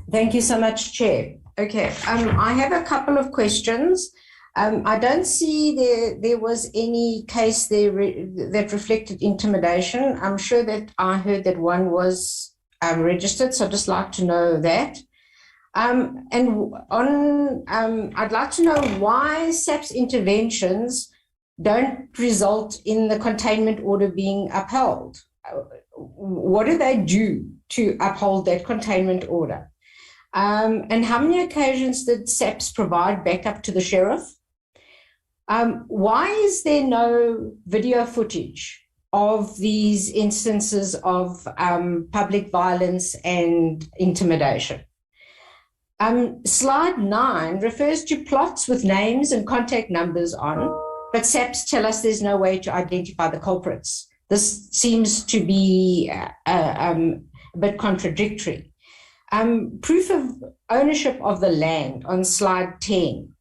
Thank you so much, Chair. Okay, I have a couple of questions. I don't see there was any case there that reflected intimidation. I'm sure that I heard that one was registered, so I'd just like to know that. I'd like to know why SAP's interventions don't result in the containment order being upheld. What do they do to uphold that containment order? And how many occasions did SAPS provide backup to the sheriff? Why is there no video footage of these instances of public violence and intimidation? Slide 9 refers to plots with names and contact numbers on, but SAPS tell us there's no way to identify the culprits. This seems to be a bit contradictory. Proof of ownership of the land on slide 10.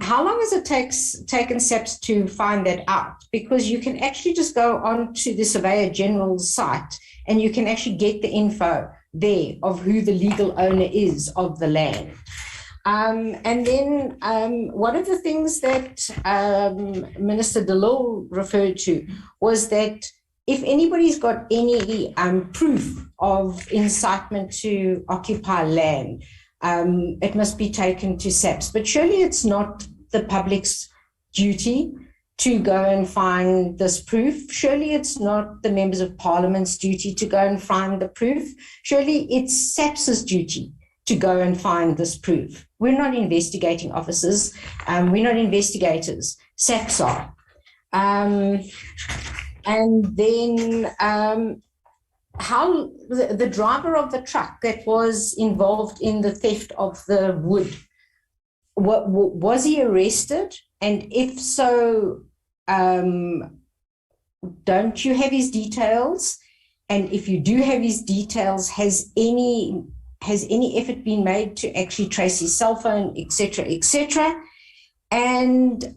How long has it taken SAPS to find that out? Because you can actually just go on to the Surveyor General's site and you can actually get the info there of who the legal owner is of the land. And then one of the things that Minister DeLille referred to was that if anybody's got any proof of incitement to occupy land, it must be taken to SAPS. But surely it's not the public's duty to go and find this proof. Surely it's not the members of Parliament's duty to go and find the proof. Surely it's SAPS's duty to go and find this proof. We're not investigating officers. We're not investigators. SAPS are. And then how the driver of the truck that was involved in the theft of the wood, was he arrested? And if so, don't you have his details? And if you do have his details, has any has any effort been made to actually trace his cell phone, etc., etc.? And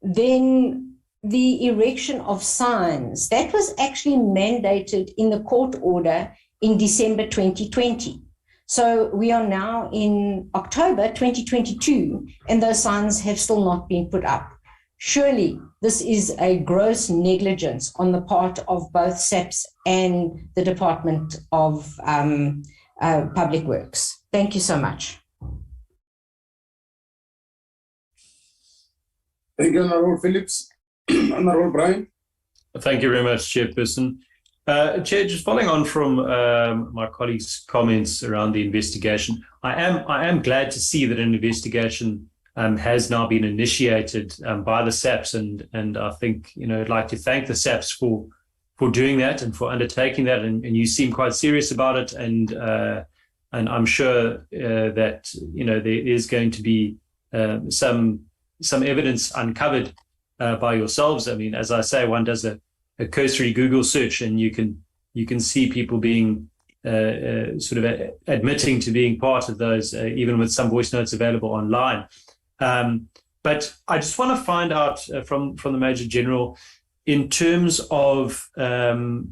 then the erection of signs, that was actually mandated in the court order in December 2020. So we are now in October 2022, and those signs have still not been put up. Surely this is a gross negligence on the part of both SAPS and the Department of Public Works. Thank you so much. Thank you, Honourable Phillips. Honourable Brian. Thank you very much, Chairperson. Chair, just following on from my colleague's comments around the investigation, I am glad to see that an investigation has now been initiated by the SAPS, and I think, I'd like to thank the SAPS for doing that and for undertaking that, and you seem quite serious about it, and I'm sure that there is going to be some evidence uncovered by yourselves. I mean, as I say, one does a cursory Google search, and you can see people being sort of admitting to being part of those, even with some voice notes available online. But I just want to find out from the Major General, in terms of an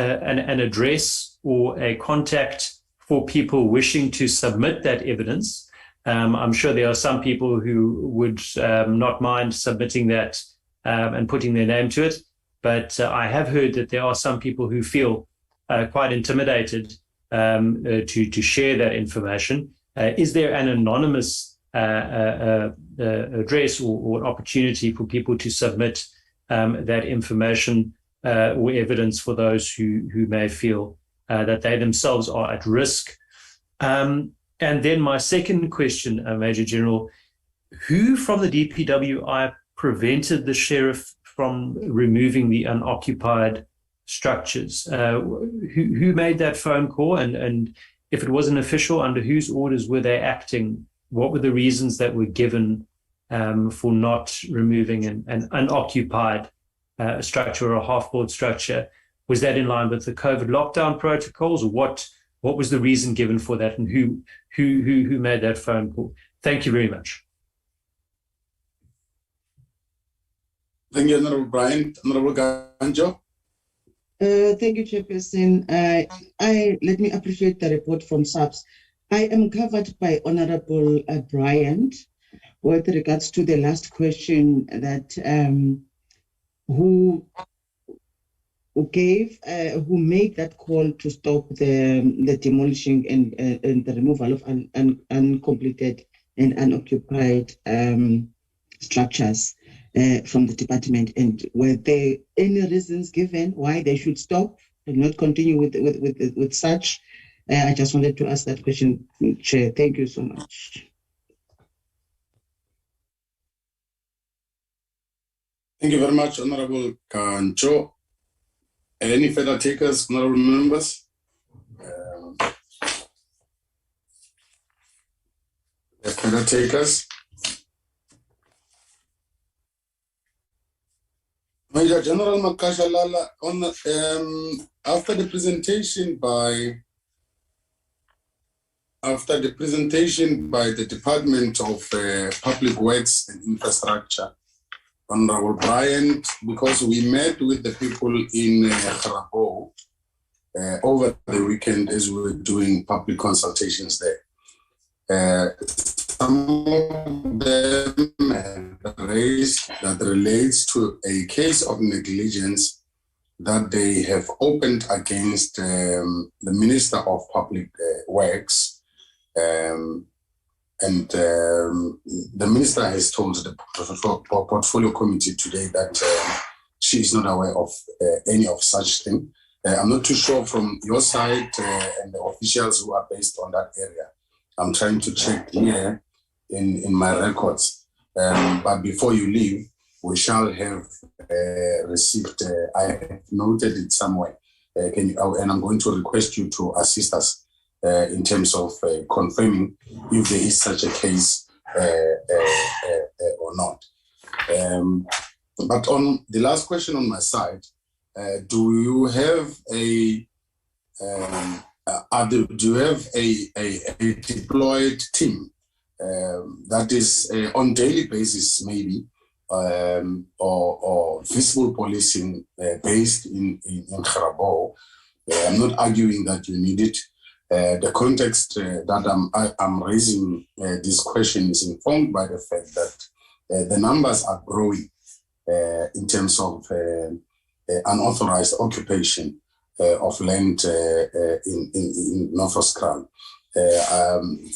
address or a contact for people wishing to submit that evidence. I'm sure there are some people who would not mind submitting that and putting their name to it. But I have heard that there are some people who feel quite intimidated to share that information. Is there an anonymous address or an opportunity for people to submit that information or evidence for those who may feel that they themselves are at risk? And then my second question, Major General, who from the DPWI prevented the sheriff from removing the unoccupied structures? Who made that phone call? And if it was an official, under whose orders were they acting? What were the reasons that were given for not removing an unoccupied structure or a half-board structure? Was that in line with the COVID lockdown protocols, or what was the reason given for that, and who made that phone call? Thank you very much. Thank you, Honourable Brian. Honourable Ganjo. Thank you, Chairperson. Let me appreciate the report from SAPS. I am covered by Honourable Bryant with regards to the last question that who made that call to stop the demolishing and the removal of uncompleted and unoccupied structures from the department, and were there any reasons given why they should stop and not continue with such? I just wanted to ask that question, Chair. Thank you so much. Thank you very much, Honourable Kancho. Any further takers, honourable members? Further takers? Major General Makashalala, after the presentation by the Department of Public Works and Infrastructure, Honourable Brian, because we met with the people in Grabouw over the weekend as we were doing public consultations there. Some of them raised that relates to a case of negligence that they have opened against the Minister of Public Works. And the minister has told the portfolio committee today that she is not aware of any of such thing. I'm not too sure from your side and the officials who are based on that area. I'm trying to check here in my records. But before you leave, we shall have received, I have noted it somewhere. And I'm going to request you to assist us in terms of confirming if there is such a case or not. But on the last question on my side, do you have do you have a deployed team that is on daily basis maybe, or visible policing based in Grabouw? I'm not arguing that you need it. The context that I'm raising this question is informed by the fact that the numbers are growing in terms of unauthorized occupation of land in Knoflokskraal.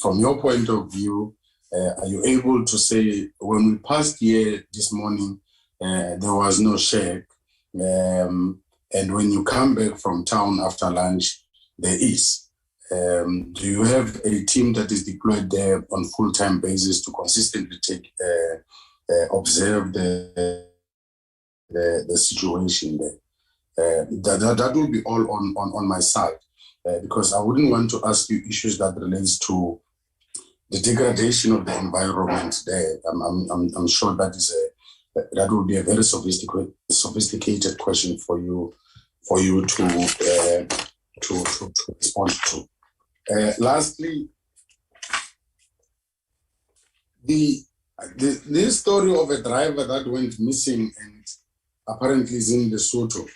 From your point of view, are you able to say, when we passed here this morning, there was no shake, and when you come back from town after lunch, there is. Do you have a team that is deployed there on full-time basis to consistently observe the situation there? That will be all on my side, because I wouldn't want to ask you issues that relates to the degradation of the environment there. I'm sure that is that will be a very sophisticated question for you to respond to. Lastly, this story of a driver that went missing and apparently is in Lesotho.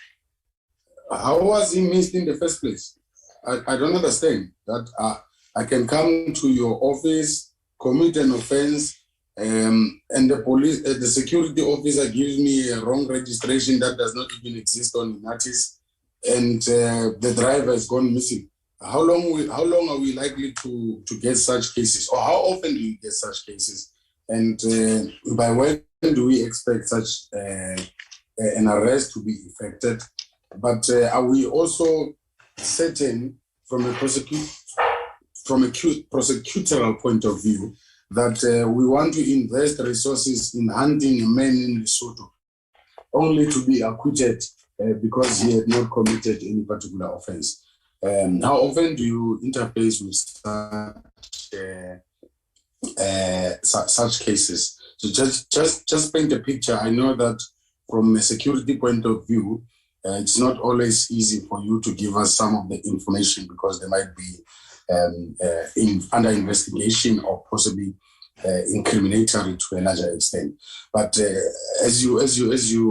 How was he missed in the first place? I don't understand that. I can come to your office, commit an offense, and the police, the security officer gives me a wrong registration that does not even exist on Inatis, and the driver has gone missing. How long are we likely to get such cases, or how often do you get such cases? And by when do we expect such an arrest to be effected? But are we also certain from a prosecutorial point of view that we want to invest resources in hunting a man in Lesotho only to be acquitted because he had not committed any particular offense? How often do you interface with such cases? So just paint a picture. I know that from a security point of view, it's not always easy for you to give us some of the information because they might be under investigation or possibly incriminatory to a larger extent. But as you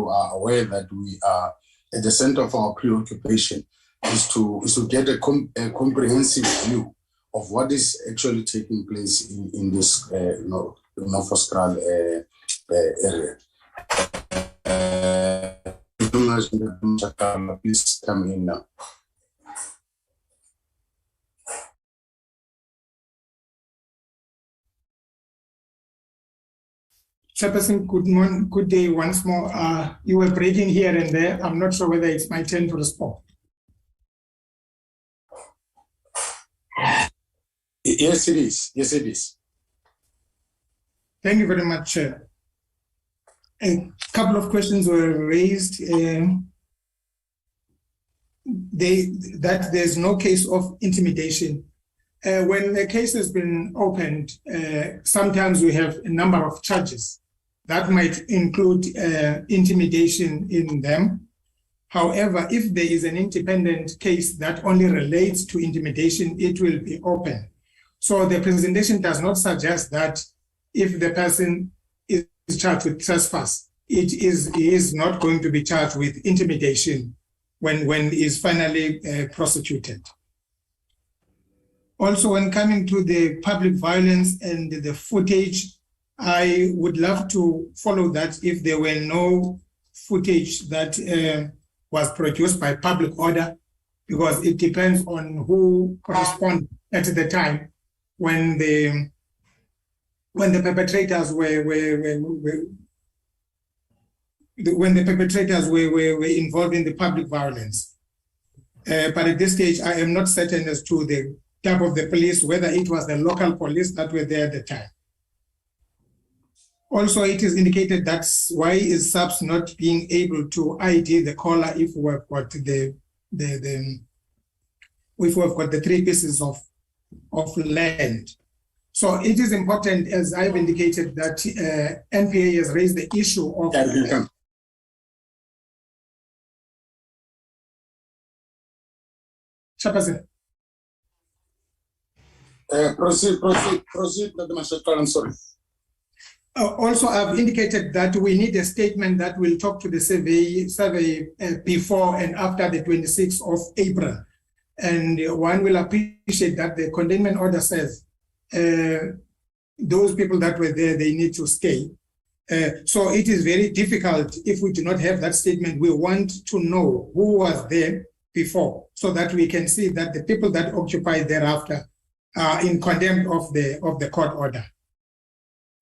are aware that we are at the center of our preoccupation is to get a comprehensive view of what is actually taking place in this Knoflokskraal area. Please come in now. Chairperson, good morning, good day once more. You were breaking here and there. I'm not sure whether it's my turn to respond. Yes, it is. Yes, it is. Thank you very much, Chair. A couple of questions were raised. That there's no case of intimidation. When a case has been opened, sometimes we have a number of charges that might include intimidation in them. However, if there is an independent case that only relates to intimidation, it will be open. So the presentation does not suggest that if the person is charged with trespass, he is not going to be charged with intimidation when he is finally prosecuted. Also, when coming to the public violence and the footage, I would love to follow that if there were no footage that was produced by public order, because it depends on who corresponded at the time when the perpetrators were involved in the public violence. But at this stage, I am not certain as to the type of the police, whether it was the local police that were there at the time. Also, it is indicated that's why is SAPS not being able to ID the caller if we've got the 3 pieces of land. So it is important, as I've indicated, that NPA has raised the issue of Chairperson. Proceed, Dr. Mashakal, I'm sorry. Also, I've indicated that we need a statement that will talk to the survey before and after the 26th of April. And one will appreciate that the containment order says those people that were there, they need to stay. So it is very difficult if we do not have that statement. We want to know who was there before so that we can see that the people that occupy thereafter are in contempt of the court order.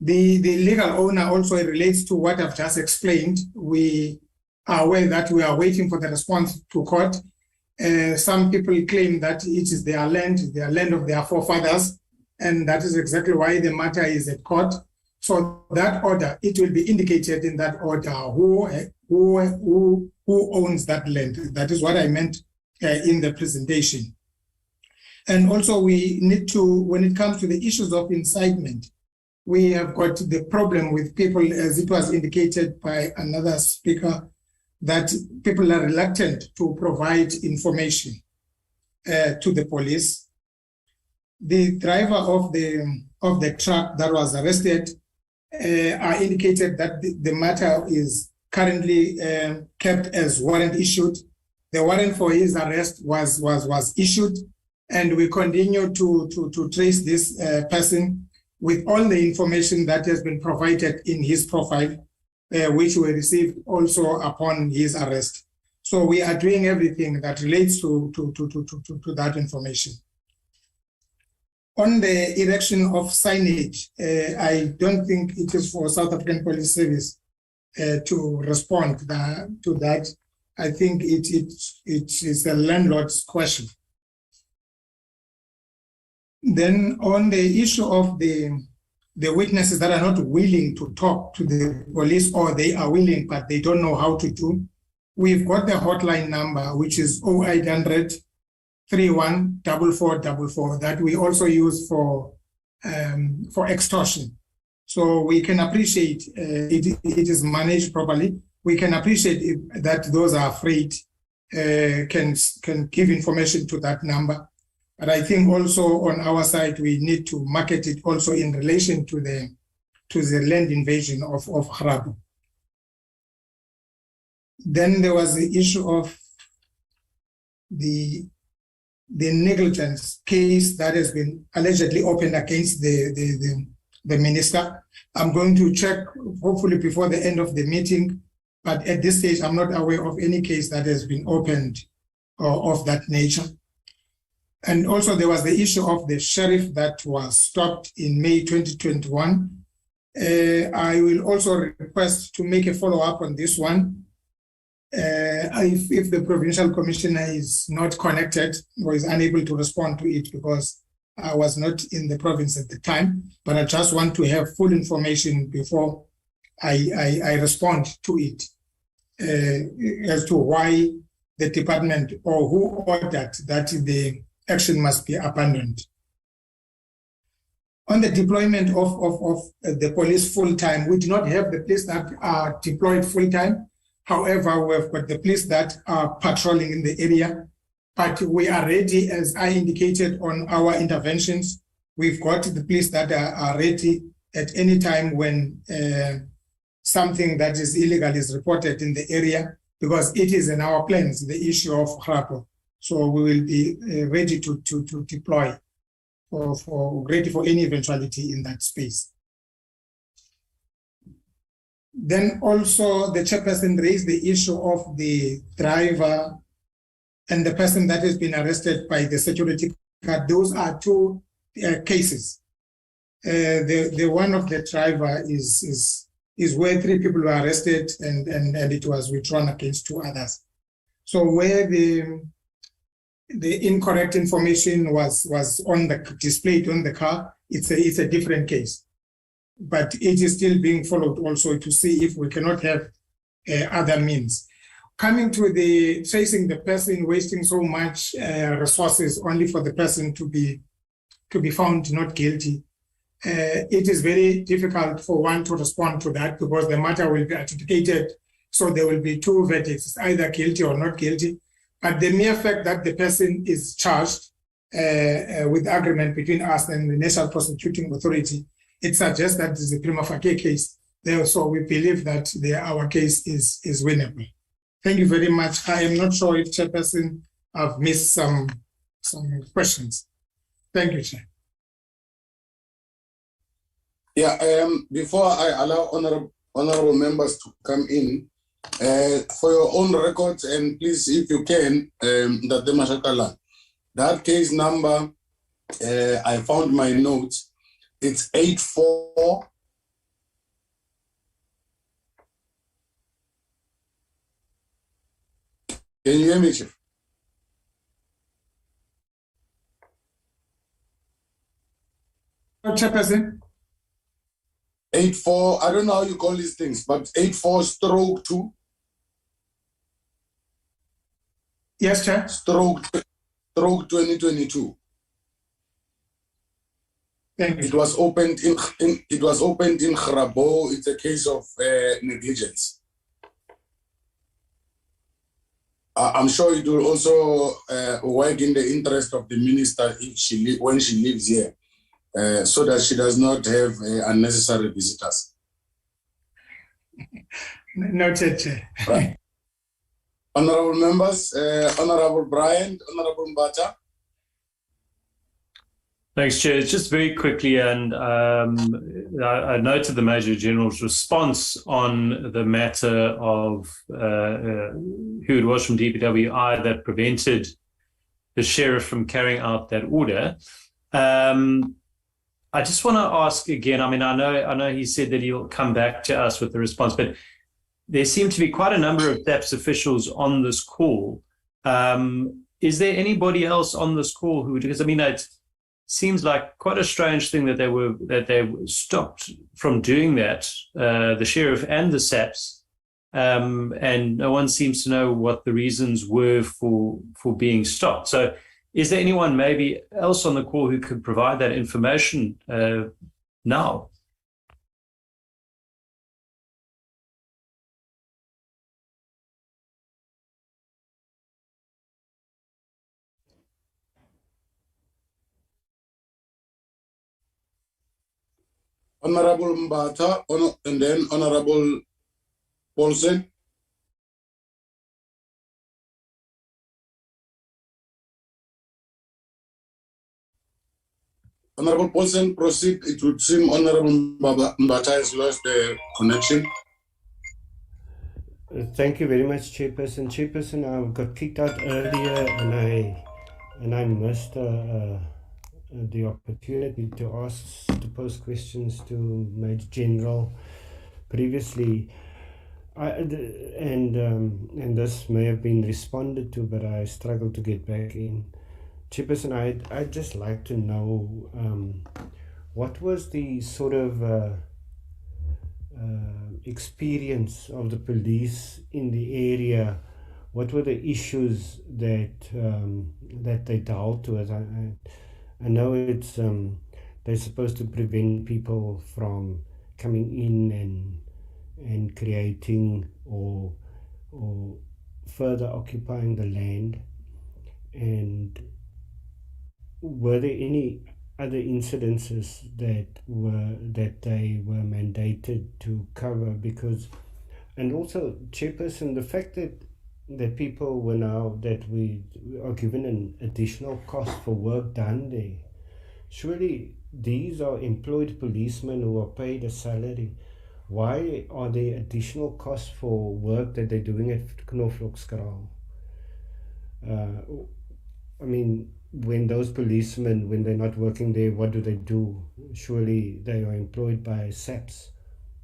The legal owner also relates to what I've just explained. We are aware that we are waiting for the response to court. Some people claim that it is their land of their forefathers, and that is exactly why the matter is at court. So that order, it will be indicated in that order who owns that land. That is what I meant in the presentation. And also we need to, when it comes to the issues of incitement, we have got the problem with people, as it was indicated by another speaker, that people are reluctant to provide information to the police. The driver of the truck that was arrested indicated that the matter is currently kept as warrant issued. The warrant for his arrest was issued, and we continue to trace this person with all the information that has been provided in his profile, which we received also upon his arrest. So we are doing everything that relates to that information. On the erection of signage, I don't think it is for South African Police Service to respond to that. I think it is a landlord's question. Then on the issue of the witnesses that are not willing to talk to the police, or they are willing but they don't know how to do, we've got the hotline number, which is 0800 31 4444, that we also use for extortion. So we can appreciate it is managed properly. We can appreciate that those are afraid can give information to that number. But I think also on our side, we need to market it also in relation to the land invasion of Grabouw. Then there was the issue of the negligence case that has been allegedly opened against the minister. I'm going to check hopefully before the end of the meeting, but at this stage, I'm not aware of any case that has been opened of that nature. And also there was the issue of the sheriff that was stopped in May 2021. I will also request to make a follow-up on this one. If the provincial commissioner is not connected or is unable to respond to it, because I was not in the province at the time, but I just want to have full information before I respond to it as to why the department or who ordered that the action must be abandoned. On the deployment of the police full-time, we do not have the police that are deployed full-time. However, we've got the police that are patrolling in the area, but we are ready, as I indicated on our interventions. We've got the police that are ready at any time when something that is illegal is reported in the area, because it is in our plans, the issue of Grabouw. So we will be ready to deploy ready for any eventuality in that space. Then also the chairperson raised the issue of the driver and the person that has been arrested by the security guard. Those are two cases. The one of the driver is where 3 people were arrested and it was withdrawn against 2 others. So where the incorrect information was displayed on the car, it's a different case. But it is still being followed also to see if we cannot have other means. Coming to the tracing the person, wasting so much resources only for the person to be found not guilty, it is very difficult for one to respond to that, because the matter will be adjudicated. So there will be 2 verdicts, either guilty or not guilty. But the mere fact that the person is charged with the agreement between us and the National Prosecuting Authority, it suggests that it's a prima facie case. So we believe that our case is winnable. Thank you very much. I am not sure if Chairperson have missed some questions. Thank you, Chair. Yeah, before I allow honorable members to come in, for your own records, and please, if you can, that case number, I found my notes, it's 84. Can you hear me, Chief? Chairperson? 84, I don't know how you call these things, but 84/2. Yes, Chair. Stroke 2022. Thank you. It was opened in Grabouw. It's a case of negligence. I'm sure it will also work in the interest of the minister if when she lives here, so that she does not have unnecessary visitors. Noted, Chair. Right. Honorable members, Honorable Brian, Honorable Mbata. Thanks, Chair. Just very quickly, and I noted the Major General's response on the matter of who it was from DPWI that prevented the sheriff from carrying out that order. I just want to ask again. I mean, I know he said that he'll come back to us with the response, but there seem to be quite a number of DAPS officials on this call. Is there anybody else on this call who? Because I mean, it seems like quite a strange thing that they were stopped from doing that. The sheriff and the SAPS, and no one seems to know what the reasons were for being stopped. So, is there anyone maybe else on the call who could provide that information now? Honorable Mbata, and then Honorable Paulsen. Honorable Paulsen, proceed. It would seem Honorable Mbata has lost the connection. Thank you very much, Chairperson. Chairperson, I got kicked out earlier, and I missed the opportunity to pose questions to Major General previously. And this may have been responded to, but I struggled to get back in. Chairperson, I'd just like to know what was the sort of experience of the police in the area. What were the issues that they dealt with? I know it's they're supposed to prevent people from coming in and creating or further occupying the land. And were there any other incidences that they were mandated to cover? Because, and also, Chairperson, the fact that people were now, that we are given an additional cost for work done there, surely these are employed policemen who are paid a salary. Why are there additional costs for work that they're doing at Knoflokskraal? I mean, when those policemen, when they're not working there, what do? Surely they are employed by SAPS.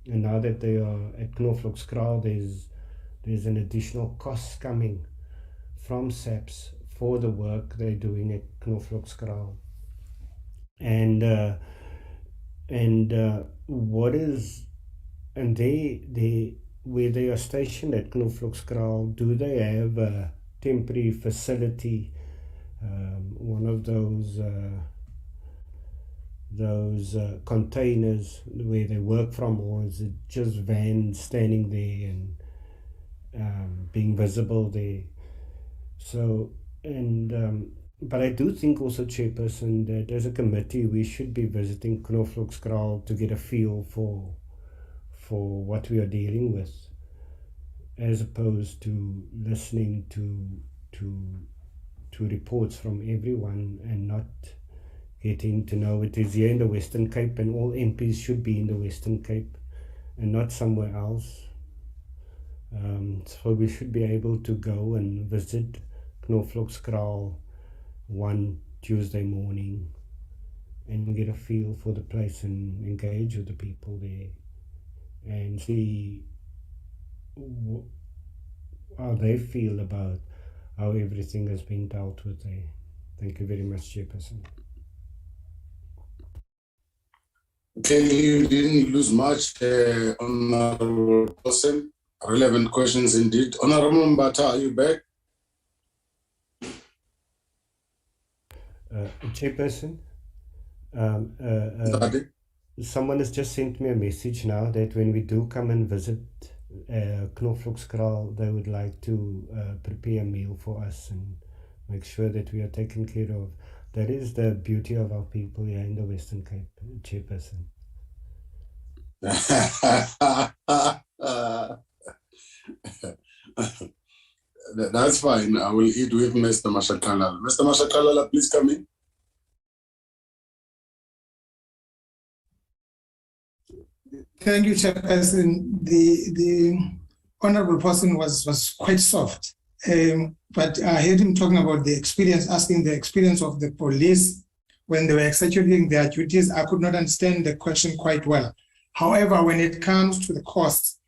And now that they are at Knoflokskraal, there's an additional cost coming from SAPS for the work they're doing at Knoflokskraal. And what is, and where they are stationed at Knoflokskraal, do they have a temporary facility, one of those containers where they work from, or is it just vans standing there and being visible there? So, and But I do think also, Chairperson, that as a committee we should be visiting Knoflokskraal to get a feel for what we are dealing with, as opposed to listening to reports from everyone and not getting to know it is here in the Western Cape, and all MPs should be in the Western Cape and not somewhere else. So we should be able to go and visit Knoflokskraal one Tuesday morning and get a feel for the place and engage with the people there and see how they feel about how everything has been dealt with there. Thank you very much, Chairperson. Okay, you didn't lose much, Honorable person. Relevant questions indeed. Honorable Mbata, are you back? Chairperson, someone has just sent me a message now that when we do come and visit Knoflokskraal, they would like to prepare a meal for us and make sure that we are taken care of. That is the beauty of our people here in the Western Cape, Chairperson. That's fine. I will eat with Mr. Mashakala. Mr. Mashakala, please come in. Thank you, Chairperson. The honorable person was quite soft, but I heard him talking about the experience, asking the experience of the police when they were executing their duties. I could not understand the question quite well. However, when it comes to the costs,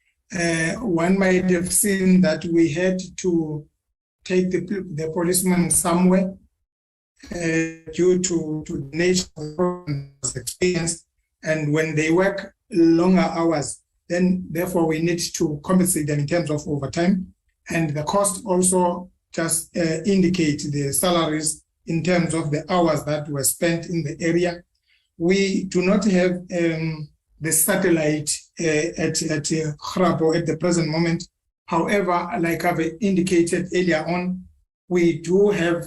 one might have seen that we had to take the policemen somewhere due to the nature of the problems experienced, and when they work longer hours, then therefore we need to compensate them in terms of overtime, and the cost also just indicate the salaries in terms of the hours that were spent in the area. We do not have the satellite at Grabouw at the present moment. However, like I've indicated earlier on, we do have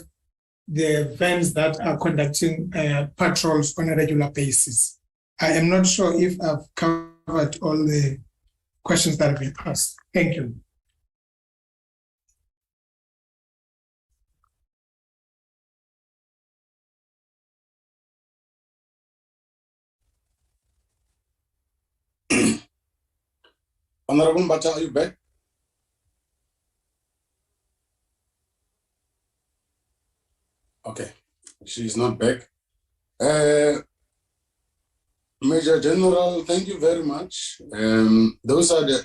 the vans that are conducting patrols on a regular basis. I am not sure if I've covered all the questions that have been asked. Thank you. Honorable Mbata, are you back? Okay, she's not back. Major General, thank you very much. Those are the,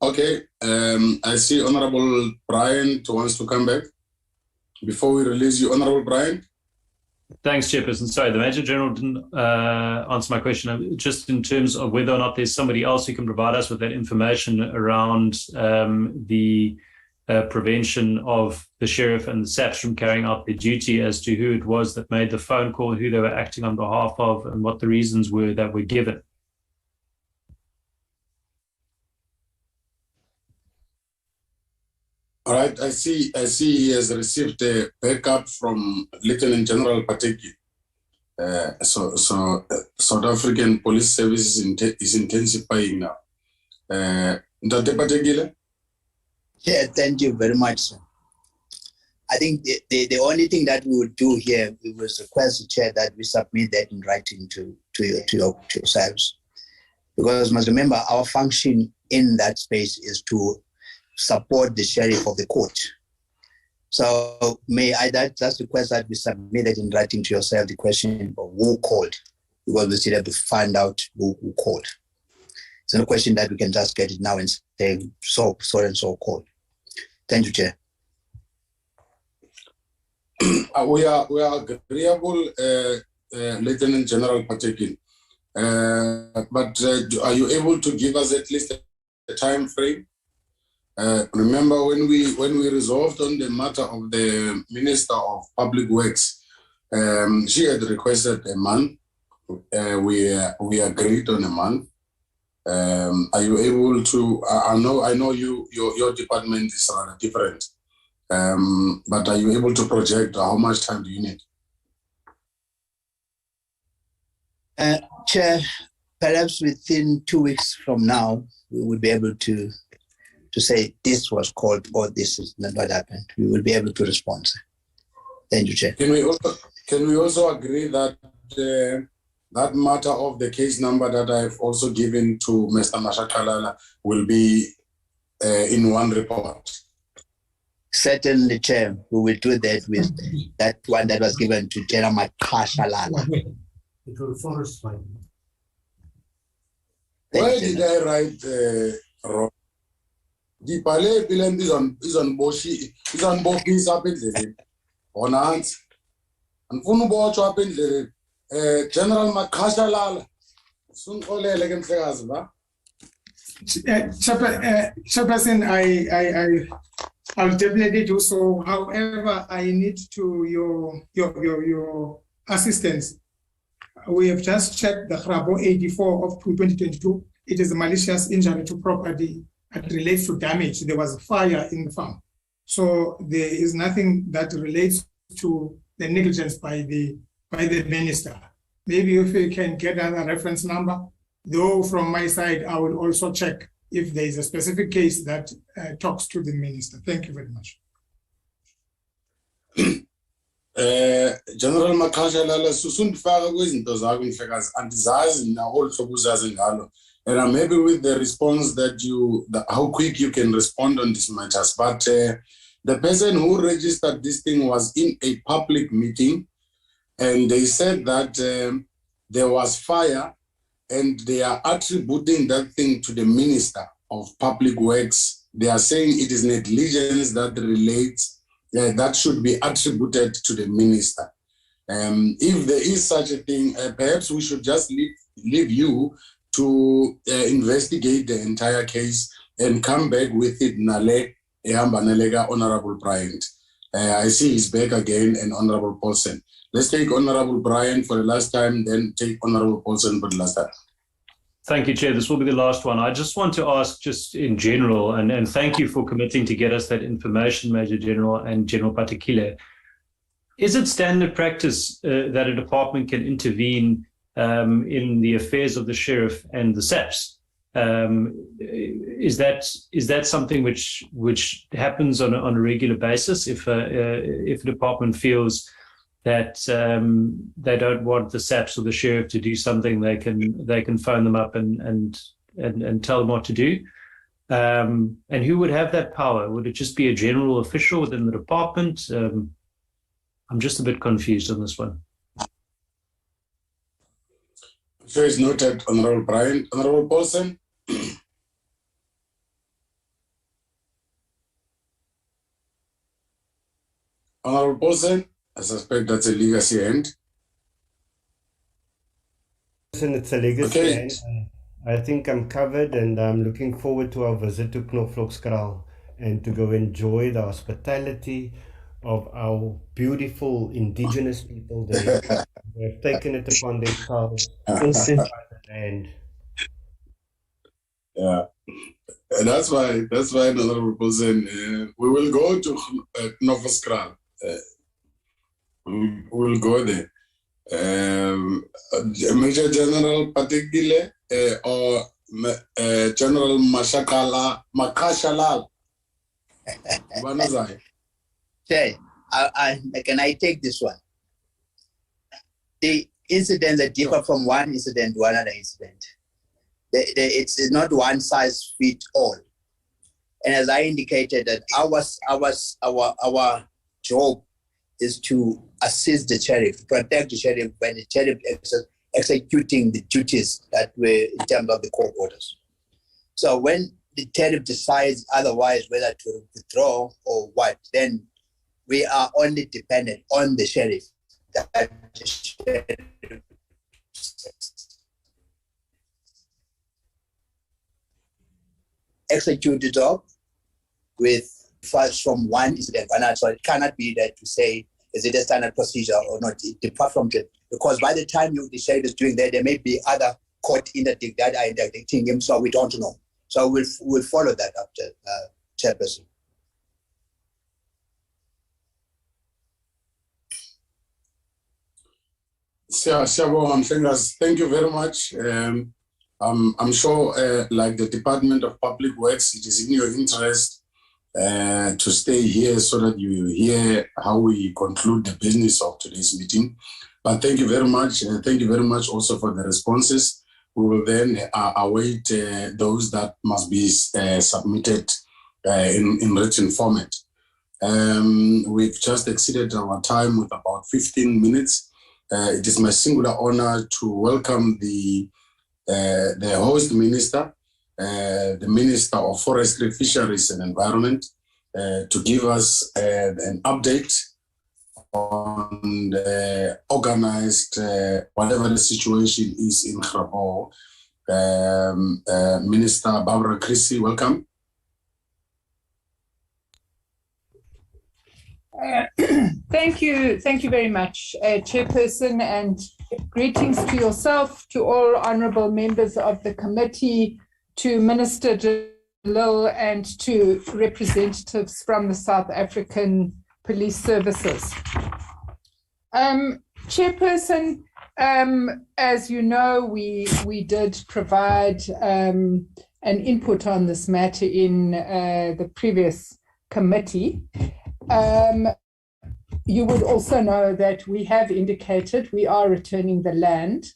okay, I see Honorable Bryant wants to come back. Before we release you, Honorable Bryant. Thanks, Chairperson. Sorry, the Major General didn't answer my question. Just in terms of whether or not there's somebody else who can provide us with that information around the prevention of the sheriff and the SAPs from carrying out their duty, as to who it was that made the phone call, who they were acting on behalf of, and what the reasons were that were given. All right, I see he has received a backup from Lieutenant General Pateki. So South African Police Service is intensifying now. Ndate Patekile? Yeah, thank you very much, sir. I think the only thing that we would do here, we would request the chair that we submit that in writing to yourselves. Because you must remember, our function in that space is to support the sheriff of the court. So may I just request that we submit it in writing to yourself, the question of who called, because we still have to find out who called. It's not a question that we can just get it now and say, so and so called. Thank you, Chair. We are agreeable, Lieutenant General Patekin. But are you able to give us at least a time frame? Remember when we resolved on the matter of the Minister of Public Works, she had requested a month. We agreed on a month. Are you able to? I know your department is rather different. But are you able to project how much time do you need? Chair, perhaps within 2 weeks from now, we will be able to say this was called or this is not what happened. We will be able to respond. Thank you, Chair. Can we also agree that that matter of the case number that I've also given to Mr. Mashakalala will be in one report? Certainly, Chair. We will do that with that one that was given to General Makashalala. Where did I write wrong? The Palais Bilan is on Boshi, is on Bopis up in the Onans. And Funuboch up in the General Makashalala. Soon all elegant figures, Chairperson, I'll definitely do so. However, I need your assistance. We have just checked the Grabouw 84 of 2022. It is a malicious injury to property that relates to damage. There was a fire in the farm. So there is nothing that relates to the negligence by the minister. Maybe if we can get another reference number, though from my side, I will also check if there is a specific case that talks to the minister. Thank you very much. General Makashalala susundifaka kwizinto zakho mhlekazi andizazi na also buzazi ngalo, and maybe with the response that how quick you can respond on these matters, but the person who registered this thing was in a public meeting and they said that there was fire and they are attributing that thing to the Minister of Public Works. They are saying it is negligence that relates that should be attributed to the minister. If there is such a thing, perhaps we should just leave you to investigate the entire case and come back with it. Nale Ehambanelega, Honorable Bryant. I see he's back again, and Honorable Paulsen. Let's take Honorable Bryant for the last time, then take Honorable Paulsen for the last time. Thank you, Chair. This will be the last one. I just want to ask just in general, and thank you for committing to get us that information, Major General and General Patekile. Is it standard practice that a department can intervene in the affairs of the sheriff and the SAPS? Is that something which happens on a regular basis if a department feels that they don't want the SAPS or the sheriff to do something, they can phone them up and tell them what to do? And who would have that power? Would it just be a general official within the department? I'm just a bit confused on this one. So it's noted, Honorable Bryant. Honorable Paulsen. Honorable Paulsen. I suspect that's a legacy end. It's a legacy end. I think I'm covered, and I'm looking forward to our visit to Knoflokskraal and to go enjoy the hospitality of our beautiful indigenous people there who have taken it upon themselves to the land. Yeah, and that's why Honorable Paulsen, we will go to Knoflokskraal. We'll go there. Major General Patekile or General Makashalal. Okay, can I take this one? The incidents that differ from one incident to another incident. It's not one size fits all. And as I indicated, that our job is to assist the sheriff, protect the sheriff when the sheriff executing the duties that were in terms of the court orders. So when the sheriff decides otherwise, whether to withdraw or what, then we are only dependent on the sheriff. That the sheriff execute the job with first from one incident. So it cannot be that to say, is it a standard procedure or not? It depart from it. Because by the time the sheriff is doing that, there may be other court interdict that are interdicting him, so we don't know. So we'll follow that up to Chairperson. Thank you very much. I'm sure, like the Department of Public Works, it is in your interest to stay here so that you hear how we conclude the business of today's meeting. But thank you very much. Thank you very much also for the responses. We will then await those that must be submitted in written format. We've just exceeded our time with about 15 minutes. It is my singular honor to welcome the host minister, the Minister of Forestry, Fisheries and Environment, to give us an update on the organized, whatever the situation is in Grabouw. Minister Barbara Creasy, welcome. Thank you very much, Chairperson, and greetings to yourself, to all honourable members of the committee, to Minister de Lille, and to representatives from the South African Police Services. Chairperson, as you know, we did provide an input on this matter in the previous committee. You would also know that we have indicated we are returning the land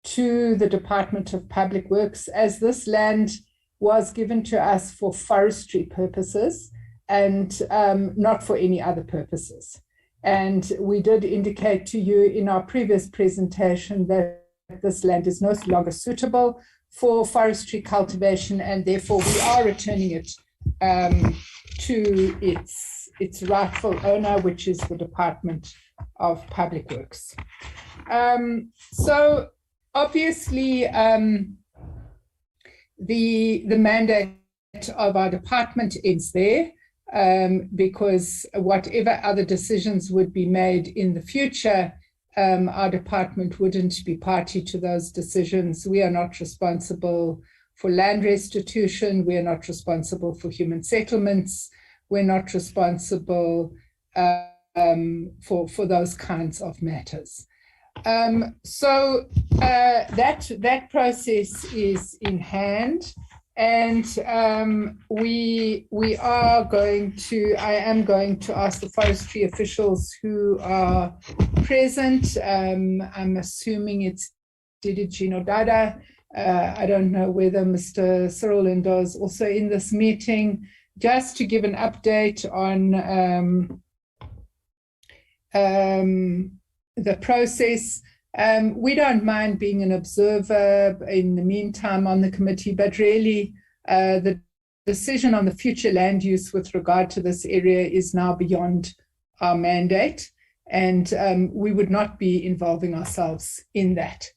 to the Department of Public Works, as this land was given to us for forestry purposes and not for any other purposes. And we did indicate to you in our previous presentation that this land is no longer suitable for forestry cultivation, and therefore we are returning it to its rightful owner, which is the Department of Public Works. So obviously the mandate of our department ends there, because whatever other decisions would be made in the future, our department wouldn't be party to those decisions. We are not responsible for land restitution. We are not responsible for human settlements. We're not responsible for those kinds of matters. So that process is in hand, and I am going to ask the forestry officials who are present. I'm assuming it's Didi Gino Dada. I don't know whether Mr. Cyril Lindo is also in this meeting, just to give an update on the process. We don't mind being an observer in the meantime on the committee, but really the decision on the future land use with regard to this area is now beyond our mandate, and we would not be involving ourselves in that.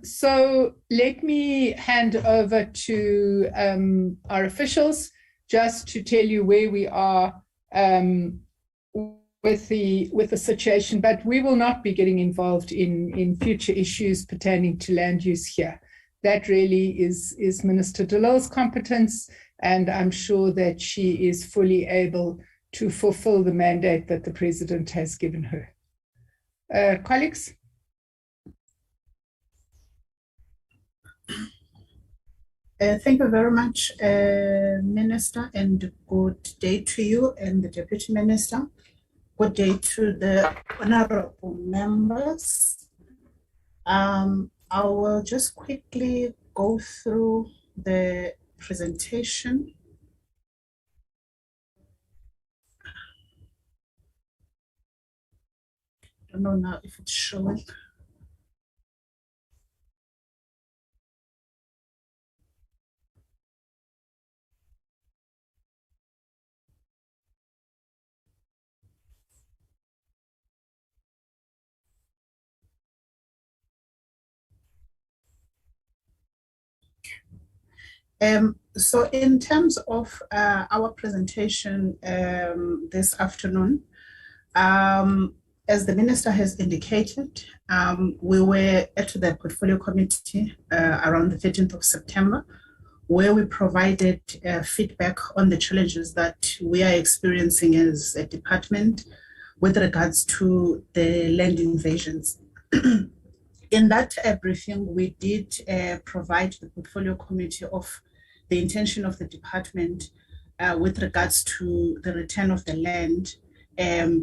So let me hand over to our officials just to tell you where we are with the situation, but we will not be getting involved in future issues pertaining to land use here. That really is Minister de Lille's competence, and I'm sure that she is fully able to fulfill the mandate that the President has given her. Colleagues? Thank you very much, Minister, and good day to you and the Deputy Minister. Good day to the honorable members. I will just quickly go through the presentation. I don't know now if it's showing. So in terms of our presentation this afternoon, as the Minister has indicated, we were at the Portfolio Committee around the 13th of September, where we provided feedback on the challenges that we are experiencing as a department with regards to the land invasions. In that briefing, we did provide the portfolio committee of the intention of the department with regards to the return of the land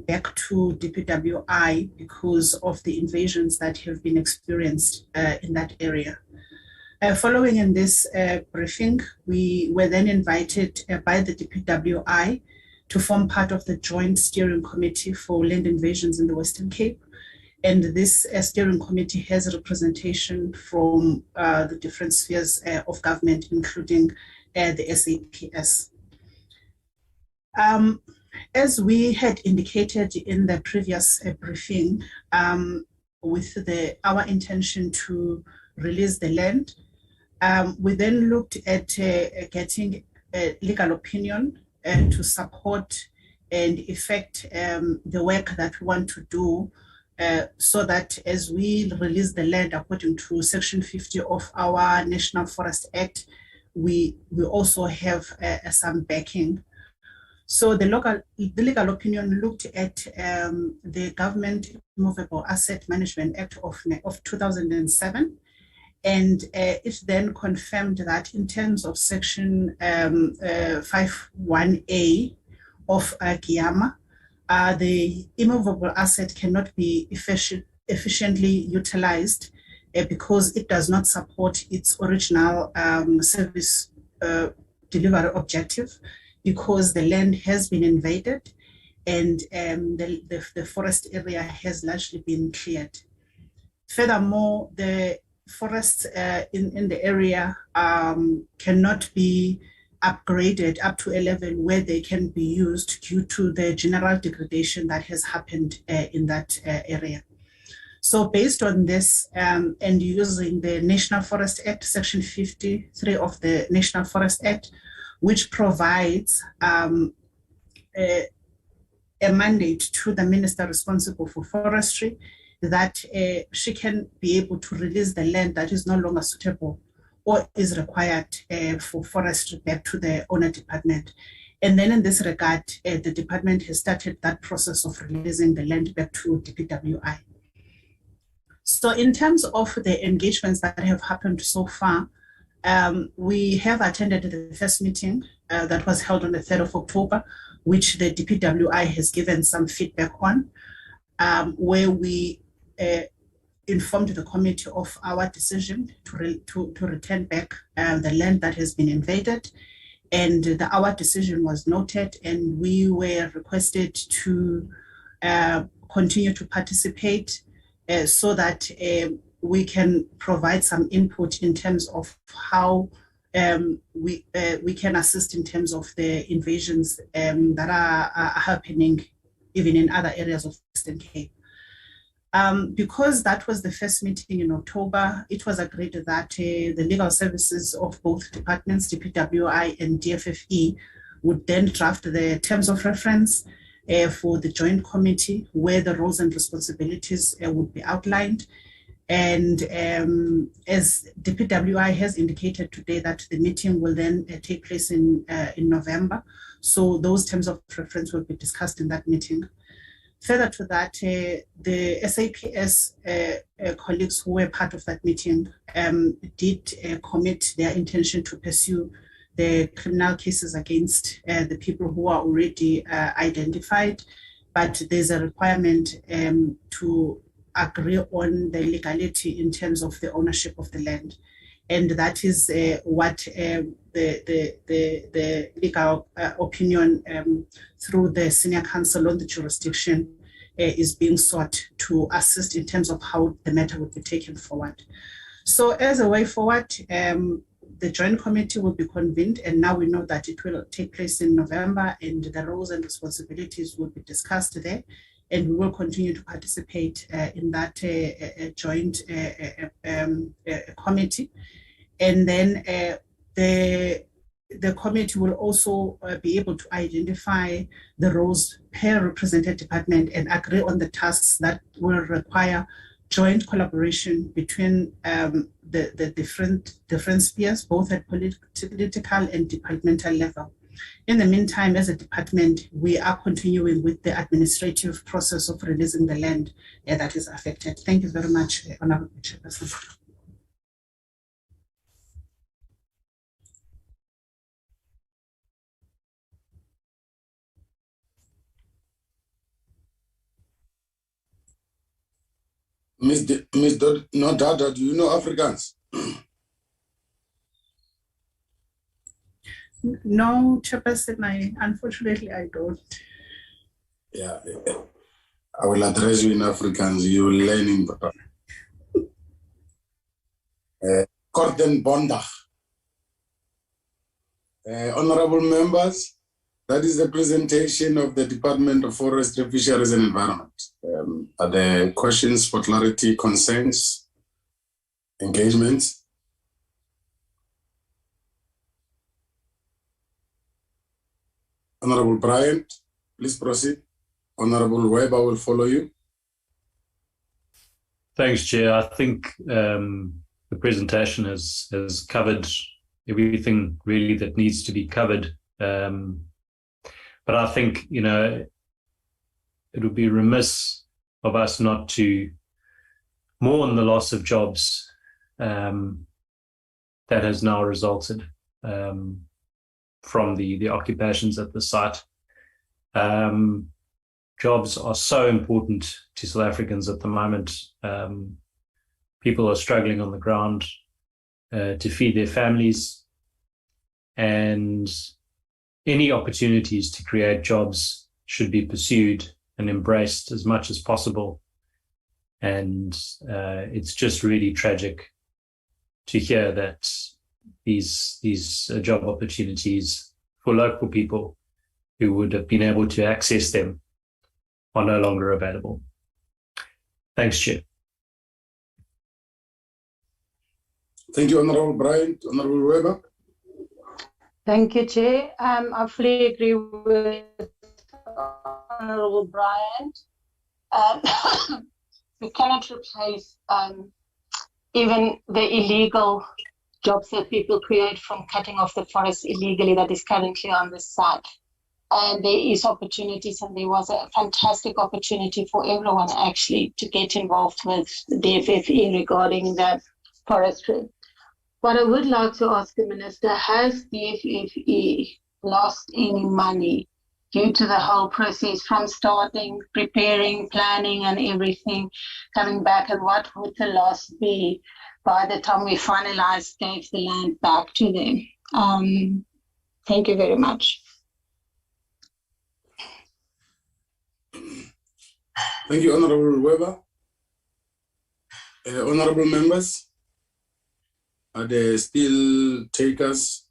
back to DPWI because of the invasions that have been experienced in that area. Following in this briefing, we were then invited by the DPWI to form part of the Joint Steering Committee for Land Invasions in the Western Cape. And this steering committee has representation from the different spheres of government, including the SAPS. As we had indicated in the previous briefing, with our intention to release the land, we then looked at getting a legal opinion to support and effect the work that we want to do, so that as we release the land according to Section 50 of our National Forest Act, we also have some backing. So the legal opinion looked at the Government Movable Asset Management Act of 2007, and it then confirmed that in terms of Section 51A of GIAMA, the immovable asset cannot be efficiently utilized because it does not support its original service delivery objective, because the land has been invaded and the forest area has largely been cleared. Furthermore, the forests in the area cannot be upgraded up to a level where they can be used due to the general degradation that has happened in that area. So based on this and using the National Forest Act, Section 53 of the National Forest Act, which provides a mandate to the minister responsible for forestry that she can be able to release the land that is no longer suitable or is required for forestry back to the owner department. And then in this regard, the department has started that process of releasing the land back to DPWI. So in terms of the engagements that have happened so far, we have attended the first meeting that was held on the 3rd of October, which the DPWI has given some feedback on, where we informed the committee of our decision to return back the land that has been invaded. And our decision was noted, and we were requested to continue to participate so that we can provide some input in terms of how we can assist in terms of the invasions that are happening even in other areas of Western Cape. Because that was the first meeting in October, it was agreed that the legal services of both departments, DPWI and DFFE, would then draft the terms of reference for the joint committee, where the roles and responsibilities would be outlined. And as DPWI has indicated today that the meeting will then take place in November, so those terms of reference will be discussed in that meeting. Further to that, the SAPS colleagues who were part of that meeting did commit their intention to pursue the criminal cases against the people who are already identified, but there's a requirement to agree on the legality in terms of the ownership of the land. And that is what the legal opinion through the Senior Counsel on the jurisdiction is being sought to assist in terms of how the matter would be taken forward. So as a way forward, the joint committee will be convened, and now we know that it will take place in November, and the roles and responsibilities will be discussed there. And we will continue to participate in that joint committee. And then the committee will also be able to identify the roles per represented department and agree on the tasks that will require joint collaboration between the different spheres, both at political and departmental level. In the meantime, as a department, we are continuing with the administrative process of releasing the land that is affected. Thank you very much, Honorable Chairperson. No, Dada, do you know Afrikaans? No, Chairperson, unfortunately, I don't. Yeah, I will address you in Afrikaans. You will learn in Korten Bondag. Honorable members, that is the presentation of the Department of Forestry, Fisheries and Environment. Are there questions for clarity, concerns, engagements? Honorable Bryant, please proceed. Honorable Weber will follow you. Thanks, Chair. I think the presentation has covered everything really that needs to be covered. But I think, it would be remiss of us not to mourn the loss of jobs that has now resulted from the occupations at the site. Jobs are so important to South Africans at the moment. People are struggling on the ground to feed their families, and any opportunities to create jobs should be pursued and embraced as much as possible. And it's just really tragic to hear that these job opportunities for local people who would have been able to access them are no longer available. Thanks, Chair. Thank you, Honorable Bryant. Honorable Weber. Thank you, Chair. I fully agree with Honorable Bryant. We cannot replace even the illegal jobs that people create from cutting off the forest illegally that is currently on the site. And there is opportunities, and there was a fantastic opportunity for everyone actually to get involved with the DFFE regarding the forestry. What I would like to ask the Minister, has DFFE lost any money due to the whole process from starting, preparing, planning and everything, coming back, and what would the loss be by the time we finalize, gave the land back to them? Thank you very much. Thank you, Honorable Weber. Honorable members, are there still takers?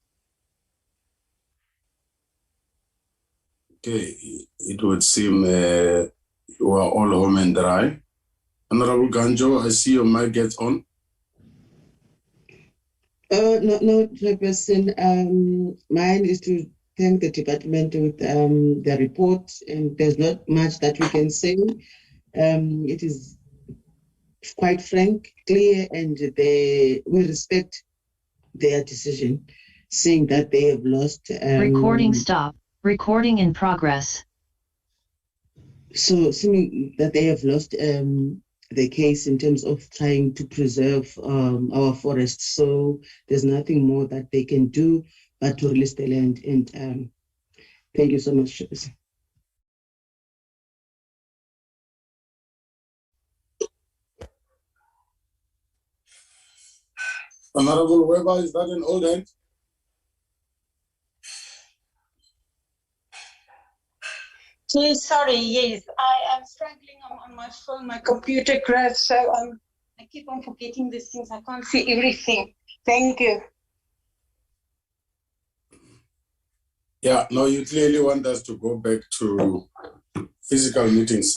Okay, it would seem you are all home and dry. Honorable Ganjo, I see your mic gets on. No, Chairperson. Mine is to thank the department with the report, and there's not much that we can say. It is quite frank, clear, and we respect their decision, seeing that they have lost. Recording stop. Recording in progress. So, seeing that they have lost the case in terms of trying to preserve our forests, so there's nothing more that they can do but to release the land. And thank you so much, Chairperson. Honorable Weber, is that an old end? Sorry, yes, I am struggling on my phone. My computer crashed, so I keep on forgetting these things. I can't see everything. Thank you. Yeah, no, you clearly want us to go back to physical meetings.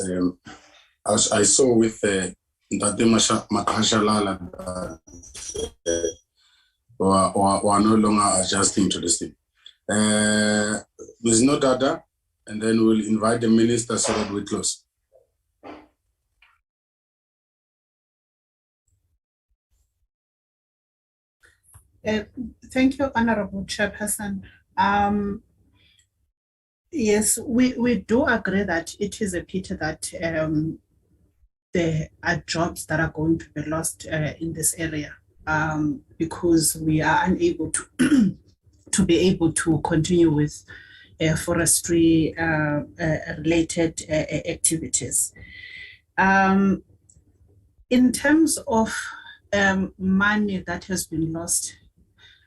As I saw with Ndate Makashalala, who are no longer adjusting to this thing. There's no data, and then we'll invite the minister so that we close. Thank you, Honorable Chairperson. Yes, we do agree that it is a pity that there are jobs that are going to be lost in this area because we are unable to to be able to continue with forestry related activities. In terms of money that has been lost,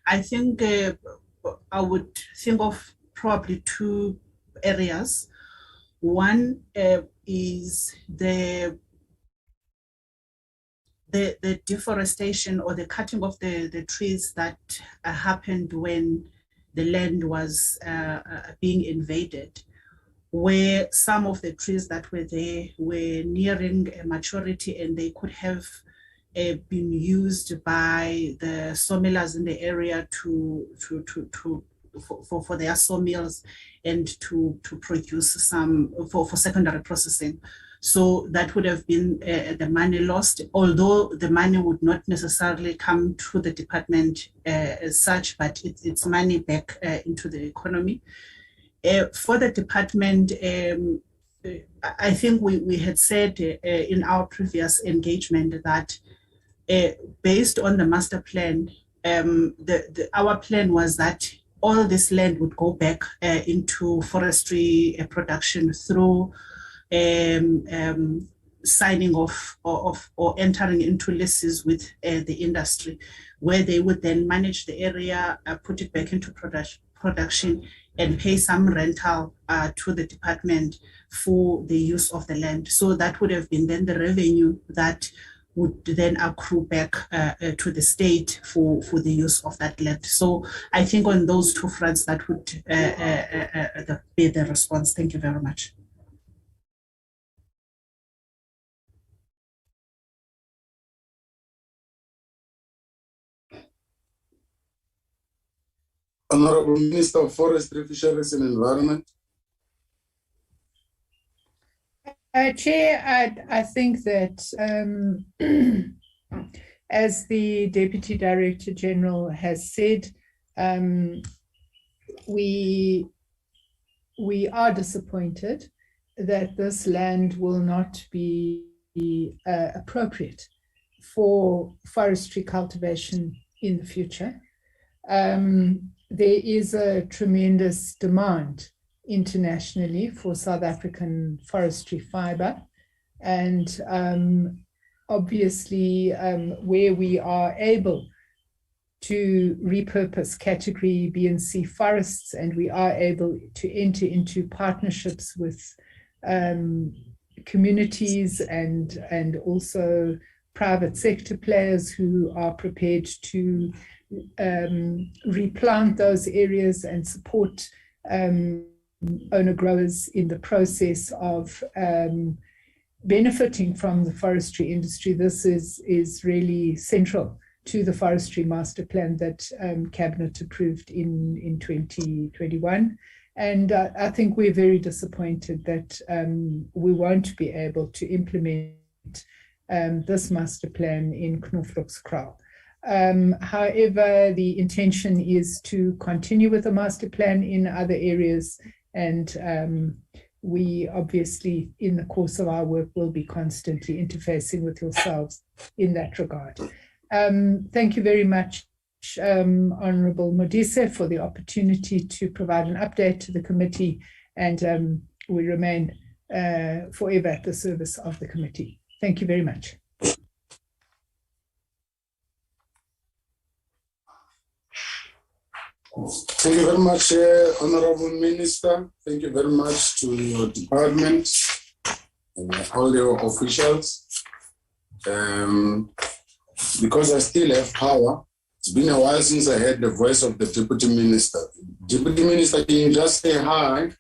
I think I would think of probably two areas. One is the deforestation or the cutting of the trees that happened when the land was being invaded, where some of the trees that were there were nearing maturity and they could have been used by the sawmillers in the area for their sawmills and to produce some for secondary processing. So that would have been the money lost, although the money would not necessarily come to the department as such, but it's money back into the economy. For the department, I think we had said in our previous engagement that based on the master plan, our plan was that all this land would go back into forestry production through signing off or entering into leases with the industry, where they would then manage the area, put it back into production, and pay some rental to the department for the use of the land. So that would have been then the revenue that would then accrue back to the state for the use of that land. So I think on those two fronts, that would be the response. Thank you very much. Honorable Minister of Forestry, Fisheries and Environment. Chair, I think that as the Deputy Director General has said, we are disappointed that this land will not be appropriate for forestry cultivation in the future. There is a tremendous demand internationally for South African forestry fiber, and obviously where we are able to repurpose category B and C forests, and we are able to enter into partnerships with communities and also private sector players who are prepared to replant those areas and support owner growers in the process of benefiting from the forestry industry. This is really central to the forestry master plan that Cabinet approved in 2021. And I think we're very disappointed that we won't be able to implement this master plan in Knoflokskraal. However, the intention is to continue with the master plan in other areas, and we obviously, in the course of our work, will be constantly interfacing with yourselves in that regard. Thank you very much, Honourable Modise, for the opportunity to provide an update to the committee, and we remain forever at the service of the committee. Thank you very much. Thank you very much, Honorable Minister. Thank you very much to your department and all your officials. Because I still have power, it's been a while since I heard the voice of the Deputy Minister. Deputy Minister, can you just say hi?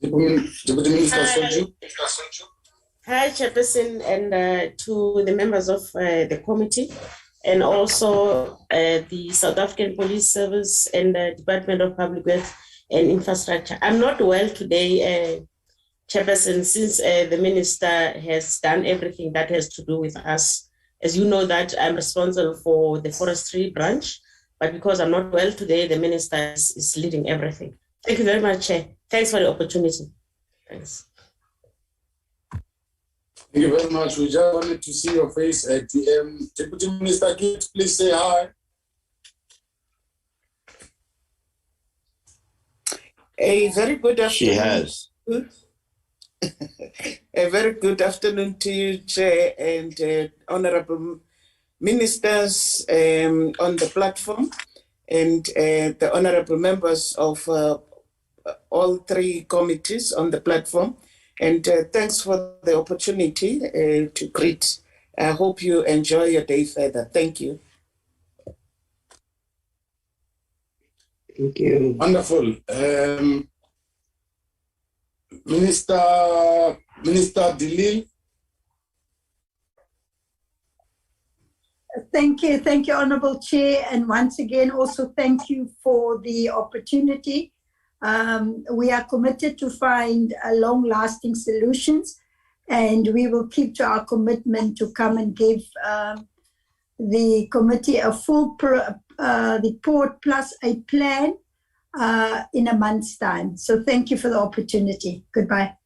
Deputy Minister Sonju. Hi, Chairperson, and to the members of the committee, and also the South African Police Service and the Department of Public Works and Infrastructure. I'm not well today, Chairperson, since the Minister has done everything that has to do with us As you know that I'm responsible for the forestry branch, but because I'm not well today, the minister is leading everything. Thank you very much, Chair. Thanks for the opportunity. Thanks. Thank you very much. We just wanted to see your face at the Deputy Minister Gibbs, please say hi. A very good afternoon. She has. A very good afternoon to you, Chair, and honorable ministers on the platform, and the honorable members of all three committees on the platform. And thanks for the opportunity to greet. I hope you enjoy your day further. Thank you. Thank you. Wonderful. Minister Dilil. Thank you, Honorable Chair. And once again, also thank you for the opportunity. We are committed to find long-lasting solutions, and we will keep to our commitment to come and give the committee a full report plus a plan in a month's time. So thank you for the opportunity. Goodbye.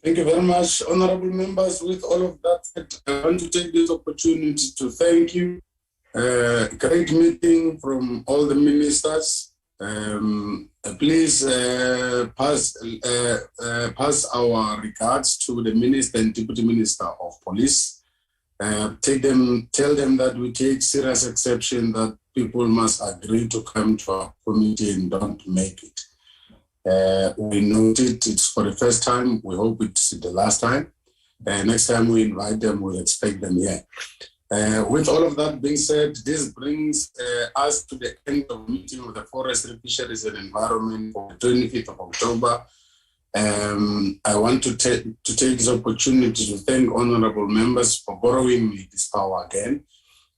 Thank you very much, honorable members. With all of that, I want to take this opportunity to thank you. Great meeting from all the ministers. Please pass our regards to the Minister and Deputy Minister of Police. Tell them that we take serious exception that people must agree to come to our committee and don't make it. We noted it's for the first time. We hope it's the last time. Next time we invite them, we'll expect them here. With all of that being said, this brings us to the end of the meeting of the Forestry, Fisheries and Environment for the 25th of October. I want to take this opportunity to thank honorable members for borrowing me this power again,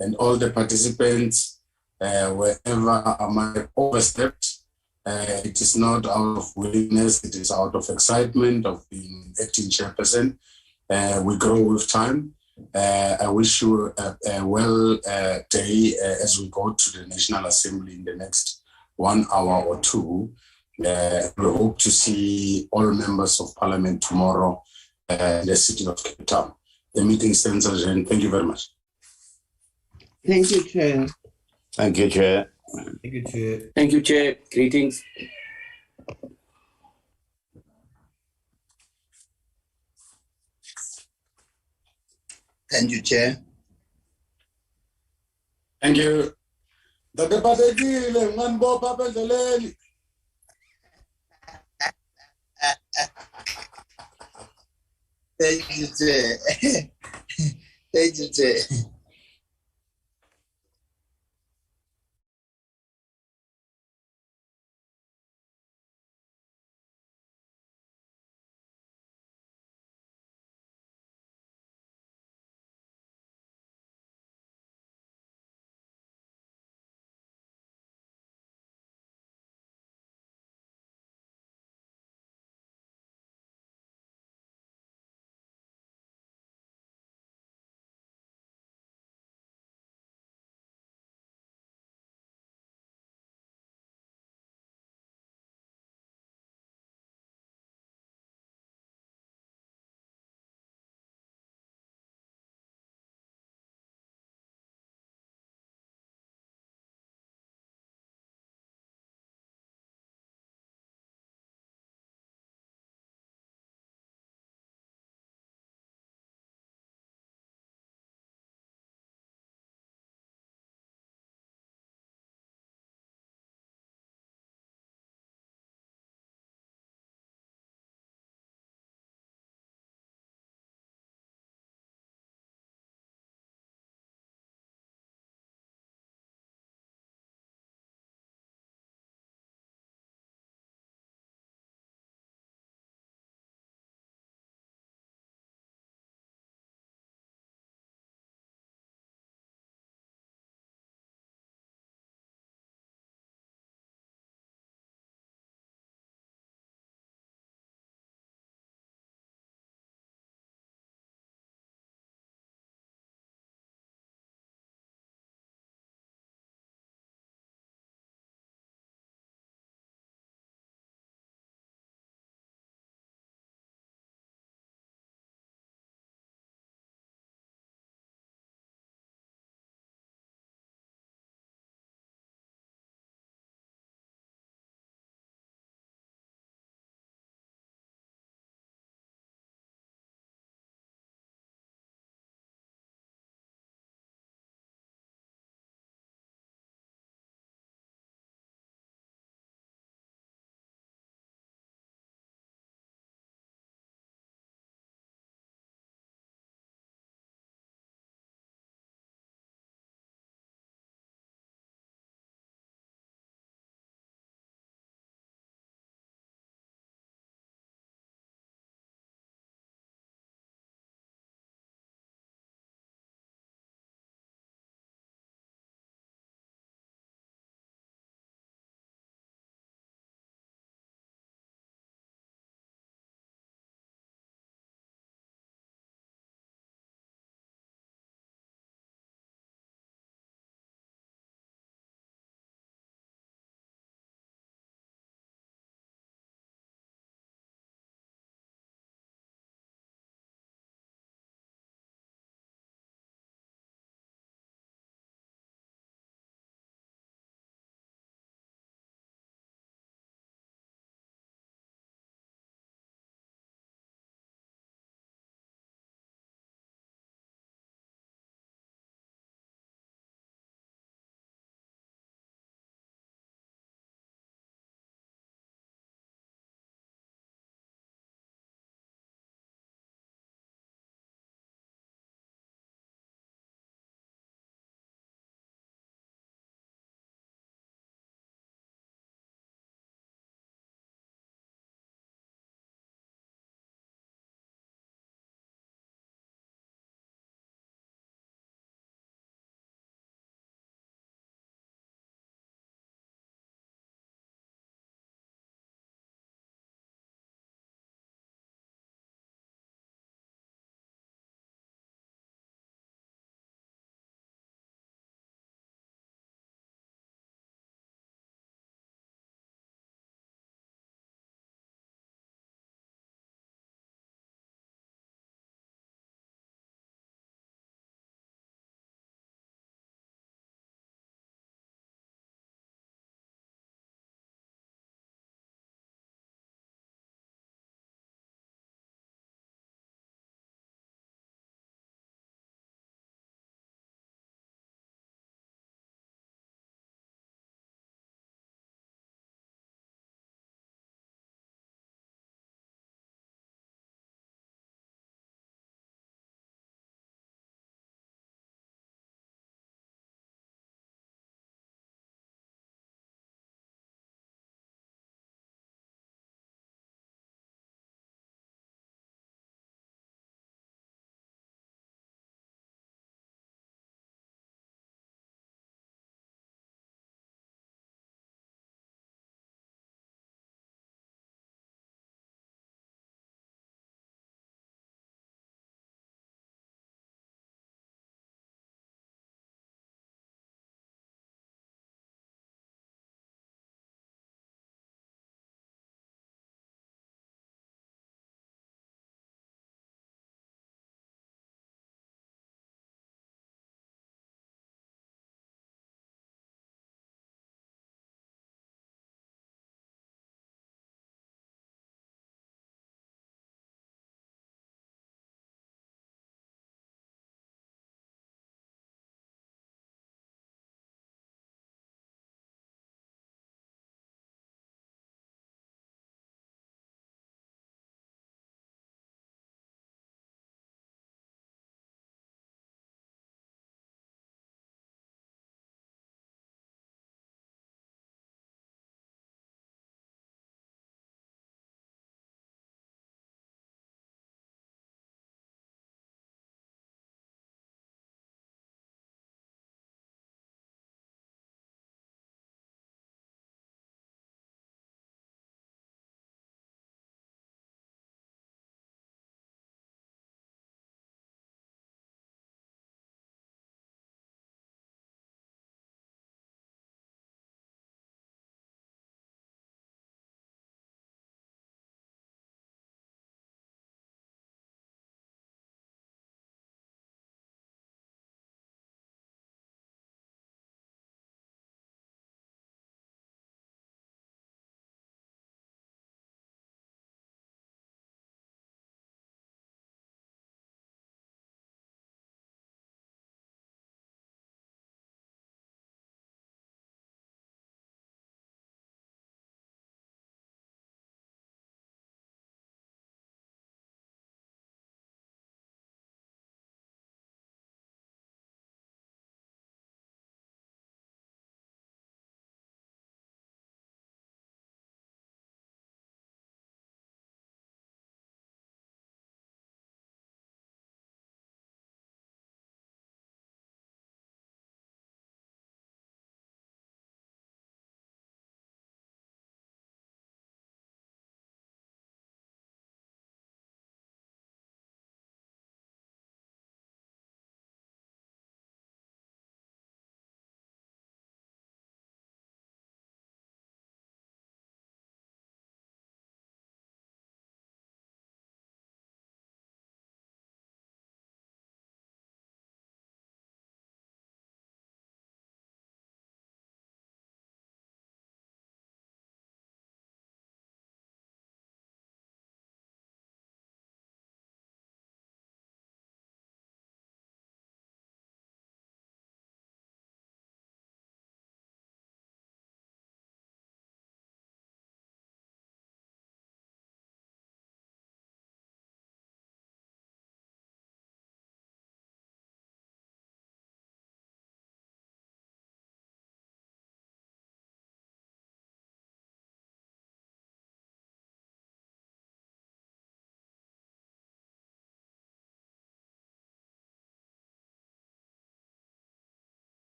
and all the participants, wherever I might overstepped. It is not out of willingness, it is out of excitement of being acting chairperson. We grow with time. I wish you a well day as we go to the National Assembly in the next 1 hour or two. We hope to see all members of Parliament tomorrow in the city of Cape Town. The meeting stands adjourned. Thank you very much. Thank you, Chair. Thank you, Chair. Thank you, Chair. Thank you, Chair. Greetings. Thank you, Chair. Thank you. Thank you, Chair. Thank you, Chair.